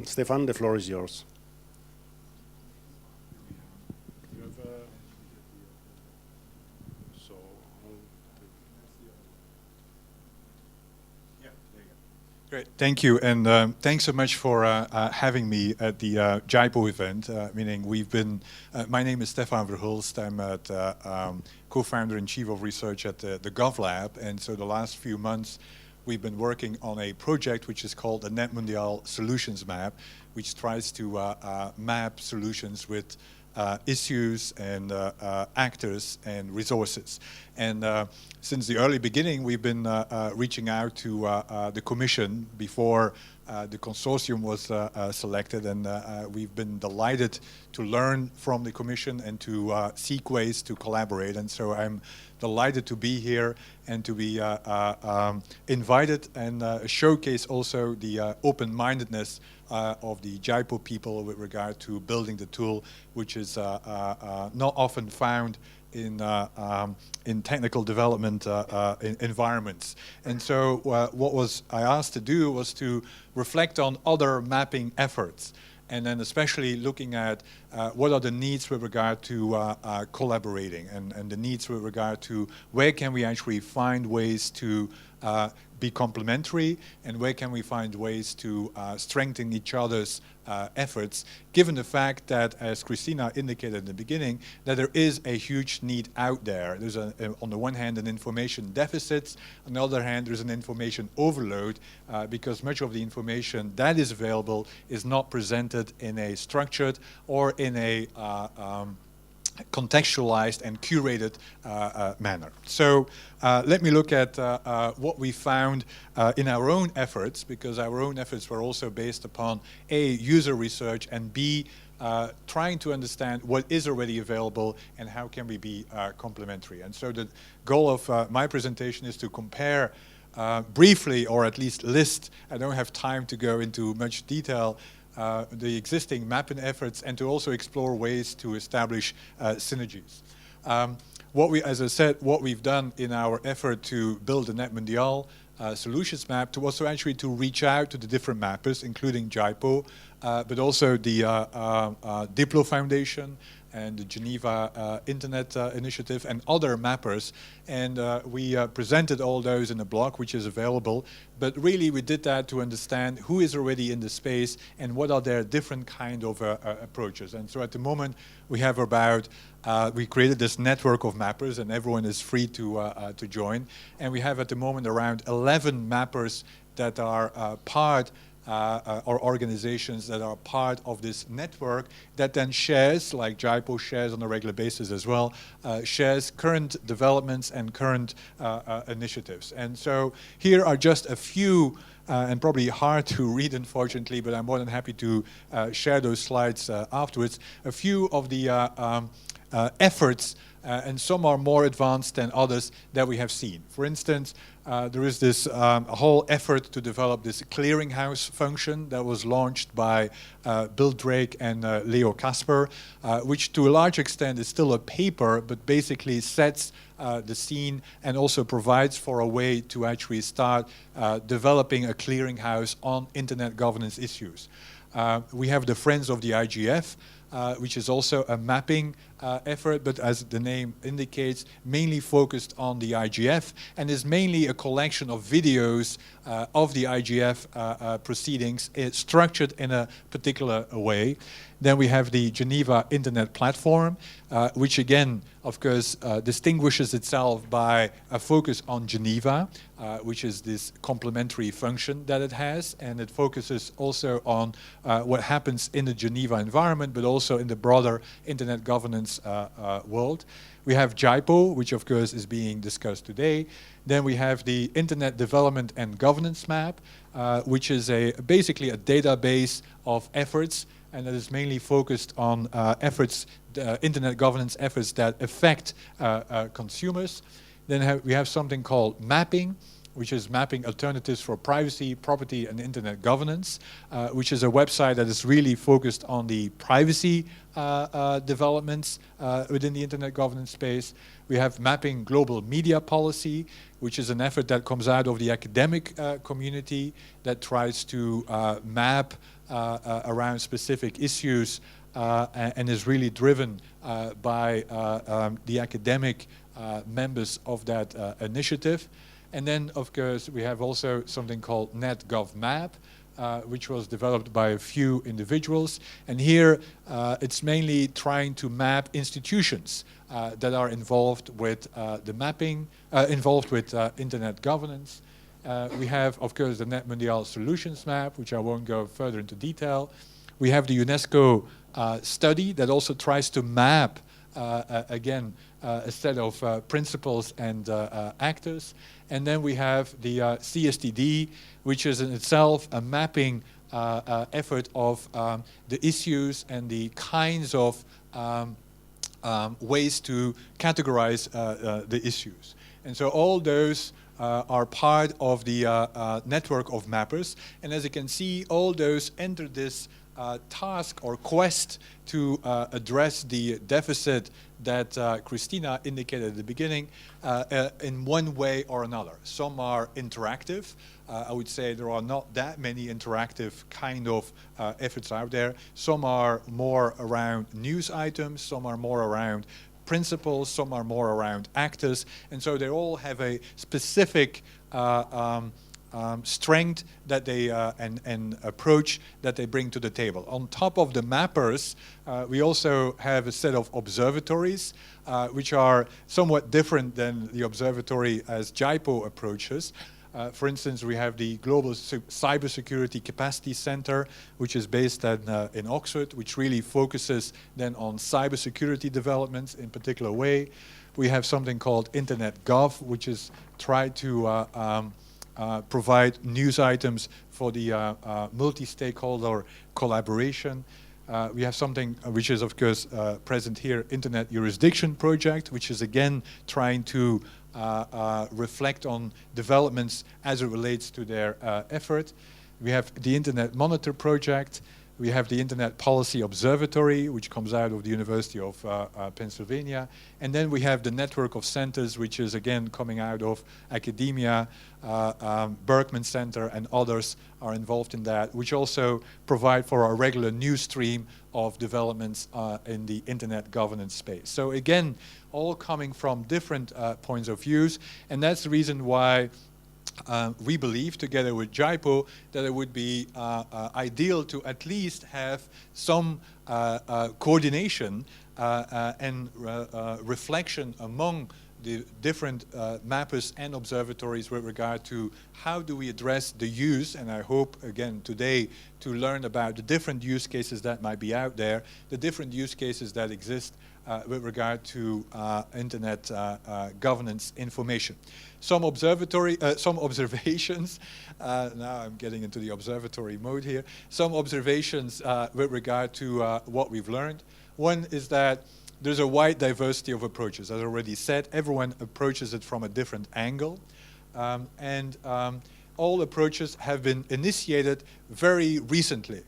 Stefan, the floor is yours. Great, thank you, and thanks so much for having me at the JIPO event. Meaning we've been. My name is Stefan Verhulst. I'm at co-founder and chief of research at the GovLab, and so the last few months we've been working on a project which is called the Net Mundial Solutions Map, which tries to map solutions with issues and actors and resources. And since the early beginning, we've been reaching out to the Commission before the consortium was selected, and we've been delighted to learn from the Commission and to seek ways to collaborate. And so I'm delighted to be here and to be invited and showcase also the open-mindedness of the JIPO people with regard to building the tool, which is not often found in technical development environments. And so what was I asked to do was to reflect on other mapping efforts, and then especially looking at what are the needs with regard to collaborating, and the needs with regard to where can we actually find ways to be complementary, and where can we find ways to strengthen each other's efforts, given the fact that, as Christina indicated in the beginning, that there is a huge need out there. There's, on the one hand, an information deficit. On the other hand, there's an information overload, because much of the information that is available is not presented in a structured or in a contextualized and curated manner. So let me look at what we found in our own efforts, because our own efforts were also based upon A, user research, and B, trying to understand what is already available and how can we be complementary. And so the goal of my presentation is to compare briefly, or at least list, I don't have time to go into much detail, the existing mapping efforts, and to also explore ways to establish synergies. As I said, what we've done in our effort to build the Net Mundial solutions map was to actually to reach out to the different mappers, including JIPO, but also the Diplo Foundation and the Geneva Internet Initiative and other mappers. And we presented all those in a blog which is available. But really we did that to understand who is already in the space and what are their different kind of approaches. And so at the moment we have about, we created this network of mappers, and everyone is free to join. And we have at the moment around 11 mappers that are part or organizations that are part of this network that then shares, like JIPO shares on a regular basis as well, shares current developments and current initiatives. And so here are just a few, and probably hard to read unfortunately, but I'm more than happy to share those slides afterwards, a few of the efforts, and some are more advanced than others, that we have seen. For instance, there is this whole effort to develop this clearinghouse function that was launched by Bill Drake and Leo Kasper, which to a large extent is still a paper, but basically sets the scene and also provides for a way to actually start developing a clearinghouse on internet governance issues. We have the Friends of the IGF, which is also a mapping effort, but as the name indicates, mainly focused on the IGF and is mainly a collection of videos of the IGF proceedings structured in a particular way. Then we have the Geneva Internet Platform, which again, of course, distinguishes itself by a focus on Geneva, which is this complementary function that it has, and it focuses also on what happens in the Geneva environment, but also in the broader internet governance world. We have JIPO, which of course is being discussed today. Then we have the Internet Development and Governance Map, which is basically a database of efforts, and that is mainly focused on efforts, internet governance efforts that affect consumers. Then we have something called mapping, which is mapping alternatives for privacy, property, and internet governance, which is a website that is really focused on the privacy developments within the internet governance space. We have mapping global media policy, which is an effort that comes out of the academic community that tries to map around specific issues and is really driven by the academic members of that initiative. And then, of course, we have also something called NetGovMap, which was developed by a few individuals. And here, it's mainly trying to map institutions that are involved with the mapping, involved with internet governance. We have, of course, the Net Mondial Solutions Map, which I won't go further into detail. We have the UNESCO study that also tries to map, again, a set of principles and actors. And then we have the CSTD, which is in itself a mapping effort of the issues and the kinds of ways to categorize the issues. And so all those are part of the network of mappers. And as you can see, all those enter this task or quest to address the deficit that Christina indicated at the beginning in one way or another. Some are interactive. I would say there are not that many interactive kind of efforts out there. Some are more around news items, some are more around principles, some are more around actors, and so they all have a specific strength that they and approach that they bring to the table. On top of the mappers, we also have a set of observatories, which are somewhat different than the observatory as JIPO approaches. For instance, we have the Global Cybersecurity Capacity Center, which is based in Oxford, which really focuses then on cybersecurity developments in a particular way. We have something called Internet Gov, which is try to provide news items for the multi-stakeholder collaboration. We have something which is, of course, present here, Internet EuroDIG project, which is again trying to reflect on developments as it relates to their effort. We have the Internet Monitor project. We have the Internet Policy Observatory, which comes out of the University of Pennsylvania. And then we have the network of centers, which is again coming out of academia. Berkman Center and others are involved in that, which also provide for a regular news stream of developments in the internet governance space. So again, all coming from different points of views, and that's the reason why we believe, together with JIPO, that it would be ideal to at least have some coordination and reflection among the different mappers and observatories with regard to how do we address the use, and I hope again today to learn about the different use cases that might be out there, the different use cases that exist with regard to internet governance information. Some observations, now I'm getting into the observatory mode here, some observations with regard to what we've learned. One is that there's a wide diversity of approaches. As I already said, everyone approaches it from a different angle. All approaches have been initiated very recently.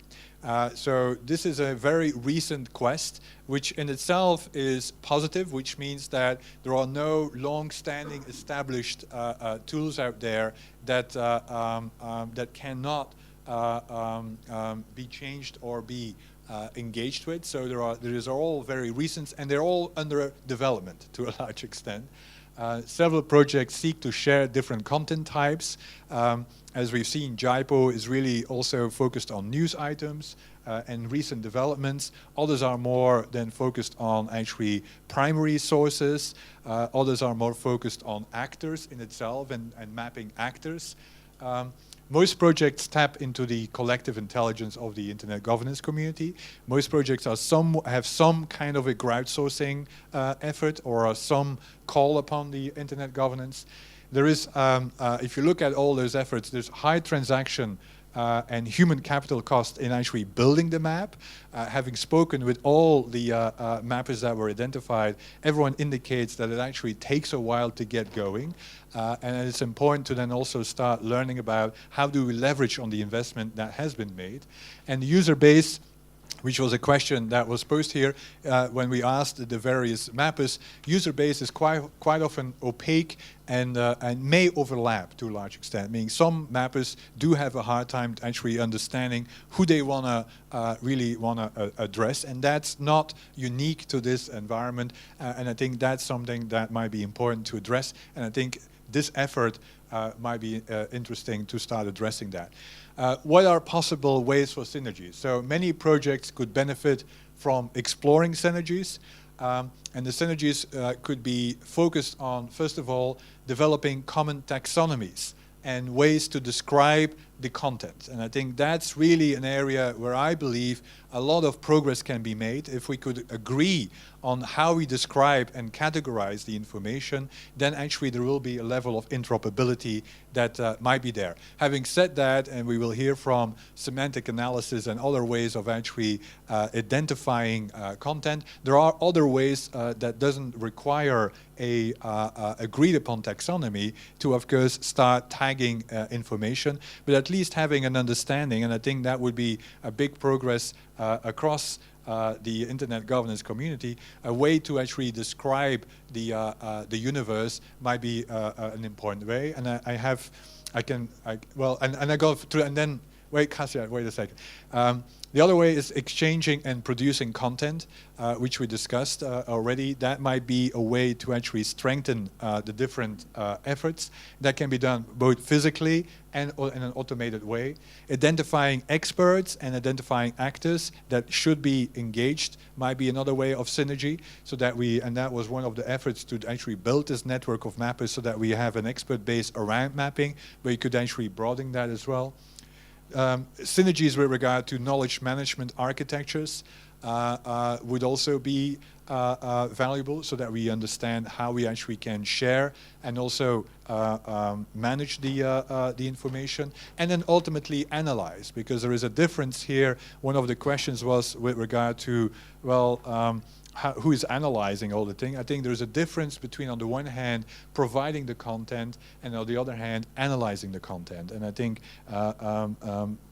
So this is a very recent quest, which in itself is positive, which means that there are no long-standing established tools out there that that cannot be changed or be engaged with. So these are all very recent, and they're all under development to a large extent. Several projects seek to share different content types. As we've seen, JIPO is really also focused on news items and recent developments. Others are more then focused on actually primary sources. Others are more focused on actors in itself and mapping actors. Most projects tap into the collective intelligence of the internet governance community. Most projects have some kind of a crowdsourcing effort or some call upon the internet governance. There is, if you look at all those efforts, there's high transaction and human capital cost in actually building the map. Having spoken with all the mappers that were identified, everyone indicates that it actually takes a while to get going. And it's important to then also start learning about how do we leverage on the investment that has been made. And the user base, which was a question that was posed here when we asked the various mappers, user base is quite often opaque and may overlap to a large extent, meaning some mappers do have a hard time actually understanding who they really want to address, and that's not unique to this environment, and I think that's something that might be important to address, and I think this effort might be interesting to start addressing that. What are possible ways for synergies? So many projects could benefit from exploring synergies, and the synergies could be focused on, first of all, developing common taxonomies and ways to describe the content. And I think that's really an area where I believe a lot of progress can be made. If we could agree on how we describe and categorize the information, then actually there will be a level of interoperability that might be there. Having said that, and we will hear from semantic analysis and other ways of actually identifying content, there are other ways that doesn't require a agreed upon taxonomy to, of course, start tagging information, but at least having an understanding, and I think that would be a big progress across the internet governance community. A way to actually describe the universe might be an important way, and I go through, and then wait, Kasia, wait a second. The other way is exchanging and producing content, which we discussed already. That might be a way to actually strengthen the different efforts. That can be done both physically and in an automated way. Identifying experts and identifying actors that should be engaged might be another way of synergy, so that and that was one of the efforts to actually build this network of mappers so that we have an expert base around mapping, but you could actually broaden that as well. Synergies with regard to knowledge management architectures would also be valuable, so that we understand how we actually can share and also manage the information, and then ultimately analyze, because there is a difference here. One of the questions was with regard to, well, who is analyzing all the thing. I think there's a difference between, on the one hand, providing the content, and on the other hand, analyzing the content. And I think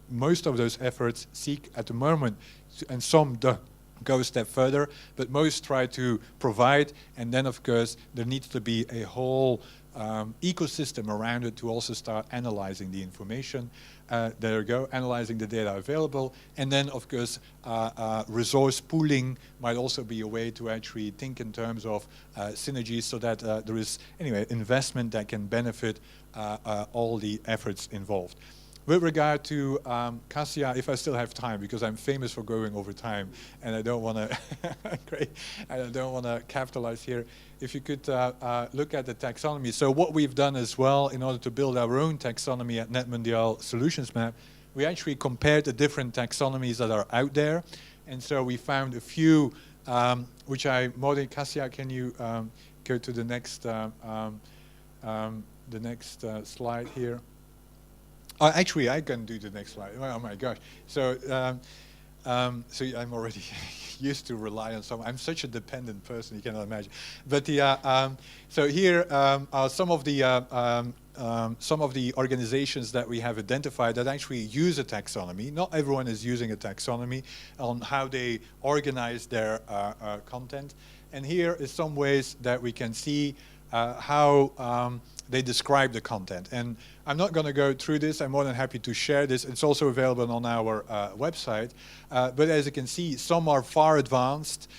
most of those efforts seek at the moment, and some go a step further, but most try to provide, and then of course there needs to be a whole ecosystem around it to also start analyzing the information. There you go, analyzing the data available, and then of course resource pooling might also be a way to actually think in terms of synergies, so that there is anyway investment that can benefit all the efforts involved. With regard to Kasia, if I still have time, because I'm famous for going over time, and I don't want to great, and I don't want to capitalize here. If you could look at the taxonomy. So what we've done as well, in order to build our own taxonomy at NetMundial Solutions Map, we actually compared the different taxonomies that are out there, and so we found a few, which Kasia, can you go to the next slide here? Actually, I can do the next slide. Oh my gosh! So So I'm already used to rely on someone. I'm such a dependent person, you cannot imagine. But so here are some of the organizations that we have identified that actually use a taxonomy. Not everyone is using a taxonomy on how they organize their content. And here is some ways that we can see how they describe the content. And I'm not going to go through this. I'm more than happy to share this. It's also available on our website. But as you can see, some are far advanced,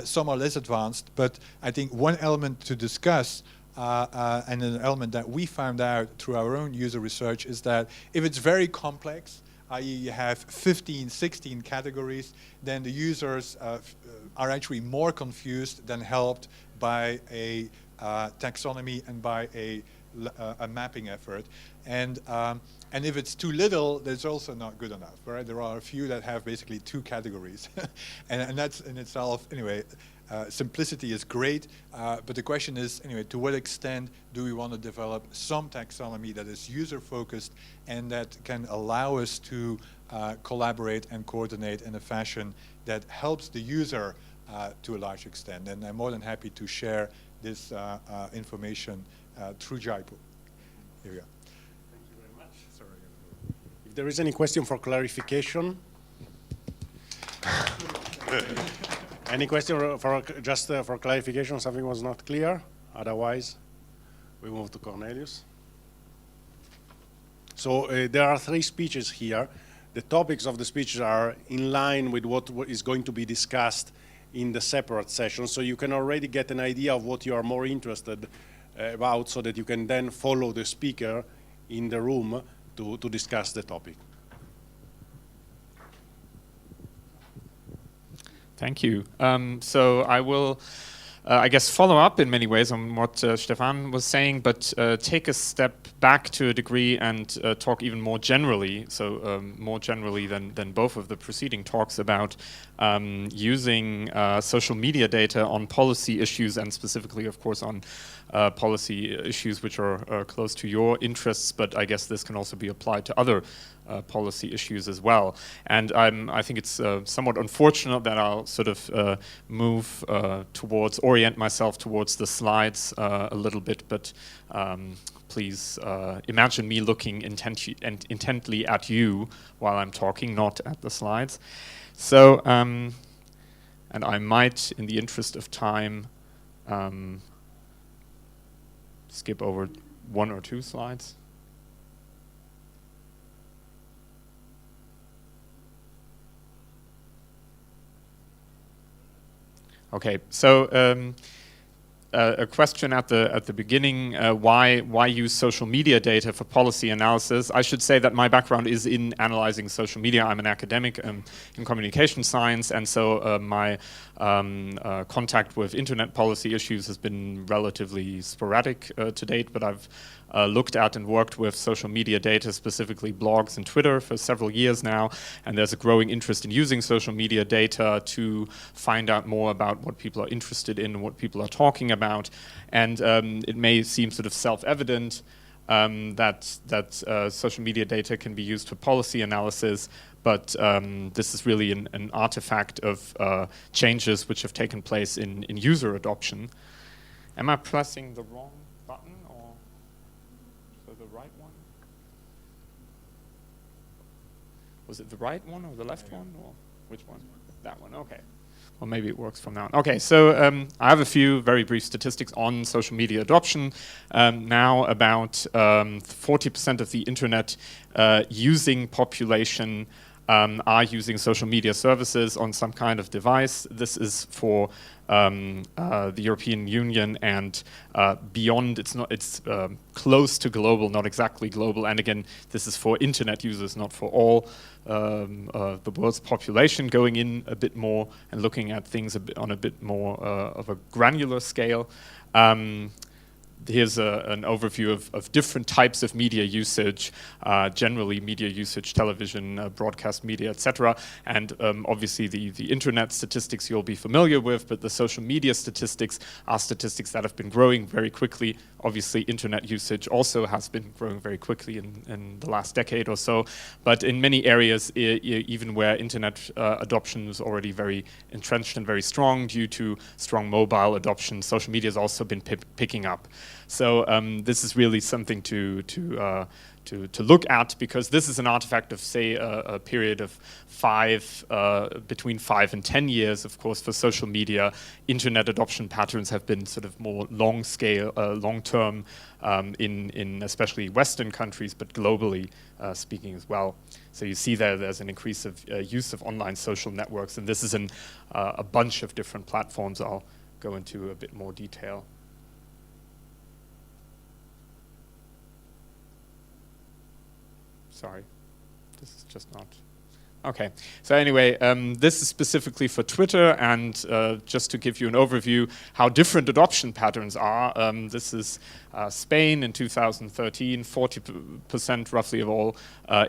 some are less advanced. But I think one element to discuss, and an element that we found out through our own user research, is that if it's very complex, i.e. you have 15, 16 categories, then the users are actually more confused than helped by a taxonomy and by a mapping effort. And if it's too little, that's also not good enough, right? There are a few that have basically 2 categories. and that's in itself, anyway, simplicity is great, but the question is, anyway, to what extent do we want to develop some taxonomy that is user-focused and that can allow us to collaborate and coordinate in a fashion that helps the user to a large extent. And I'm more than happy to share this information through Jaipur. Here we go. Thank you very much. Sorry. If there is any question for clarification. Any question for just for clarification, something was not clear? Otherwise, we move to Cornelius. So there are 3 speeches here. The topics of the speeches are in line with what is going to be discussed in the separate session, so you can already get an idea of what you are more interested about, so that you can then follow the speaker in the room to discuss the topic. Thank you. So I will, I guess, follow up in many ways on what Stefan was saying, but take a step back to a degree and talk even more generally, so more generally than both of the preceding talks, about using social media data on policy issues, and specifically, of course, on policy issues which are close to your interests, but I guess this can also be applied to other policy issues as well. And I think it's somewhat unfortunate that I'll sort of move orient myself towards the slides a little bit, but please imagine me looking intently at you while I'm talking, not at the slides. So, and I might, in the interest of time, skip over 1 or 2 slides. Okay, so a question at the beginning: why use social media data for policy analysis? I should say that my background is in analyzing social media. I'm an academic in communication science, and so my contact with internet policy issues has been relatively sporadic to date, but I've looked at and worked with social media data, specifically blogs and Twitter, for several years now, and there's a growing interest in using social media data to find out more about what people are interested in, what people are talking about, and it may seem sort of self-evident that social media data can be used for policy analysis, but this is really an artifact of changes which have taken place in user adoption. Am I pressing the wrong button, or the right one? Was it the right one or the left one, or which one? That one, okay. Well, maybe it works from now on. Okay, so I have a few very brief statistics on social media adoption. Now about 40% of the internet using population are using social media services on some kind of device. This is for the European Union and beyond. It's close to global, not exactly global. And again, this is for internet users, not for all the world's population. Going in a bit more and looking at things on a bit more of a granular scale. here's an overview of different types of media usage, generally media usage, television, broadcast media, etc. And obviously the internet statistics you'll be familiar with, but the social media statistics are statistics that have been growing very quickly. Obviously internet usage also has been growing very quickly in the last decade or so, but in many areas, even where internet adoption was already very entrenched and very strong due to strong mobile adoption, social media has also been picking up. So this is really something to look at, because this is an artifact of, say, a period of between 5 and 10 years. Of course, for social media, internet adoption patterns have been sort of more long-term in especially Western countries, but globally speaking as well. So you see there's an increase of use of online social networks, and this is a bunch of different platforms. I'll go into a bit more detail. Sorry, this is just not. Okay, so anyway, this is specifically for Twitter, and just to give you an overview how different adoption patterns are. This is Spain in 2013, 40% roughly of all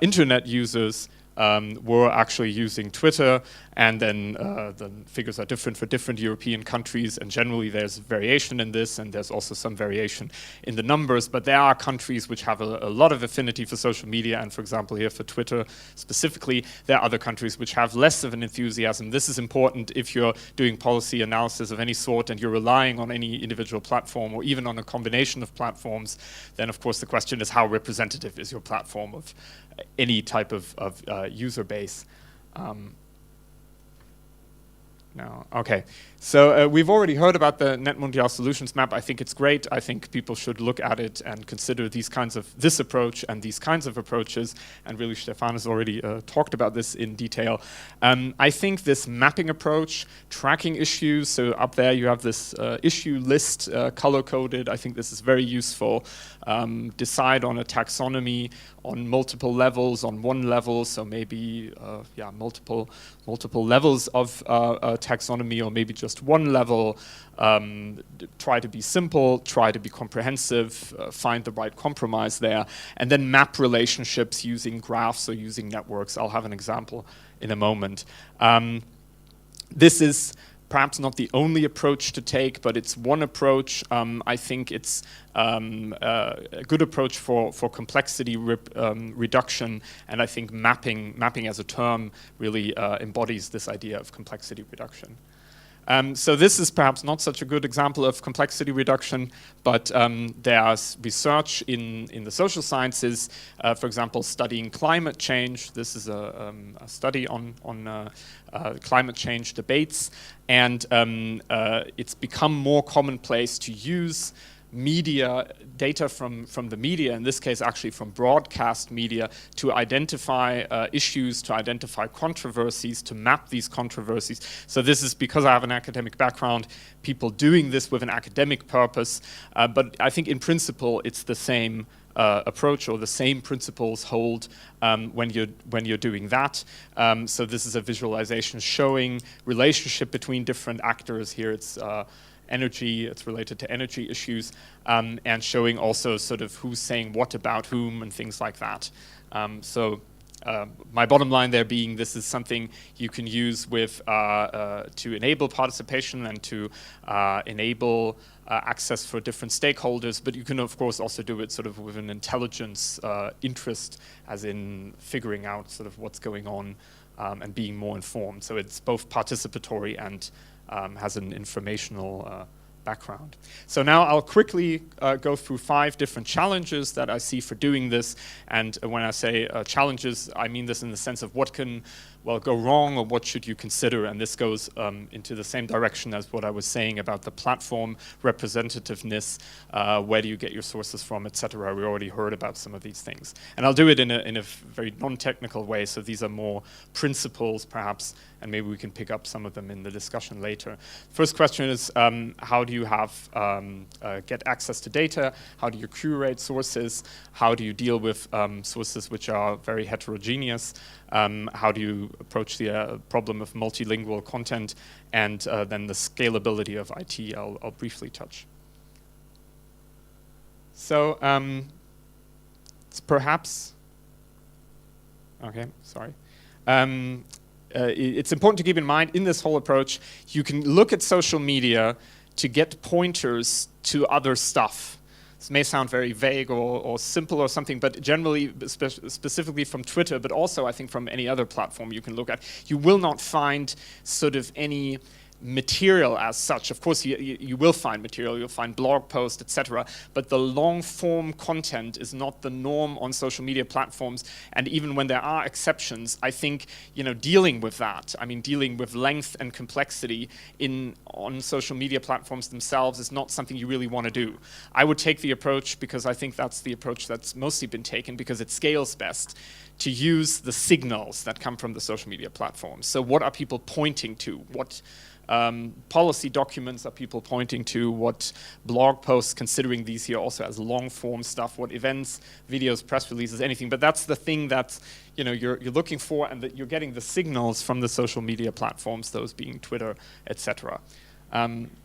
internet users were actually using Twitter, and then the figures are different for different European countries, and generally there's variation in this, and there's also some variation in the numbers, but there are countries which have a lot of affinity for social media, and for example here for Twitter specifically, there are other countries which have less of an enthusiasm. This is important if you're doing policy analysis of any sort and you're relying on any individual platform or even on a combination of platforms, then of course the question is how representative is your platform of any type of user base. No, okay. So we've already heard about the Net Mundial Solutions Map. I think it's great. I think people should look at it and consider this approach and these kinds of approaches. And really, Stefan has already talked about this in detail. I think this mapping approach, tracking issues, so up there you have this issue list color-coded. I think this is very useful. Decide on a taxonomy on multiple levels, on one level, so maybe multiple levels of taxonomy, or maybe just one level. Try to be simple, try to be comprehensive, find the right compromise there, and then map relationships using graphs or using networks. I'll have an example in a moment. This is perhaps not the only approach to take, but it's one approach. I think it's a good approach for complexity reduction, and I think mapping as a term really embodies this idea of complexity reduction. So this is perhaps not such a good example of complexity reduction, but there's research in the social sciences, for example, studying climate change. This is a study on climate change debates, and it's become more commonplace to use data from the media, in this case actually from broadcast media, to identify issues, to identify controversies, to map these controversies. So this is because I have an academic background, people doing this with an academic purpose, but I think in principle it's the same approach, or the same principles hold when you're doing that. So this is a visualization showing relationship between different actors. Here it's energy, it's related to energy issues, and showing also sort of who's saying what about whom and things like that. My bottom line there being, this is something you can use with to enable participation and to enable access for different stakeholders, but you can of course also do it sort of with an intelligence interest, as in figuring out sort of what's going on and being more informed. So it's both participatory and has an informational background. So now I'll quickly go through 5 different challenges that I see for doing this. And when I say challenges, I mean this in the sense of what can go wrong, or what should you consider. And this goes into the same direction as what I was saying about the platform representativeness, where do you get your sources from, etc. We already heard about some of these things. And I'll do it in a very non-technical way, so these are more principles perhaps, and maybe we can pick up some of them in the discussion later. First question is, how do you get access to data? How do you curate sources? How do you deal with sources which are very heterogeneous? How do you approach the problem of multilingual content, and then the scalability of IT I'll briefly touch. So it's perhaps, okay, sorry. It's important to keep in mind in this whole approach, you can look at social media to get pointers to other stuff. This may sound very vague or simple or something, but generally, specifically from Twitter, but also I think from any other platform you can look at, you will not find sort of any material as such. Of course, you will find material, you'll find blog posts, etc. But the long-form content is not the norm on social media platforms. And even when there are exceptions, I think dealing with that, I mean dealing with length and complexity on social media platforms themselves is not something you really want to do. I would take the approach, because I think that's the approach that's mostly been taken, because it scales best, to use the signals that come from the social media platforms. So what are people pointing to? What policy documents are people pointing to? What blog posts, considering these here also as long-form stuff? What events, videos, press releases, anything? But that's the thing that you're looking for, and that you're getting the signals from the social media platforms, those being Twitter, etc.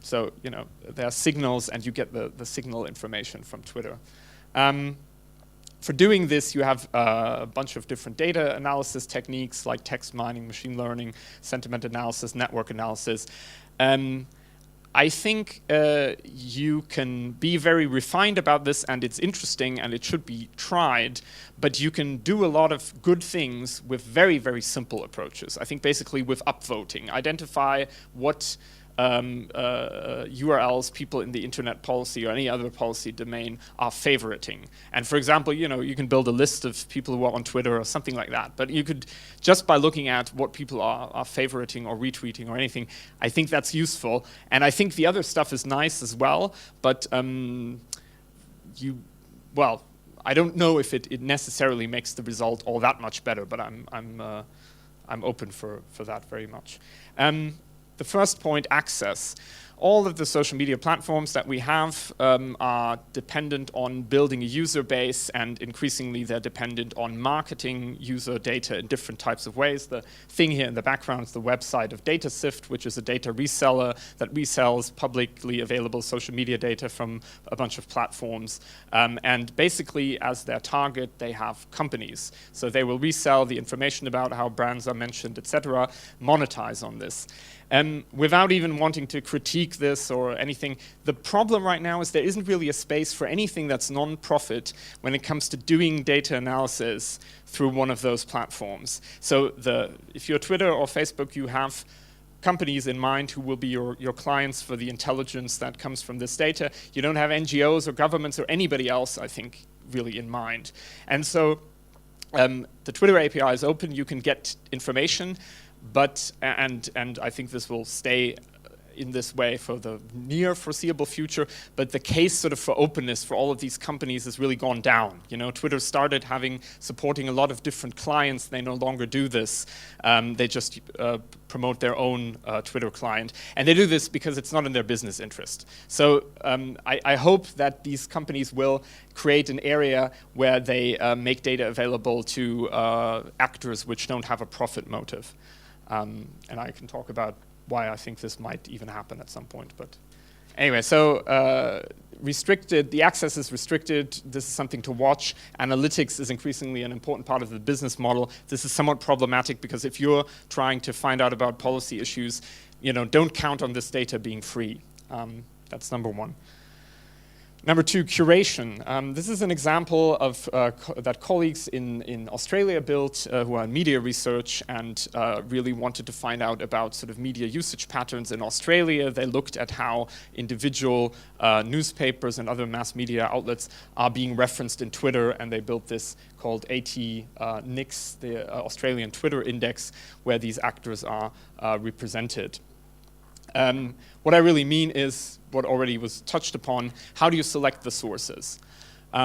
So there are signals, and you get the signal information from Twitter. For doing this, you have a bunch of different data analysis techniques like text mining, machine learning, sentiment analysis, network analysis. I think you can be very refined about this, and it's interesting, and it should be tried, but you can do a lot of good things with very, very simple approaches. I think basically with upvoting, identify what URLs people in the internet policy or any other policy domain are favoriting. And for example, you can build a list of people who are on Twitter or something like that. But you could, just by looking at what people are favoriting or retweeting or anything, I think that's useful. And I think the other stuff is nice as well. But I don't know if it necessarily makes the result all that much better. But I'm open for that very much. The first point, access. All of the social media platforms that we have are dependent on building a user base, and increasingly they're dependent on marketing user data in different types of ways. The thing here in the background is the website of DataSift, which is a data reseller that resells publicly available social media data from a bunch of platforms. And basically, as their target, they have companies. So they will resell the information about how brands are mentioned, etc., monetize on this. Without even wanting to critique this or anything, the problem right now is there isn't really a space for anything that's non-profit when it comes to doing data analysis through one of those platforms. So if you're Twitter or Facebook, you have companies in mind who will be your clients for the intelligence that comes from this data. You don't have NGOs or governments or anybody else, I think, really in mind. And so the Twitter API is open. You can get information. But, and I think this will stay in this way for the near foreseeable future, but the case sort of for openness for all of these companies has really gone down. Twitter started supporting a lot of different clients. They no longer do this. They just promote their own Twitter client. And they do this because it's not in their business interest. So I hope that these companies will create an area where they make data available to actors which don't have a profit motive. And I can talk about why I think this might even happen at some point. But anyway, so restricted, the access is restricted. This is something to watch. Analytics is increasingly an important part of the business model. This is somewhat problematic because if you're trying to find out about policy issues, don't count on this data being free. That's number one. Number two, curation. This is an example of that colleagues in Australia built who are in media research and really wanted to find out about sort of media usage patterns in Australia. They looked at how individual newspapers and other mass media outlets are being referenced in Twitter, and they built this called AT-NIX, the Australian Twitter Index, where these actors are represented. What I really mean is what already was touched upon. How do you select the sources?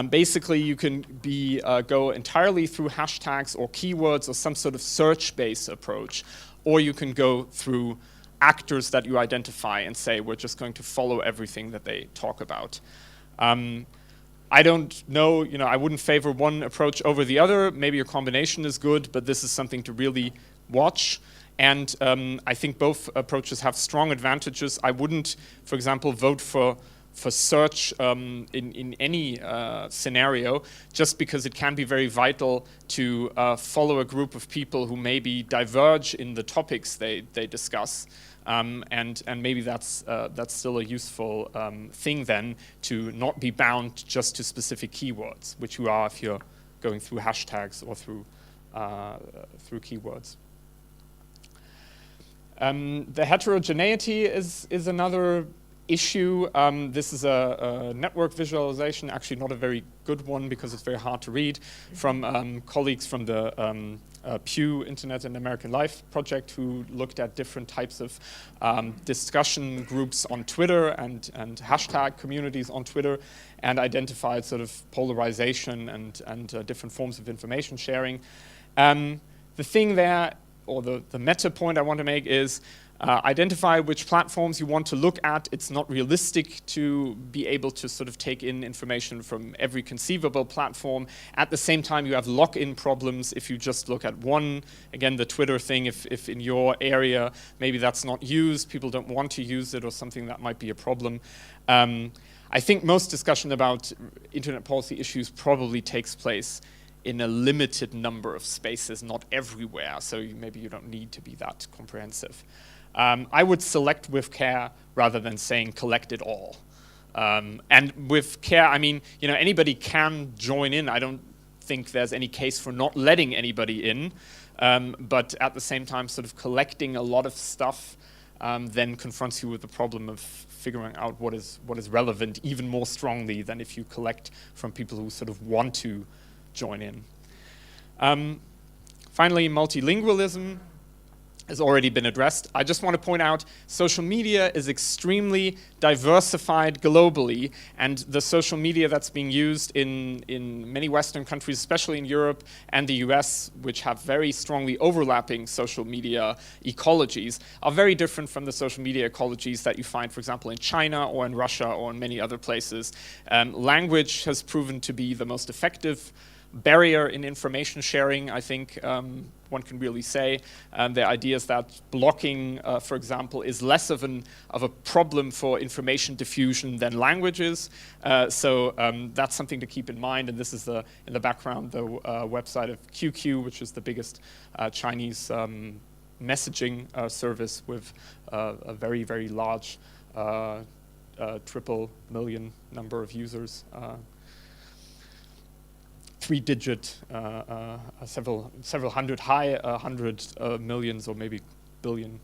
Basically, you can go entirely through hashtags or keywords or some sort of search-based approach, or you can go through actors that you identify and say, we're just going to follow everything that they talk about. I don't know, I wouldn't favor one approach over the other. Maybe a combination is good, but this is something to really watch. And I think both approaches have strong advantages. I wouldn't, for example, vote for for search in any scenario, just because it can be very vital to follow a group of people who maybe diverge in the topics they discuss. And maybe that's still a useful thing then, to not be bound just to specific keywords, which you are if you're going through hashtags or through keywords. The heterogeneity is another issue. This is a network visualization, actually not a very good one because it's very hard to read, from colleagues from the Pew Internet and American Life project, who looked at different types of discussion groups on Twitter and hashtag communities on Twitter, and identified sort of polarization and different forms of information sharing. The thing there, or the meta point I want to make, is identify which platforms you want to look at. It's not realistic to be able to sort of take in information from every conceivable platform. At the same time, you have lock-in problems if you just look at one. Again, the Twitter thing, if in your area maybe that's not used, people don't want to use it or something, that might be a problem. I think most discussion about internet policy issues probably takes place in a limited number of spaces, not everywhere, so maybe you don't need to be that comprehensive. I would select with care rather than saying collect it all. And with care, I mean, anybody can join in. I don't think there's any case for not letting anybody in, but at the same time, sort of collecting a lot of stuff then confronts you with the problem of figuring out what is relevant even more strongly than if you collect from people who sort of want to join in. Finally, multilingualism has already been addressed. I just want to point out social media is extremely diversified globally, and the social media that's being used in many Western countries, especially in Europe and the US, which have very strongly overlapping social media ecologies, are very different from the social media ecologies that you find, for example, in China or in Russia or in many other places. Language has proven to be the most effective barrier in information sharing, I think one can really say. The idea is that blocking, for example, is less of a problem for information diffusion than languages. So that's something to keep in mind. And this is in the background, the website of QQ, which is the biggest Chinese messaging service with a very, very large triple million number of users. Three-digit, several hundred, high hundred millions, or maybe billion,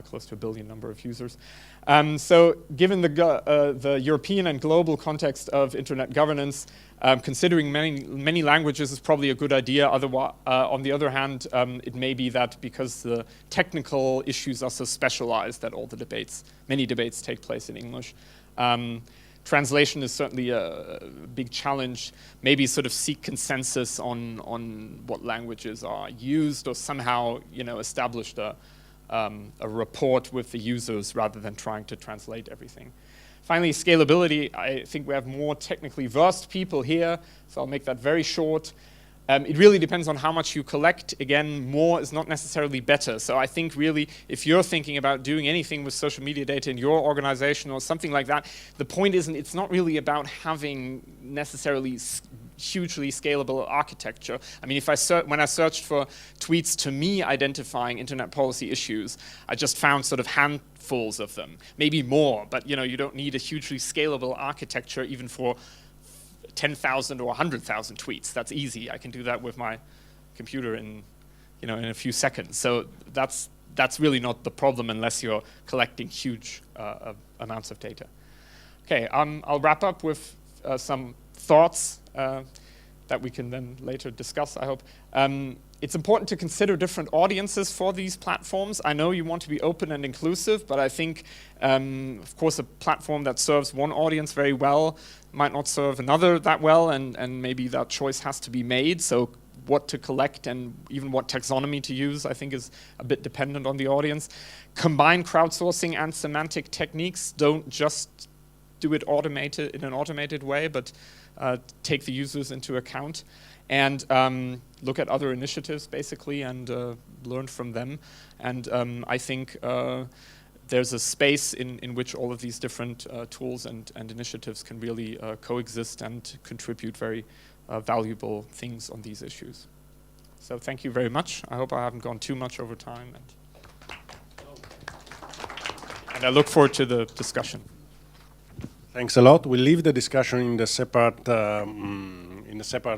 close to a billion number of users. So given the European and global context of internet governance, considering many languages is probably a good idea. Otherwise, on the other hand, it may be that because the technical issues are so specialized that many debates take place in English. Translation is certainly a big challenge. Maybe sort of seek consensus on what languages are used, or somehow establish a rapport with the users rather than trying to translate everything. Finally, scalability. I think we have more technically versed people here, so I'll make that very short. It really depends on how much you collect. Again, more is not necessarily better. So I think really, if you're thinking about doing anything with social media data in your organization or something like that, the point it's not really about having necessarily hugely scalable architecture. I mean, when I searched for tweets to me identifying internet policy issues, I just found sort of handfuls of them, maybe more, but you don't need a hugely scalable architecture even for 10,000 or 100,000 tweets. That's easy. I can do that with my computer in a few seconds. So that's really not the problem unless you're collecting huge amounts of data. Okay, I'll wrap up with some thoughts that we can then later discuss, I hope. It's important to consider different audiences for these platforms. I know you want to be open and inclusive, but I think, of course, a platform that serves one audience very well might not serve another that well, and maybe that choice has to be made. So what to collect and even what taxonomy to use, I think, is a bit dependent on the audience. Combine crowdsourcing and semantic techniques. Don't just do it in an automated way, but take the users into account. And look at other initiatives, basically, and learn from them. And I think there's a space in which all of these different tools and initiatives can really coexist and contribute very valuable things on these issues. So thank you very much. I hope I haven't gone too much over time, and I look forward to the discussion. Thanks a lot. We'll leave the discussion in the separate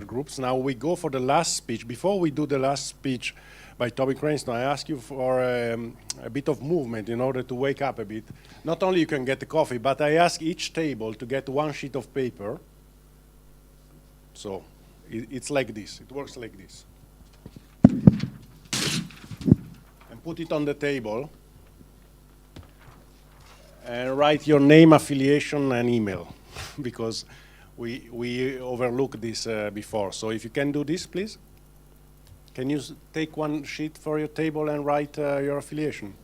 groups. Now we go for the last speech. Before we do the last speech by Toby Cranston, I ask you for a bit of movement in order to wake up a bit. Not only you can get the coffee, but I ask each table to get one sheet of paper. So it's like this. It works like this. And put it on the table. And write your name, affiliation, and email, because we overlooked this before. So if you can do this, please. Can you take one sheet for your table and write your affiliation?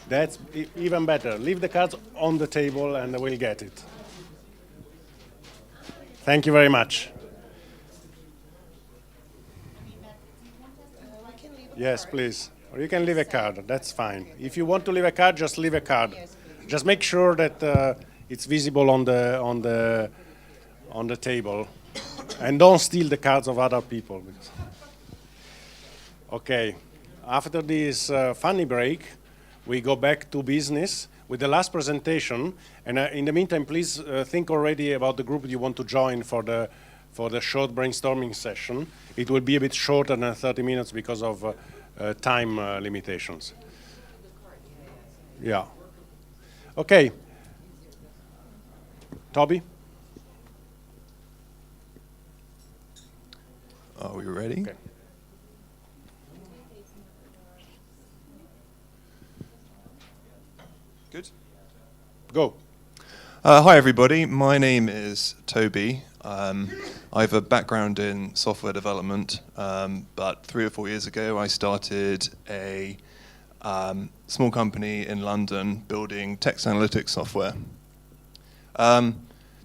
That's even better. Leave the cards on the table and we'll get it. Thank you very much. Yes, please. Or you can leave a card. That's fine. If you want to leave a card, just leave a card. Just make sure that it's visible on the table, and don't steal the cards of other people. Okay. After this funny break, we go back to business with the last presentation. And in the meantime, please think already about the group you want to join for the short brainstorming session. It will be a bit shorter than 30 minutes because of time limitations. Yeah. Okay. Toby? Are we ready? Okay. Good. Go. Hi everybody, my name is Toby. I have a background in software development, but 3 or 4 years ago I started a small company in London building text analytics software.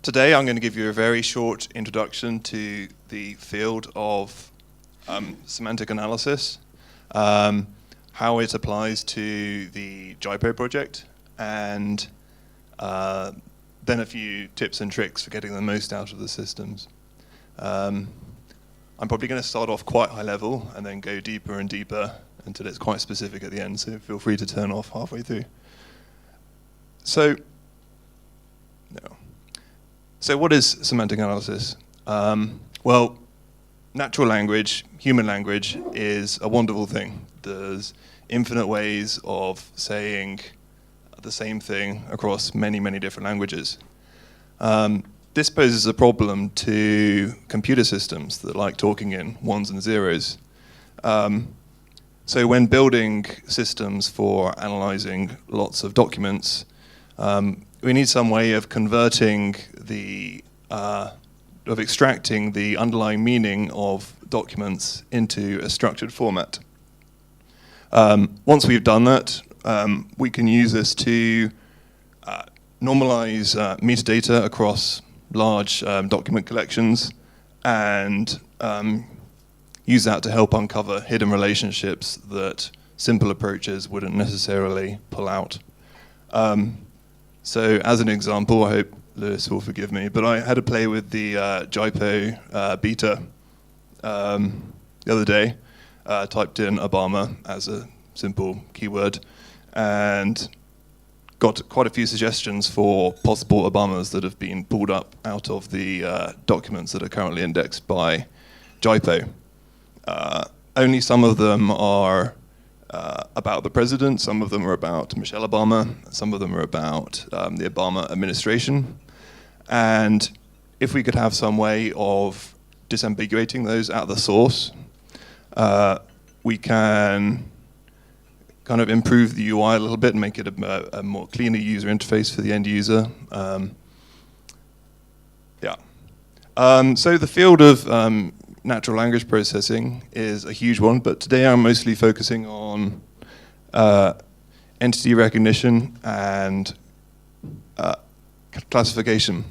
Today I'm going to give you a very short introduction to the field of semantic analysis, how it applies to the JIPO project, and then a few tips and tricks for getting the most out of the systems. I'm probably going to start off quite high level and then go deeper and deeper until it's quite specific at the end, so feel free to turn off halfway through. So what is semantic analysis? Well, natural language, human language, is a wonderful thing. There's infinite ways of saying the same thing across many, many different languages. This poses a problem to computer systems that like talking in ones and zeros. So when building systems for analyzing lots of documents, we need some way of converting of extracting the underlying meaning of documents into a structured format. Once we've done that, we can use this to normalize metadata across large document collections and use that to help uncover hidden relationships that simple approaches wouldn't necessarily pull out. So as an example, I hope Lewis will forgive me, but I had a play with the JIPO beta the other day, typed in Obama as a simple keyword, and got quite a few suggestions for possible Obamas that have been pulled up out of the documents that are currently indexed by JIPO. Only some of them are about the president, some of them are about Michelle Obama, some of them are about the Obama administration. And if we could have some way of disambiguating those at the source, we can kind of improve the UI a little bit and make it a more cleaner user interface for the end user. So the field of natural language processing is a huge one, but today I'm mostly focusing on entity recognition and classification.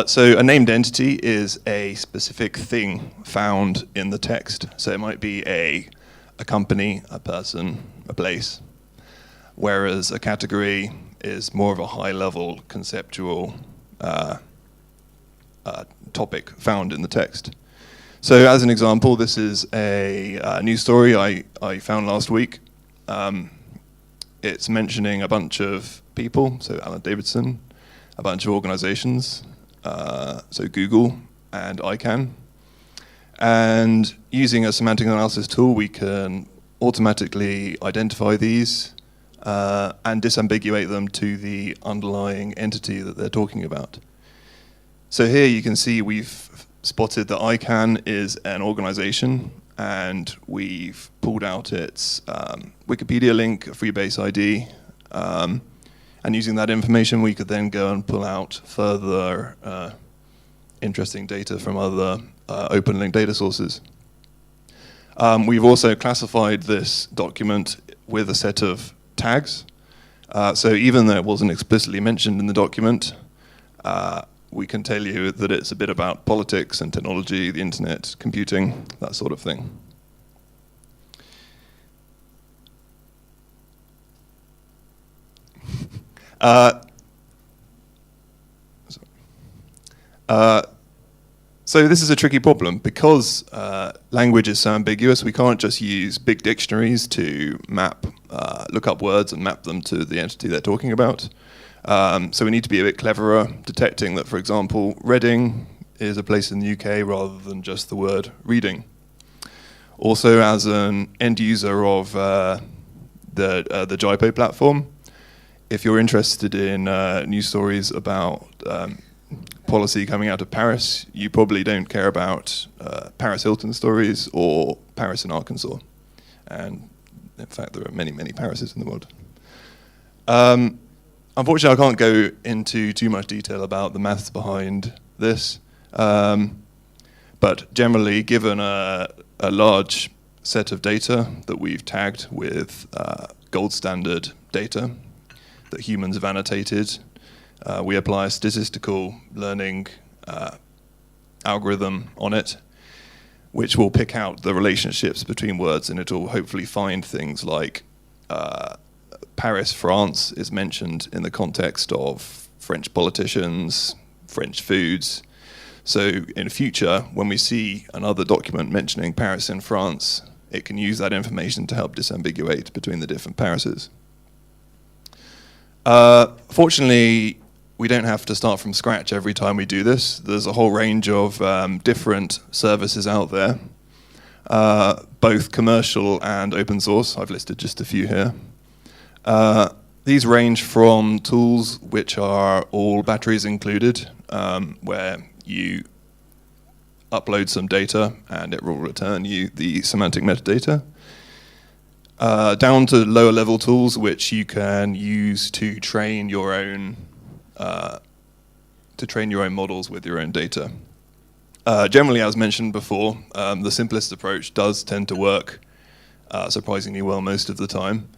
So a named entity is a specific thing found in the text. So it might be a company, a person, a place. Whereas a category is more of a high-level conceptual topic found in the text. So as an example, this is a news story I found last week. It's mentioning a bunch of people, so Alan Davidson, a bunch of organizations, so Google and ICANN. And using a semantic analysis tool, we can automatically identify these and disambiguate them to the underlying entity that they're talking about. So here you can see we've spotted that ICANN is an organization, and we've pulled out its Wikipedia link, a Freebase ID, and using that information we could then go and pull out further interesting data from other open link data sources. We've also classified this document with a set of tags. So even though it wasn't explicitly mentioned in the document, we can tell you that it's a bit about politics and technology, the internet, computing, that sort of thing. So this is a tricky problem because language is so ambiguous. We can't just use big dictionaries to look up words and map them to the entity they're talking about. So we need to be a bit cleverer, detecting that, for example, Reading is a place in the UK rather than just the word reading. Also, as an end user of the JIPO platform, if you're interested in news stories about policy coming out of Paris, you probably don't care about Paris Hilton stories or Paris in Arkansas. And in fact, there are many, many Parises in the world. Unfortunately, I can't go into too much detail about the maths behind this. But generally, given a large set of data that we've tagged with gold standard data that humans have annotated, we apply a statistical learning algorithm on it, which will pick out the relationships between words, and it will hopefully find things like Paris, France is mentioned in the context of French politicians, French foods. So in future, when we see another document mentioning Paris in France, it can use that information to help disambiguate between the different Parises. Fortunately, we don't have to start from scratch every time we do this. There's a whole range of different services out there, both commercial and open source. I've listed just a few here. These range from tools which are all batteries included, where you upload some data and it will return you the semantic metadata, down to lower level tools which you can use to train your own models with your own data. Generally, as mentioned before, the simplest approach does tend to work surprisingly well most of the time.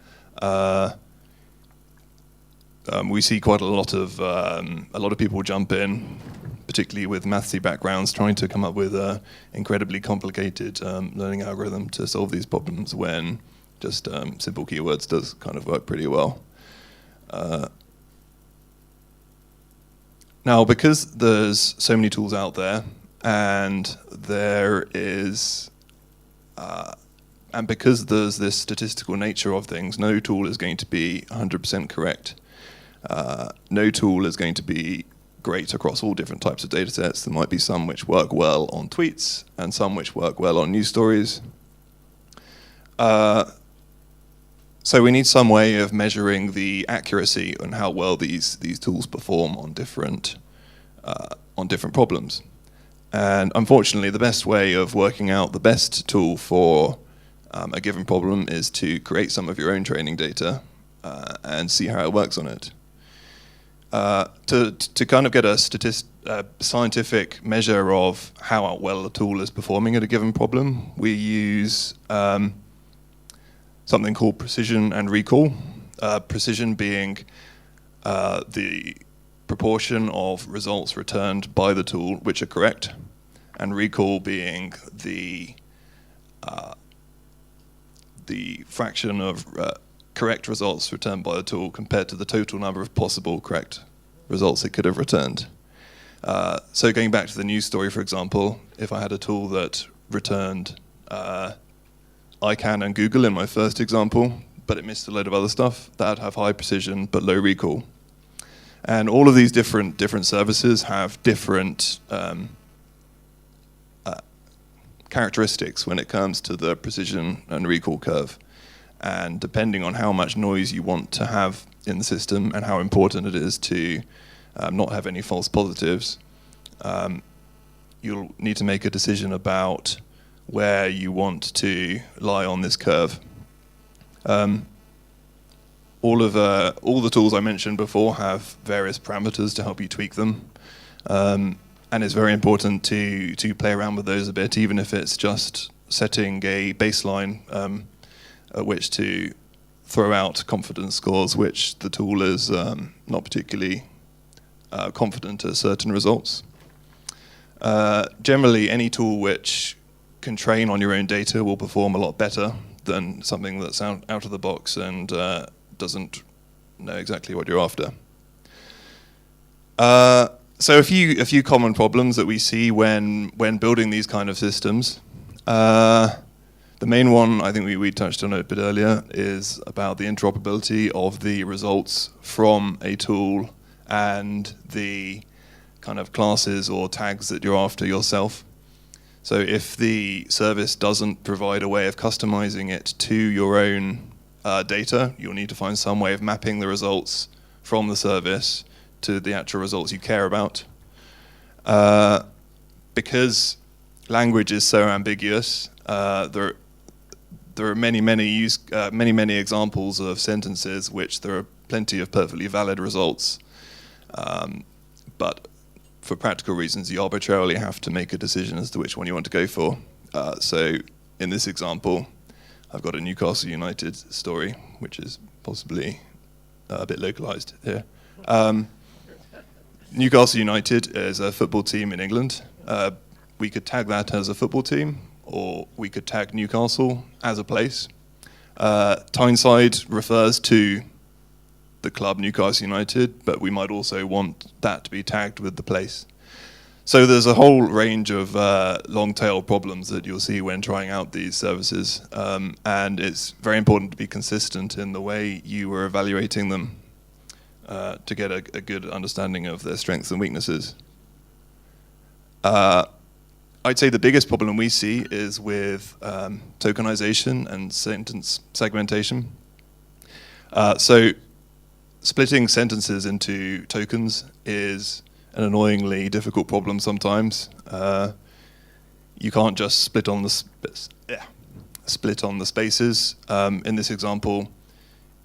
We see quite a lot of people jump in, particularly with mathsy backgrounds, trying to come up with an incredibly complicated learning algorithm to solve these problems when just simple keywords does kind of work pretty well. Now, because there's so many tools out there, and because there's this statistical nature of things, no tool is going to be 100% correct. No tool is going to be great across all different types of data sets. There might be some which work well on tweets and some which work well on news stories. So we need some way of measuring the accuracy and how well these tools perform on different problems. And unfortunately, the best way of working out the best tool for a given problem is to create some of your own training data and see how it works on it. To kind of get a scientific measure of how well a tool is performing at a given problem, we use something called precision and recall. Precision being the proportion of results returned by the tool which are correct, and recall being the fraction of correct results returned by the tool compared to the total number of possible correct results it could have returned. So going back to the news story, for example, if I had a tool that returned ICANN and Google in my first example, but it missed a load of other stuff, that would have high precision but low recall. And all of these different services have different characteristics when it comes to the precision and recall curve. And depending on how much noise you want to have in the system and how important it is to not have any false positives, you'll need to make a decision about where you want to lie on this curve. All the tools I mentioned before have various parameters to help you tweak them. And it's very important to play around with those a bit, even if it's just setting a baseline at which to throw out confidence scores, which the tool is not particularly confident at certain results. Generally, any tool which can train on your own data will perform a lot better than something that's out of the box and doesn't know exactly what you're after. So a few common problems that we see when building these kind of systems. The main one, I think we touched on it a bit earlier, is about the interoperability of the results from a tool and the kind of classes or tags that you're after yourself. So if the service doesn't provide a way of customizing it to your own data, you'll need to find some way of mapping the results from the service to the actual results you care about. Because language is so ambiguous, there are many examples of sentences which there are plenty of perfectly valid results, but for practical reasons you arbitrarily have to make a decision as to which one you want to go for. So in this example, I've got a Newcastle United story, which is possibly a bit localized here. Newcastle United is a football team in England. We could tag that as a football team, or we could tag Newcastle as a place. Tyneside refers to the club Newcastle United, but we might also want that to be tagged with the place. So there's a whole range of long-tail problems that you'll see when trying out these services, and it's very important to be consistent in the way you are evaluating them to get a good understanding of their strengths and weaknesses. I'd say the biggest problem we see is with tokenization and sentence segmentation. So splitting sentences into tokens is an annoyingly difficult problem sometimes. You can't just split on the spaces. In this example,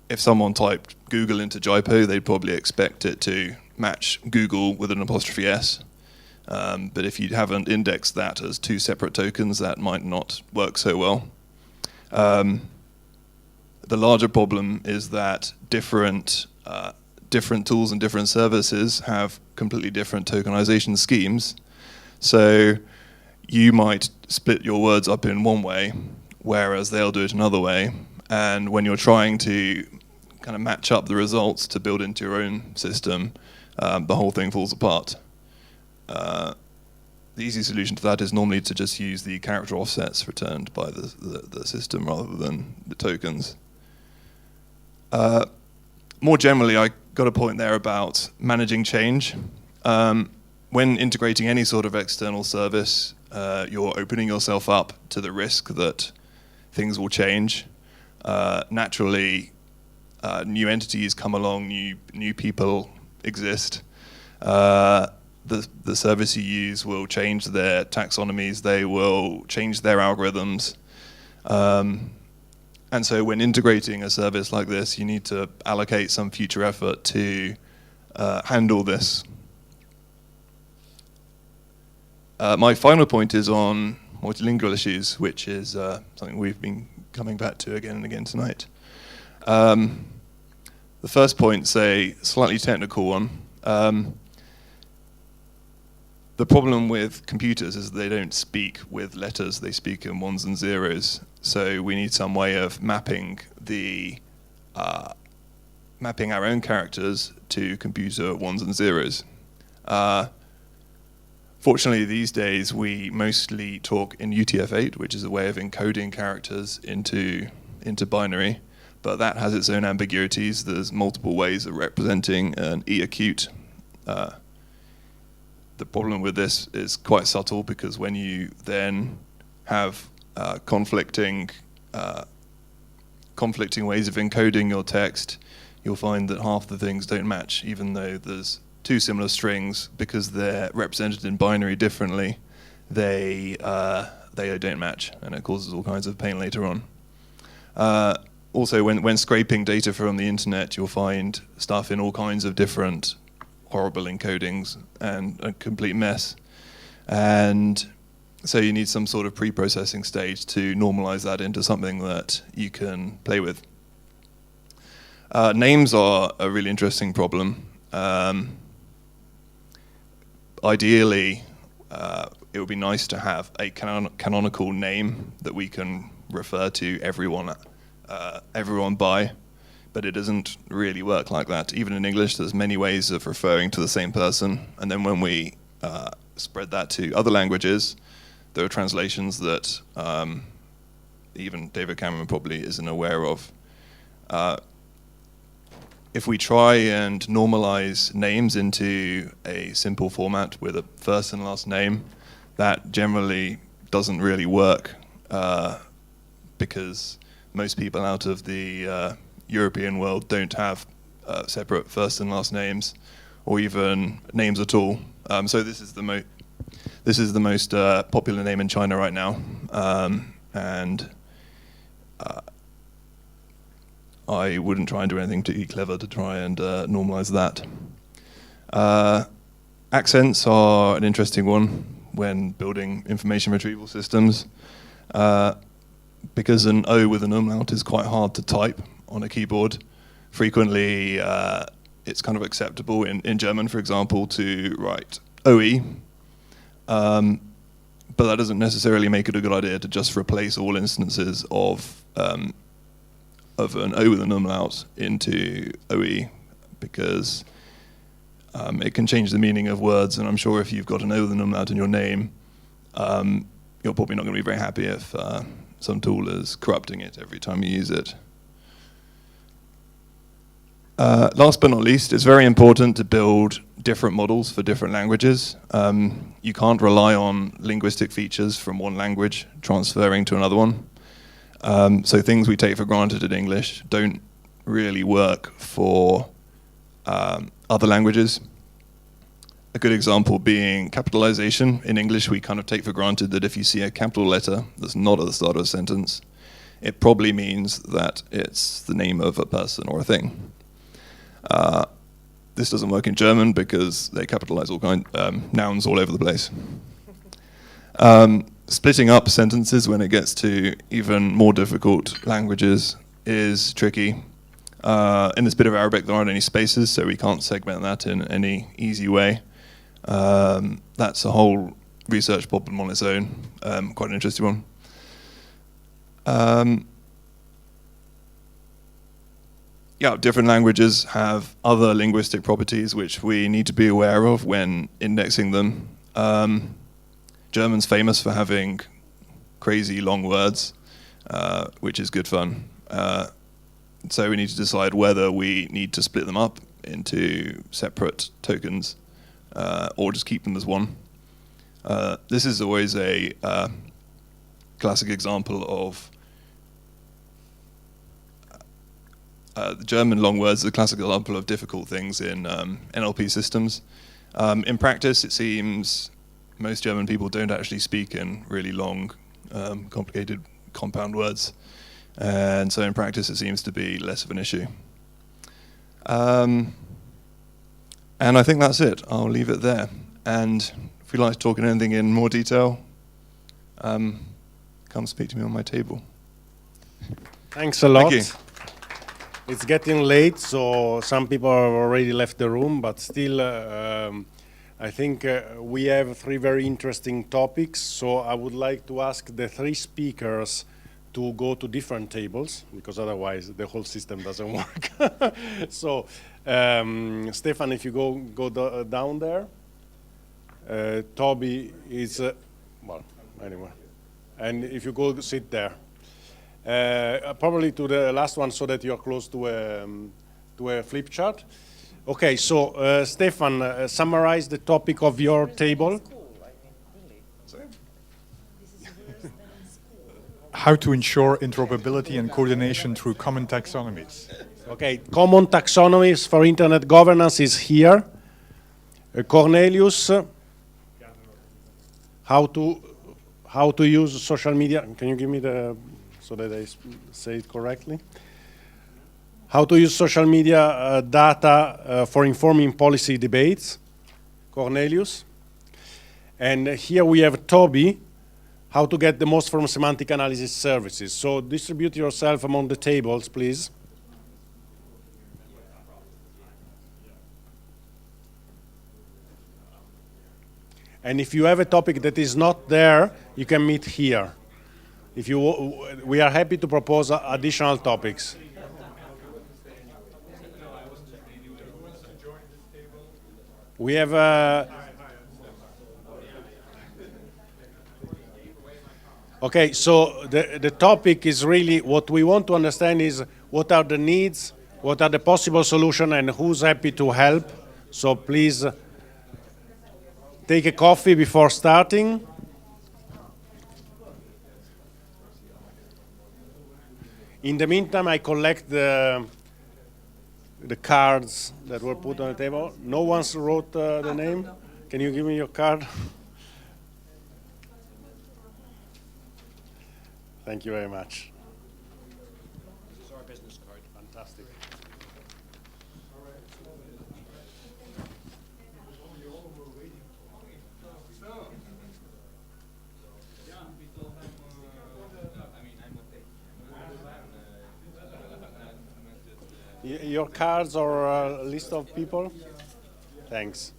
if someone typed Google into JIPO, they'd probably expect it to match Google with an apostrophe S. But if you haven't indexed that as two separate tokens, that might not work so well. The larger problem is that different tools and different services have completely different tokenization schemes. So you might split your words up in one way, whereas they'll do it another way. And when you're trying to kind of match up the results to build into your own system, the whole thing falls apart. The easy solution to that is normally to just use the character offsets returned by the system rather than the tokens. More generally, I got a point there about managing change. When integrating any sort of external service, you're opening yourself up to the risk that things will change. Naturally, new entities come along, new people exist. The service you use will change their taxonomies, they will change their algorithms. And so when integrating a service like this, you need to allocate some future effort to handle this. My final point is on multilingual issues, which is something we've been coming back to again and again tonight. The first point's a slightly technical one. The problem with computers is they don't speak with letters, they speak in ones and zeros. So we need some way of mapping mapping our own characters to computer ones and zeros. Fortunately, these days we mostly talk in UTF-8, which is a way of encoding characters into binary, but that has its own ambiguities. There's multiple ways of representing an E-acute. The problem with this is quite subtle, because when you then have conflicting ways of encoding your text, you'll find that half the things don't match, even though there's two similar strings. Because they're represented in binary differently, they don't match, and it causes all kinds of pain later on. Also, when scraping data from the internet, you'll find stuff in all kinds of different horrible encodings and a complete mess. And so you need some sort of pre-processing stage to normalize that into something that you can play with. Names are a really interesting problem. Ideally, it would be nice to have a canonical name that we can refer to everyone by, but it doesn't really work like that. Even in English, there's many ways of referring to the same person, and then when we spread that to other languages, there are translations that even David Cameron probably isn't aware of. If we try and normalize names into a simple format with a first and last name, that generally doesn't really work, because most people out of the European world don't have separate first and last names, or even names at all. So this is the most popular name in China right now, and I wouldn't try and do anything too clever to try and normalize that. Accents are an interesting one when building information retrieval systems, because an O with an umlaut is quite hard to type on a keyboard. Frequently, it's kind of acceptable in German, for example, to write OE, but that doesn't necessarily make it a good idea to just replace all instances of an O with an umlaut into OE, because it can change the meaning of words, and I'm sure if you've got an O with an umlaut in your name, you're probably not going to be very happy if some tool is corrupting it every time you use it. Last but not least, it's very important to build different models for different languages. You can't rely on linguistic features from one language transferring to another one. So things we take for granted in English don't really work for other languages. A good example being capitalization. In English, we kind of take for granted that if you see a capital letter that's not at the start of a sentence, it probably means that it's the name of a person or a thing. This doesn't work in German because they capitalize all nouns all over the place. Splitting up sentences when it gets to even more difficult languages is tricky. In this bit of Arabic, there aren't any spaces, so we can't segment that in any easy way. That's a whole research problem on its own, quite an interesting one. Yeah, different languages have other linguistic properties which we need to be aware of when indexing them. German's famous for having crazy long words, which is good fun. So we need to decide whether we need to split them up into separate tokens or just keep them as one. This is always a classic example of the German long words, the classic example of difficult things in NLP systems. In practice, it seems most German people don't actually speak in really long, complicated compound words. And so in practice, it seems to be less of an issue. And I think that's it. I'll leave it there. And if you'd like to talk in anything in more detail, come speak to me on my table. Thanks a lot. Thank you. It's getting late, so some people have already left the room, but still, I think we have 3 very interesting topics. So I would like to ask the 3 speakers to go to different tables, because otherwise the whole system doesn't work. So, Stefan, if you go down there. Toby is, well, anyway. And if you go sit there. Probably to the last one so that you're close to a flip chart. Okay, so Stefan, summarize the topic of your table. How to ensure interoperability and coordination through common taxonomies. Okay, common taxonomies for internet governance is here. Cornelius, how to use social media. Can you give me so that I say it correctly? How to use social media data for informing policy debates. Cornelius. And here we have Toby, how to get the most from semantic analysis services. So distribute yourself among the tables, please. And if you have a topic that is not there, you can meet here. We are happy to propose additional topics. We have okay, so the topic is really what we want to understand is what are the needs, what are the possible solutions, and who's happy to help. So please take a coffee before starting. In the meantime, I collect the cards that were put on the table. No one wrote the name. Can you give me your card? Thank you very much. This is our business card. Fantastic. Your cards or a list of people? Thanks.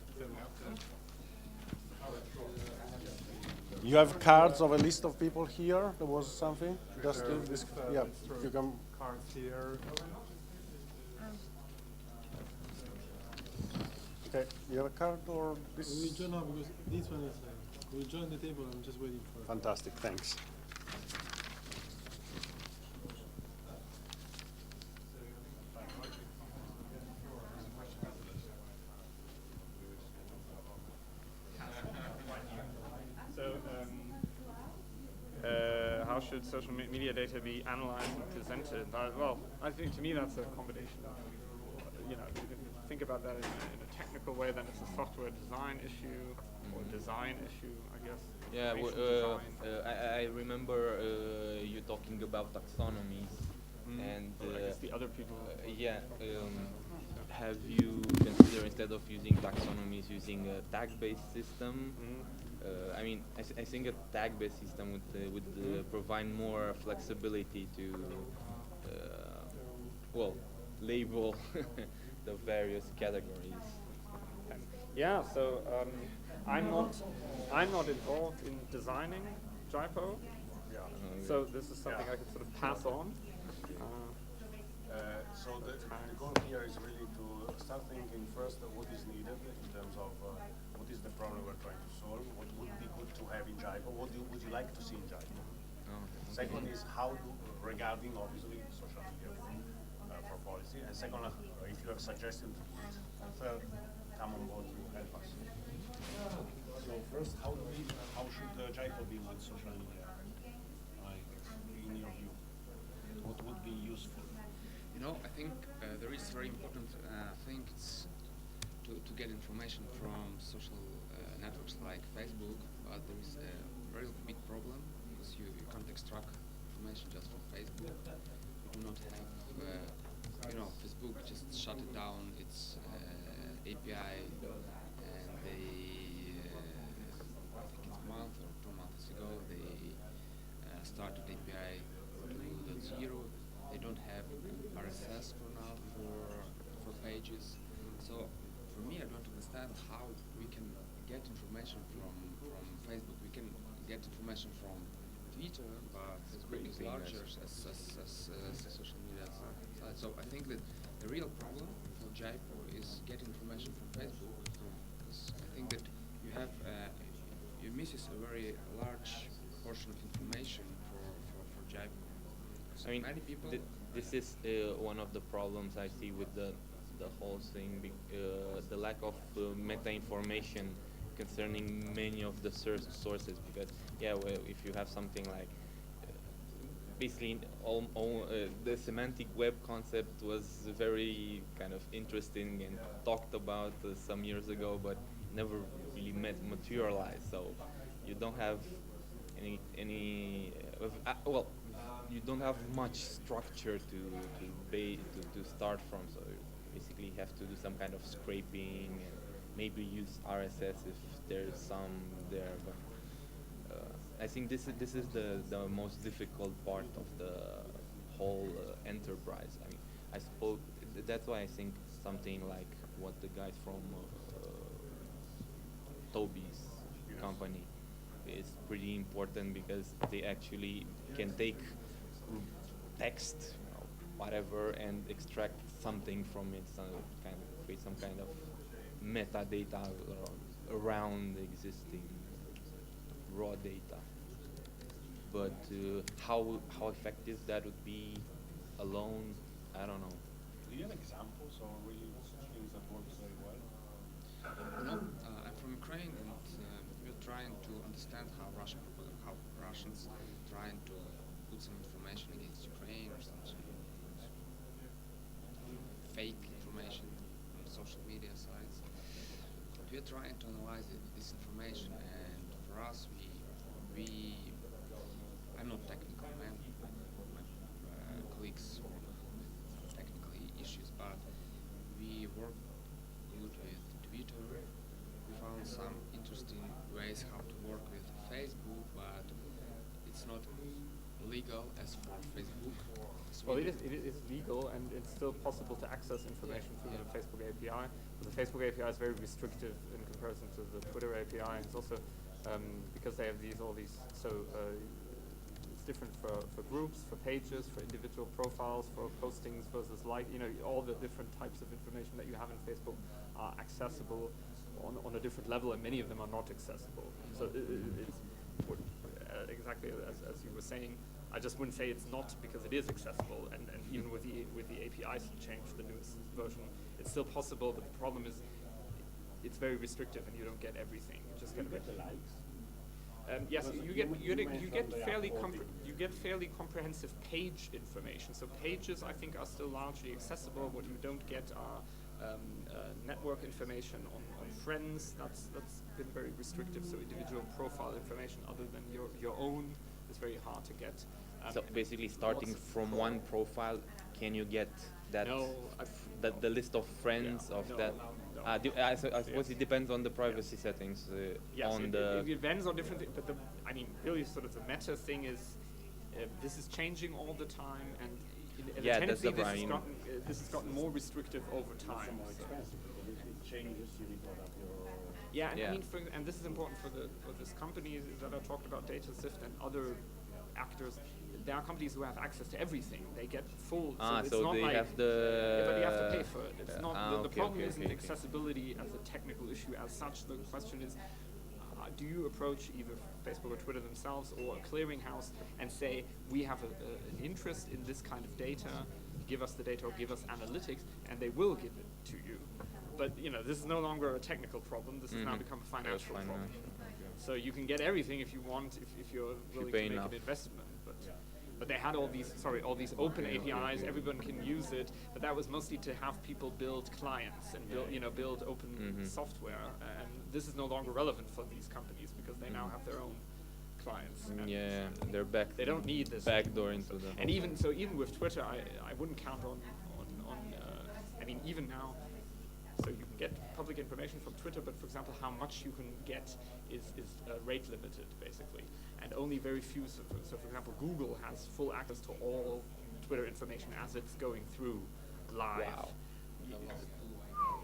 You have cards of a list of people here? There was something? Just this, yeah, you can. Cards here. Okay, you have a card or this? We join now because this one is we join the table. I'm just waiting for it. Fantastic, thanks. How should social media data be analyzed and presented? Well, I think to me that's a combination of, you know, you can think about that in a technical way, then it's a software design issue or design issue, I guess. Yeah, I remember you talking about taxonomies, and I guess the other people. Have you considered instead of using taxonomies, using a tag-based system? I mean, I think a tag-based system would provide more flexibility to, well, label the various categories. Yeah, so I'm not involved in designing JIPO, so this is something I could sort of pass on. So the goal here is really to start thinking first what is needed in terms of what is the problem we're trying to solve, what would be good to have in JIPO, what would you like to see in JIPO. Second is regarding obviously social media for policy, and second, if you have suggestions, and third, come on board to help us. So first, how should JIPO be with social media, in your view? What would be useful? You know, I think there is very important thing it's to get information from social networks like Facebook, but there is a very big problem because you can't extract information just from Facebook. You do not have, you know, Facebook just shut it down its API, and they, I think it's a month or 2 months ago, they started API 2.0. They don't have RSS for now. understand how we can get information from Facebook. We can get information from Twitter, but Facebook is larger as social media site. So I think that the real problem for Jaipur is getting information from Facebook. Because I think that you have you misses a very large portion of information for Jaipur. So I mean, many people. This is one of the problems I see with the whole thing, the lack of meta information concerning many of the sources. Because yeah, well, if you have something like basically the semantic web concept was very kind of interesting and talked about some years ago, but never really materialized. So you don't have any well, you don't have much structure to start from. So you basically have to do some kind of scraping and maybe use RSS if there's some there. But I think this is the most difficult part of the whole enterprise. I mean, I suppose that's why I think something like what the guys from Toby's company is pretty important, because they actually can take text, whatever, and extract something from it, so kind of create some kind of metadata around the existing raw data. But how effective that would be alone, I don't know. Do you have examples or really things that work very well? No, I'm from Ukraine, and we're trying to understand how Russians trying to put some information against Ukraine or some fake information on social media sites. But we're trying to analyze this information, and for us, I'm not technical man. My colleagues work with technical issues, but we work good with Twitter. We found some interesting ways how to work with Facebook, but it's not legal as for Facebook. Well, it is legal, and it's still possible to access information through the Facebook API. But the Facebook API is very restrictive in comparison to the Twitter API, and it's also because they have all these. So it's different for groups, for pages, for individual profiles, for postings versus all the different types of information that you have in Facebook are accessible on a different level, and many of them are not accessible. So it's exactly as you were saying. I just wouldn't say it's not, because it is accessible, and even with the APIs changed, the newest version, it's still possible. But the problem is, it's very restrictive, and you don't get everything. You just get a bit. Yes, you get fairly comprehensive page information. So pages, I think, are still largely accessible. What you don't get are network information on friends. That's been very restrictive. So individual profile information other than your own is very hard to get. So basically, starting from one profile, can you get that? No, the list of friends that. I suppose it depends on the privacy settings. Yes, it depends on different things. But really, sort of the meta thing is this is changing all the time, and yeah, tendency, that's the this has gotten more restrictive over time. It changes. You need to have your. Yeah, and I mean, and this is important for this company that I talked about, DataSift and other actors. There are companies who have access to everything. They get full. So it's not they like, have the. Yeah, but you have to pay for it. It's not. The problem isn't okay. accessibility as a technical issue as such. The question is, do you approach either Facebook or Twitter themselves or a clearinghouse and say, we have an interest in this kind of data, give us the data or give us analytics, and they will give it to you. But this is no longer a technical problem. This has now become a financial problem. So you can get everything if you want, if you're willing to make an investment. But they had all these open APIs. Everyone can use it. But that was mostly to have people build clients and build open software. And this is no longer relevant for these companies because they now have their own clients. Yeah, they're back. They don't need this backdoor into the. And even with Twitter, I wouldn't count on. I mean, even now. So you can get public information from Twitter, but for example, how much you can get is rate limited, basically. And only very few, so for example, Google has full access to all Twitter information as it's going through live. Wow.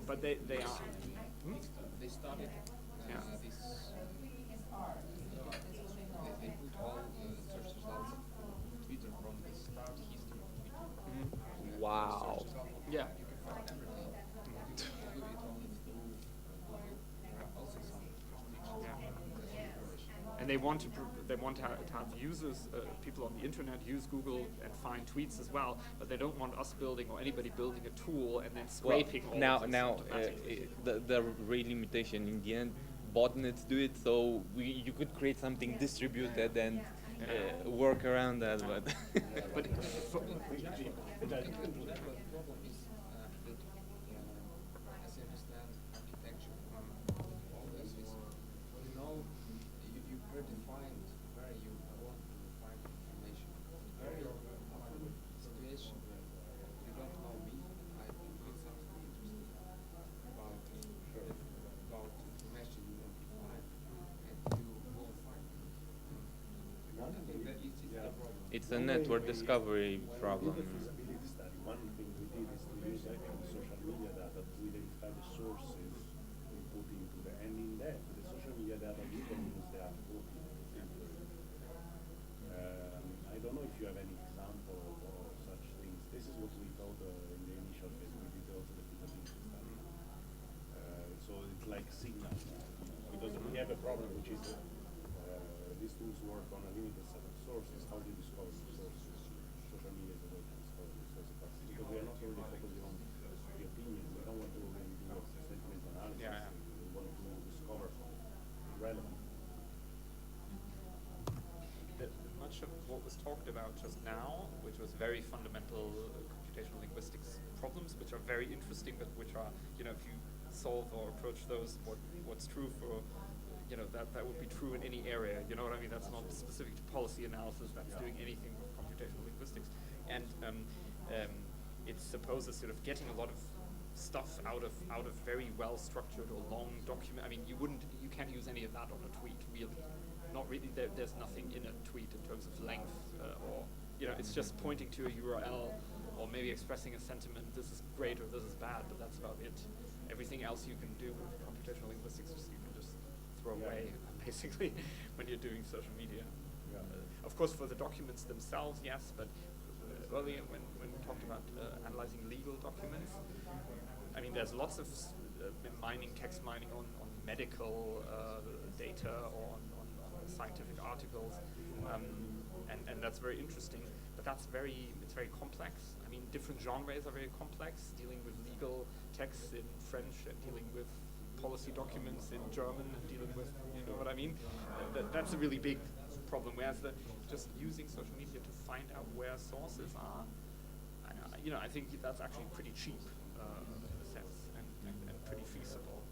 But they are, They started this. They put all search results on Twitter from the start history of Twitter. Wow. Yeah. You can find everything. You can do it only through Google. There are also some restrictions. And they want to have users, people on the internet use Google and find tweets as well, but they don't want us building or anybody building a tool and then scraping all of this automatically. The real limitation in the end, botnets do it, so you could create something distributed and work around that, but but as I understand architecture, all this is, you predefined where you want to find information. Very often situation where you don't know me, I can find something interesting about information you want to find, and you will find it. I think that is the problem. it's a network discovery problem. Feasibility study. One thing we did is to use actually social media data to identify the sources we put into the, and in that, the social media data we can use the output. I don't know if you have any example of such things. This is what we thought in the initial phase. We did also the feasibility study. So it's like signal, because we have a problem which is these tools work on a limited set of sources. How do you discover the sources? Social media is a way to discover the sources. Because we are not only focusing on the opinion, we don't want to only do a sentiment analysis. We want to discover relevant. Much of what was talked about just now, which was very fundamental computational linguistics problems, which are very interesting, but which are, if you solve or approach those, what's true for, that would be true in any area. You know what I mean? That's not specific to policy analysis. That's doing anything with computational linguistics, and it supposes sort of getting a lot of stuff out of very well structured or long document. I mean, you can't use any of that on a tweet, really. Not really. There's nothing in a tweet in terms of length, or it's just pointing to a URL, or maybe expressing a sentiment. This is great or this is bad, but that's about it. Everything else you can do with computational linguistics, you can just throw away, basically, when you're doing social media. Of course, for the documents themselves, yes, but earlier when we talked about analyzing legal documents, I mean, there's lots of mining, text mining on medical data or on scientific articles, and that's very interesting. But it's very complex. I mean, different genres are very complex. Dealing with legal texts in French and dealing with policy documents in German and dealing with, you know what I mean? That's a really big problem. Whereas just using social media to find out where sources are, I think that's actually pretty cheap in a sense and pretty feasible.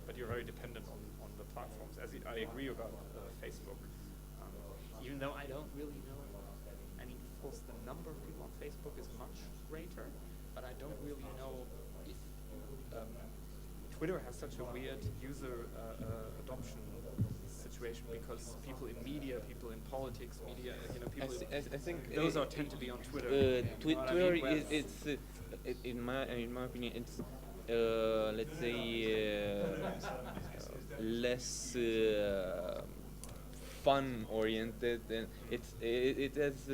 But you're very dependent on the platforms. As I agree about Facebook, even though I don't really know. I mean, of course, the number of people on Facebook is much greater, but I don't really know if Twitter has such a weird user adoption situation, because people in media, people in politics, media, people. I think those tend to be on Twitter. Twitter is in my opinion, it's let's say less fun oriented, and it has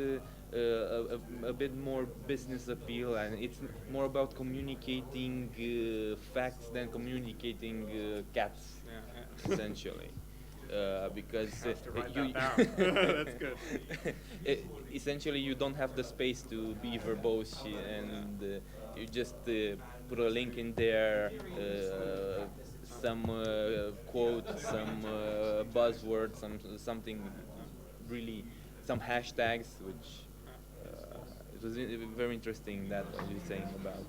a bit more business appeal, and it's more about communicating facts than communicating cats, essentially. Because that's good. Essentially, you don't have the space to be verbose, and you just put a link in there, some quote, some buzzword, something really, some hashtags, which it was very interesting that what you're saying about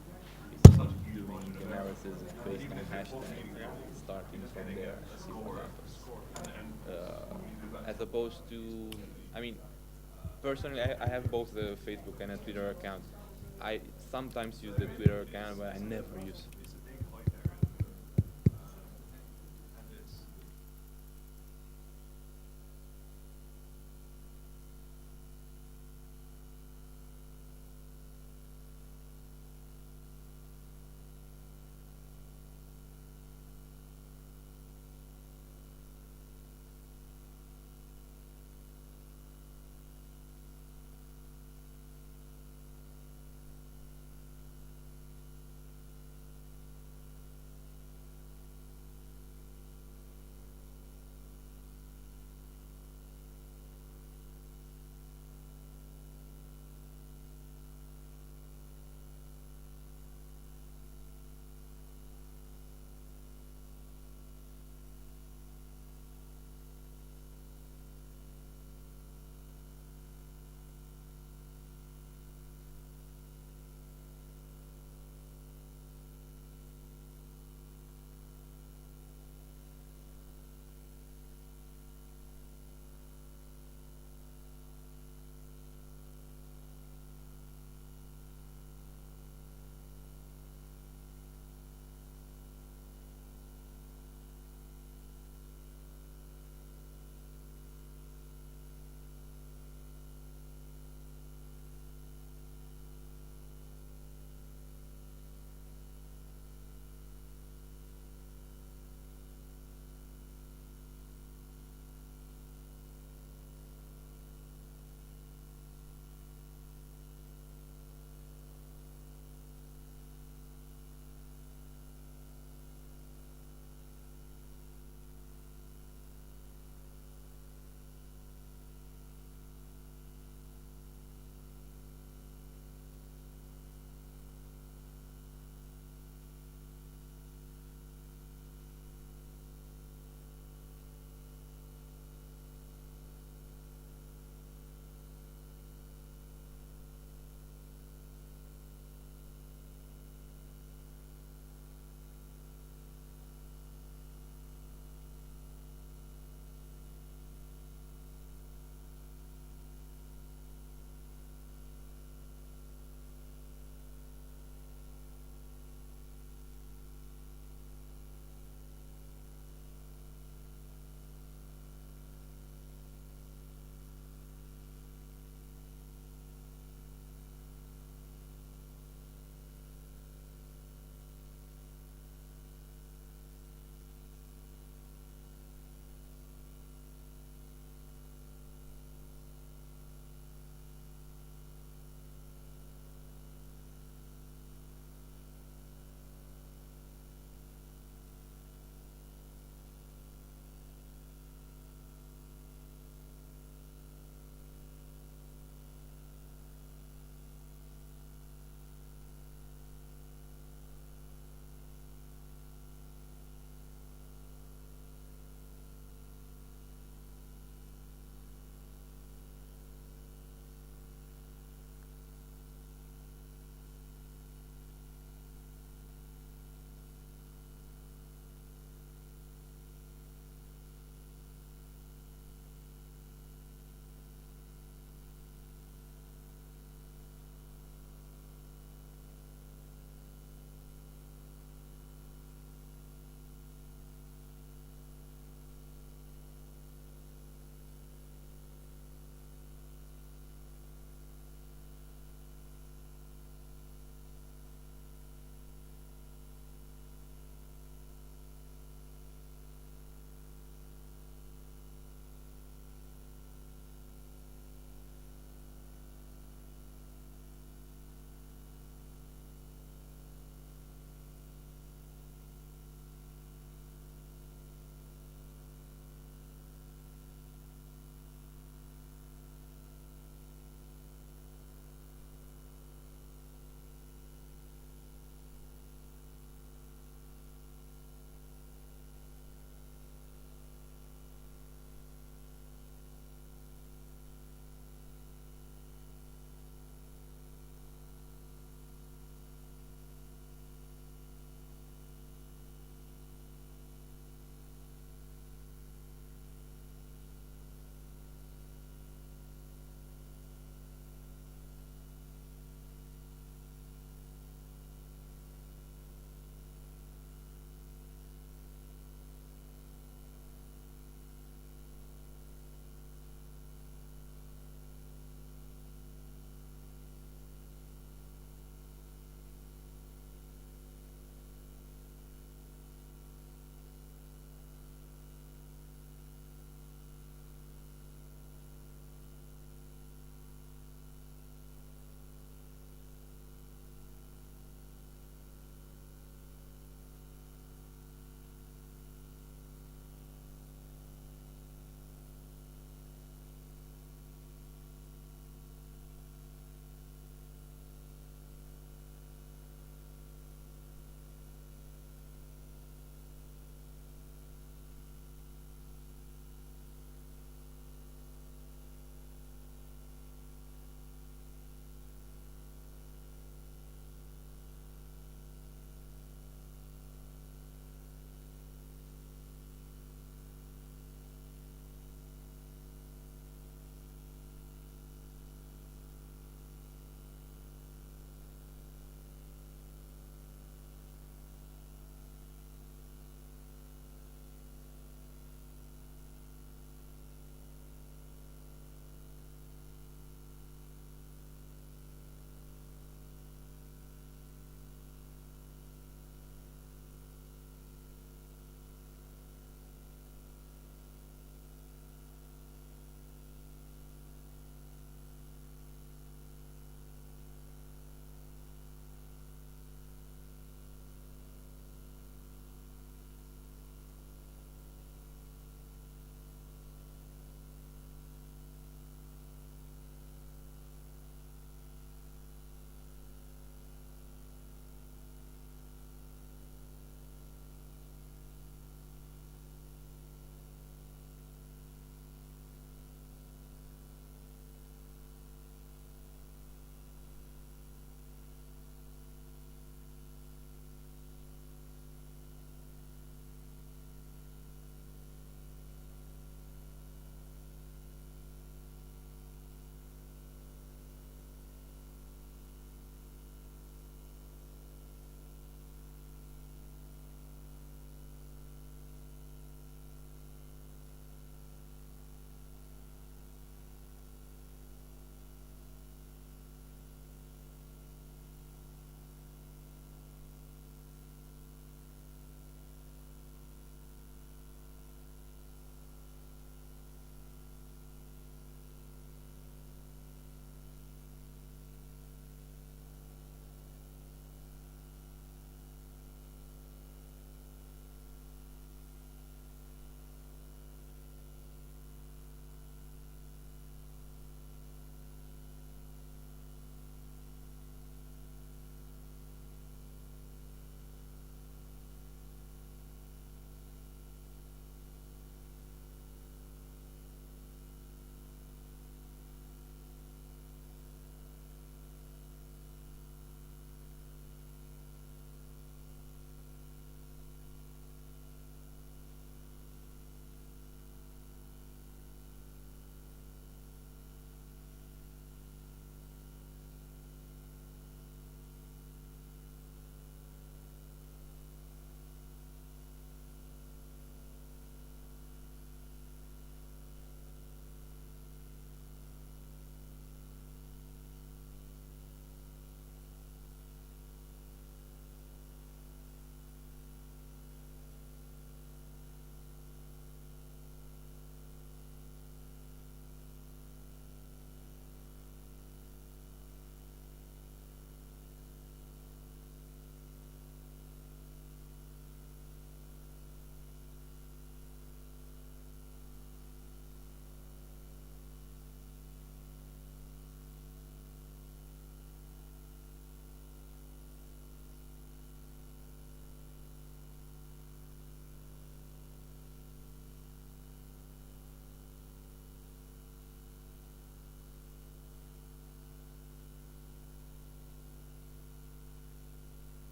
doing analysis based on hashtags, starting from there, see what happens. As opposed to, I mean, personally, I have both a Facebook and a Twitter account. I sometimes use the Twitter account, but I never use it.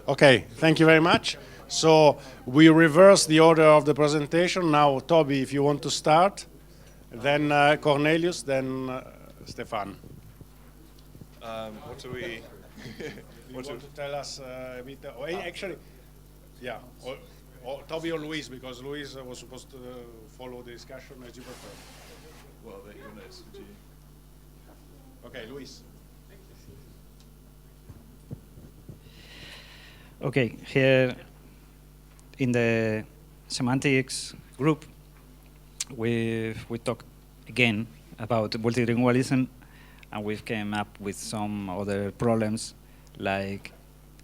Okay, thank you very much. So we reverse the order of the presentation. Now, Toby, if you want to start, then Cornelius, then Stefan. What do we... You want to tell us a bit? Actually, yeah, or Toby or Luis, because Luis was supposed to follow the discussion as you prefer. Well, you're next. Okay, Luis. Okay, here in the semantics group, we talked again about multilingualism, and we came up with some other problems, like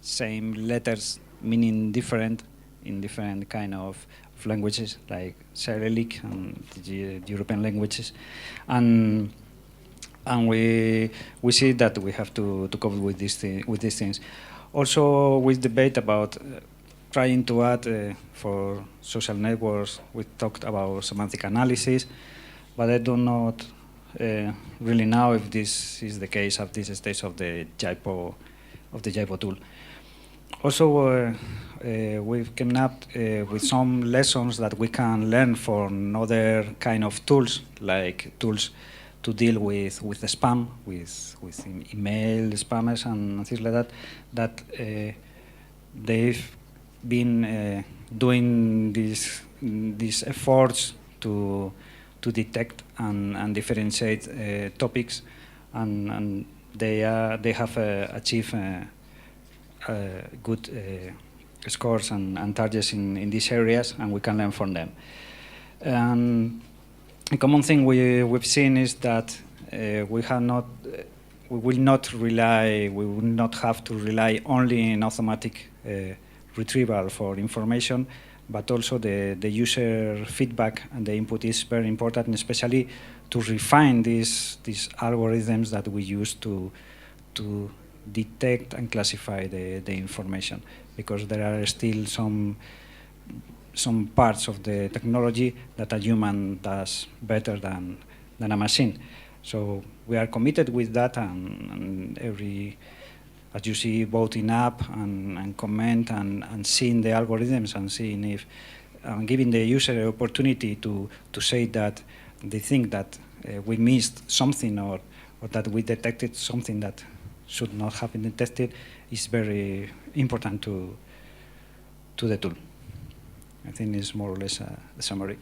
same letters meaning different in different kind of languages, like Cyrillic and the European languages, and we see that we have to cope with these things. Also, we debate about trying to add for social networks. We talked about semantic analysis, but I do not really know if this is the case at this stage of the JIPO tool. Also, we've come up with some lessons that we can learn from other kind of tools, like tools to deal with the spam, with email spammers and things like that, that they've been doing these efforts to detect and differentiate topics, and they have achieved good scores and targets in these areas, and we can learn from them. A common thing we've seen is that we will not have to rely only on automatic retrieval for information, but also the user feedback and the input is very important, especially to refine these algorithms that we use to detect and classify the information, because there are still some parts of the technology that a human does better than a machine. So we are committed with that, and as you see, both in app and comment and seeing the algorithms and seeing if giving the user the opportunity to say that they think that we missed something or that we detected something that should not have been detected is very important to the tool. I think it's more or less the summary.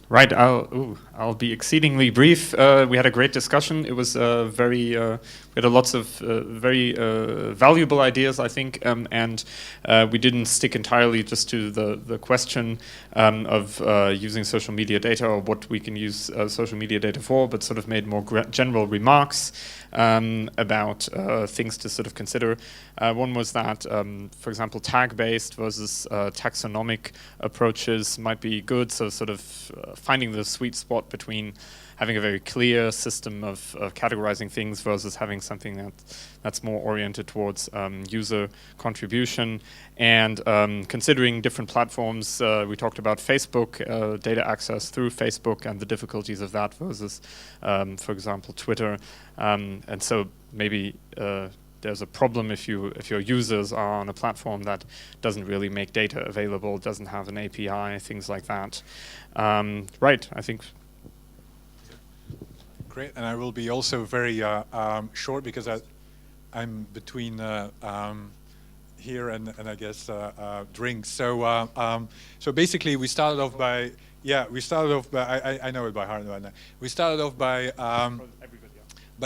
Right, I'll be exceedingly brief. We had a great discussion. It was we had lots of very valuable ideas, I think, and we didn't stick entirely just to the question of using social media data or what we can use social media data for, but sort of made more general remarks about things to sort of consider. One was that, for example, tag-based versus taxonomic approaches might be good, so sort of finding the sweet spot between having a very clear system of categorizing things versus having something that's more oriented towards user contribution, and considering different platforms. We talked about Facebook, data access through Facebook and the difficulties of that versus, for example, Twitter. And so maybe there's a problem if your users are on a platform that doesn't really make data available, doesn't have an API, things like that. Right, I think. Great, and I will be also very short because I'm between here and I guess drinks. So so basically we started off by I know it by heart right now. We started off by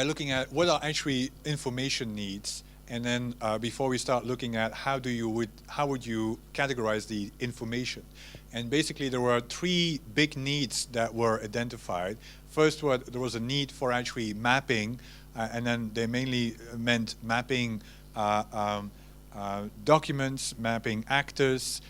looking at what are actually information needs, and then before we start looking at how would you categorize the information. And basically there were three big needs that were identified. First, there was a need for actually mapping, and then they mainly meant mapping documents, mapping actors,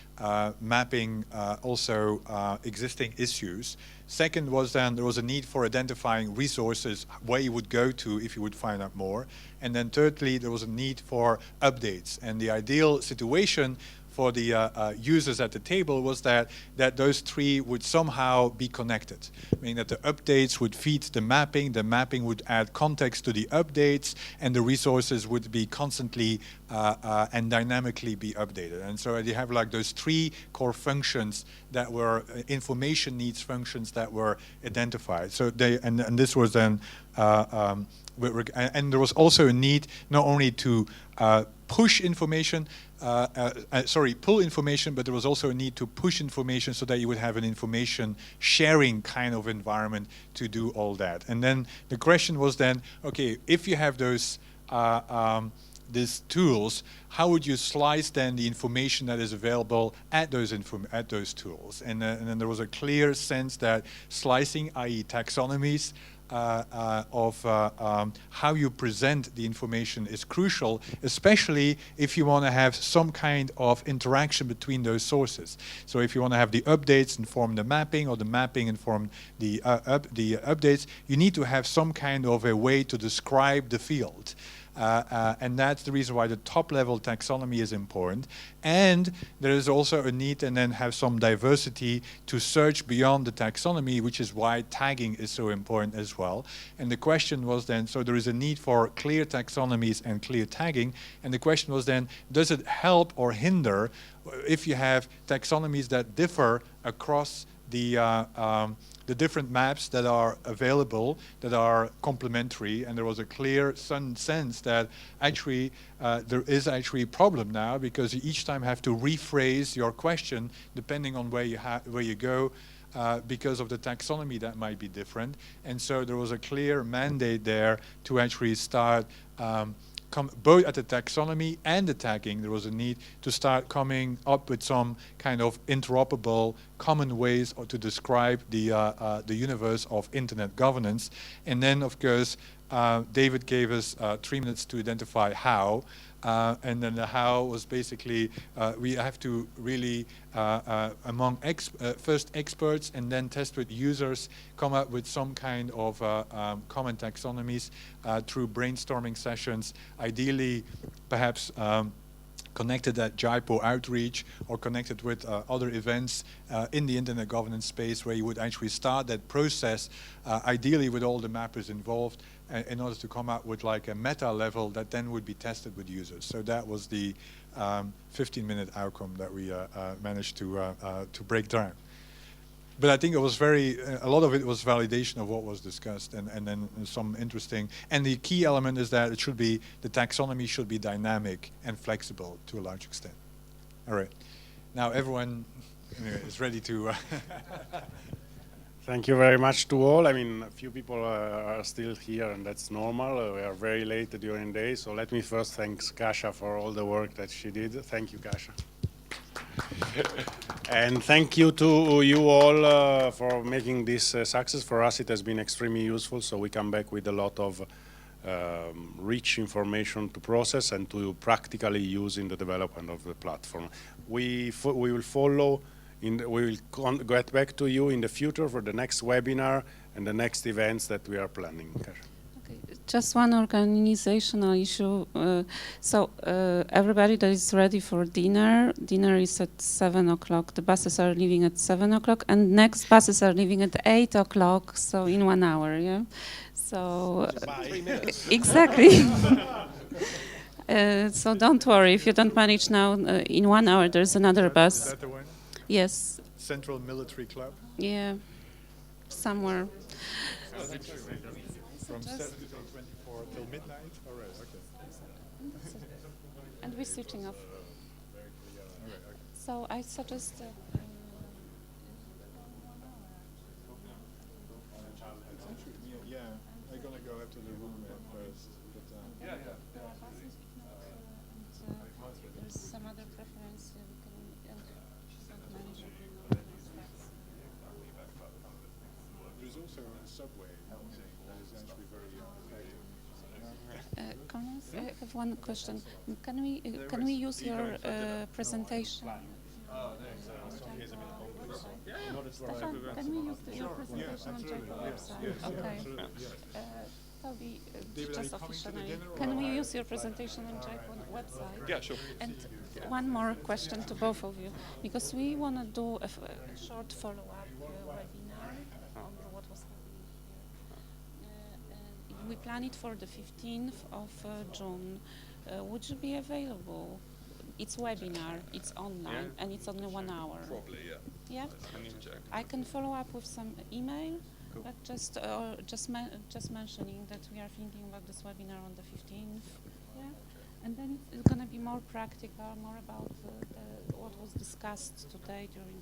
mapping also existing issues. Second was then there was a need for identifying resources where you would go to if you would find out more. And then thirdly, there was a need for updates. And the ideal situation for the users at the table was that those three would somehow be connected, meaning that the updates would feed the mapping would add context to the updates, and the resources would be constantly and dynamically be updated. And so you have like those three core functions that were information needs functions that were identified. So they and this was then and there was also a need not only to push information, pull information, but there was also a need to push information so that you would have an information sharing kind of environment to do all that. And then the question was then, okay, if you have those these tools, how would you slice then the information that is available at those tools? And then there was a clear sense that slicing, i.e. taxonomies, of how you present the information is crucial, especially if you want to have some kind of interaction between those sources. So if you want to have the updates inform the mapping, or the mapping inform the updates, you need to have some kind of a way to describe the field. And that's the reason why the top-level taxonomy is important. And there is also a need and then have some diversity to search beyond the taxonomy, which is why tagging is so important as well. And the question was then, so there is a need for clear taxonomies and clear tagging. And the question was then, does it help or hinder if you have taxonomies that differ across the different maps that are available, that are complementary? And there was a clear sense that actually there is actually a problem now, because you each time have to rephrase your question depending on where you go, because of the taxonomy that might be different. And so there was a clear mandate there to actually start both at the taxonomy and the tagging. There was a need to start coming up with some kind of interoperable common ways to describe the universe of internet governance. And then, of course, David gave us 3 minutes to identify how. And then the how was basically we have to really among first experts and then test with users, come up with some kind of common taxonomies through brainstorming sessions, ideally perhaps connected at JIPO outreach or connected with other events in the internet governance space, where you would actually start that process, ideally with all the mappers involved, in order to come out with like a meta level that then would be tested with users. So that was the 15-minute outcome that we managed to break down. But I think it was a lot of it was validation of what was discussed, and then some interesting. And the key element is that the taxonomy should be dynamic and flexible to a large extent. All right. Now everyone is ready to. Thank you very much to all. I mean, a few people are still here, and that's normal. We are very late during the day, so let me first thank Kasia for all the work that she did. Thank you, Kasia. And thank you to you all for making this success. For us, it has been extremely useful, so we come back with a lot of rich information to process and to practically use in the development of the platform. We will follow. We will get back to you in the future for the next webinar and the next events that we are planning. Okay, just one organizational issue. Everybody that is ready for dinner. Dinner is at 7 o'clock. The buses are leaving at 7 o'clock, and next buses are leaving at 8 o'clock. So in 1 hour, yeah. So 3 minutes. Exactly. So don't worry if you don't manage now. In 1 hour, there's another bus. Is that the one? Yes. Central Military Club? Yeah, somewhere. From 7 till 24 till midnight? All right, okay. And we're switching off. So I suggest... Yeah, I'm going to go up to the room first. But, there's some other preference. There's also a subway that is actually very I have one question. Can we use your presentation? Stefan, can we use your presentation on JIPO website? Okay. That'll be David, are just you coming to the officially. dinner, or Can we I- use your presentation on JIPO website? Yeah, sure. And one more question to both of you, because we want to do a short follow-up webinar on what was happening here. We plan it for the 15th of June. Would you be available? It's webinar, it's online, and it's only 1 hour. Probably, yeah. Yeah? I need to check. I can follow up with some email, but just mentioning that we are thinking about this webinar on the 15th. Yeah? And then it's going to be more practical, more about what was discussed today during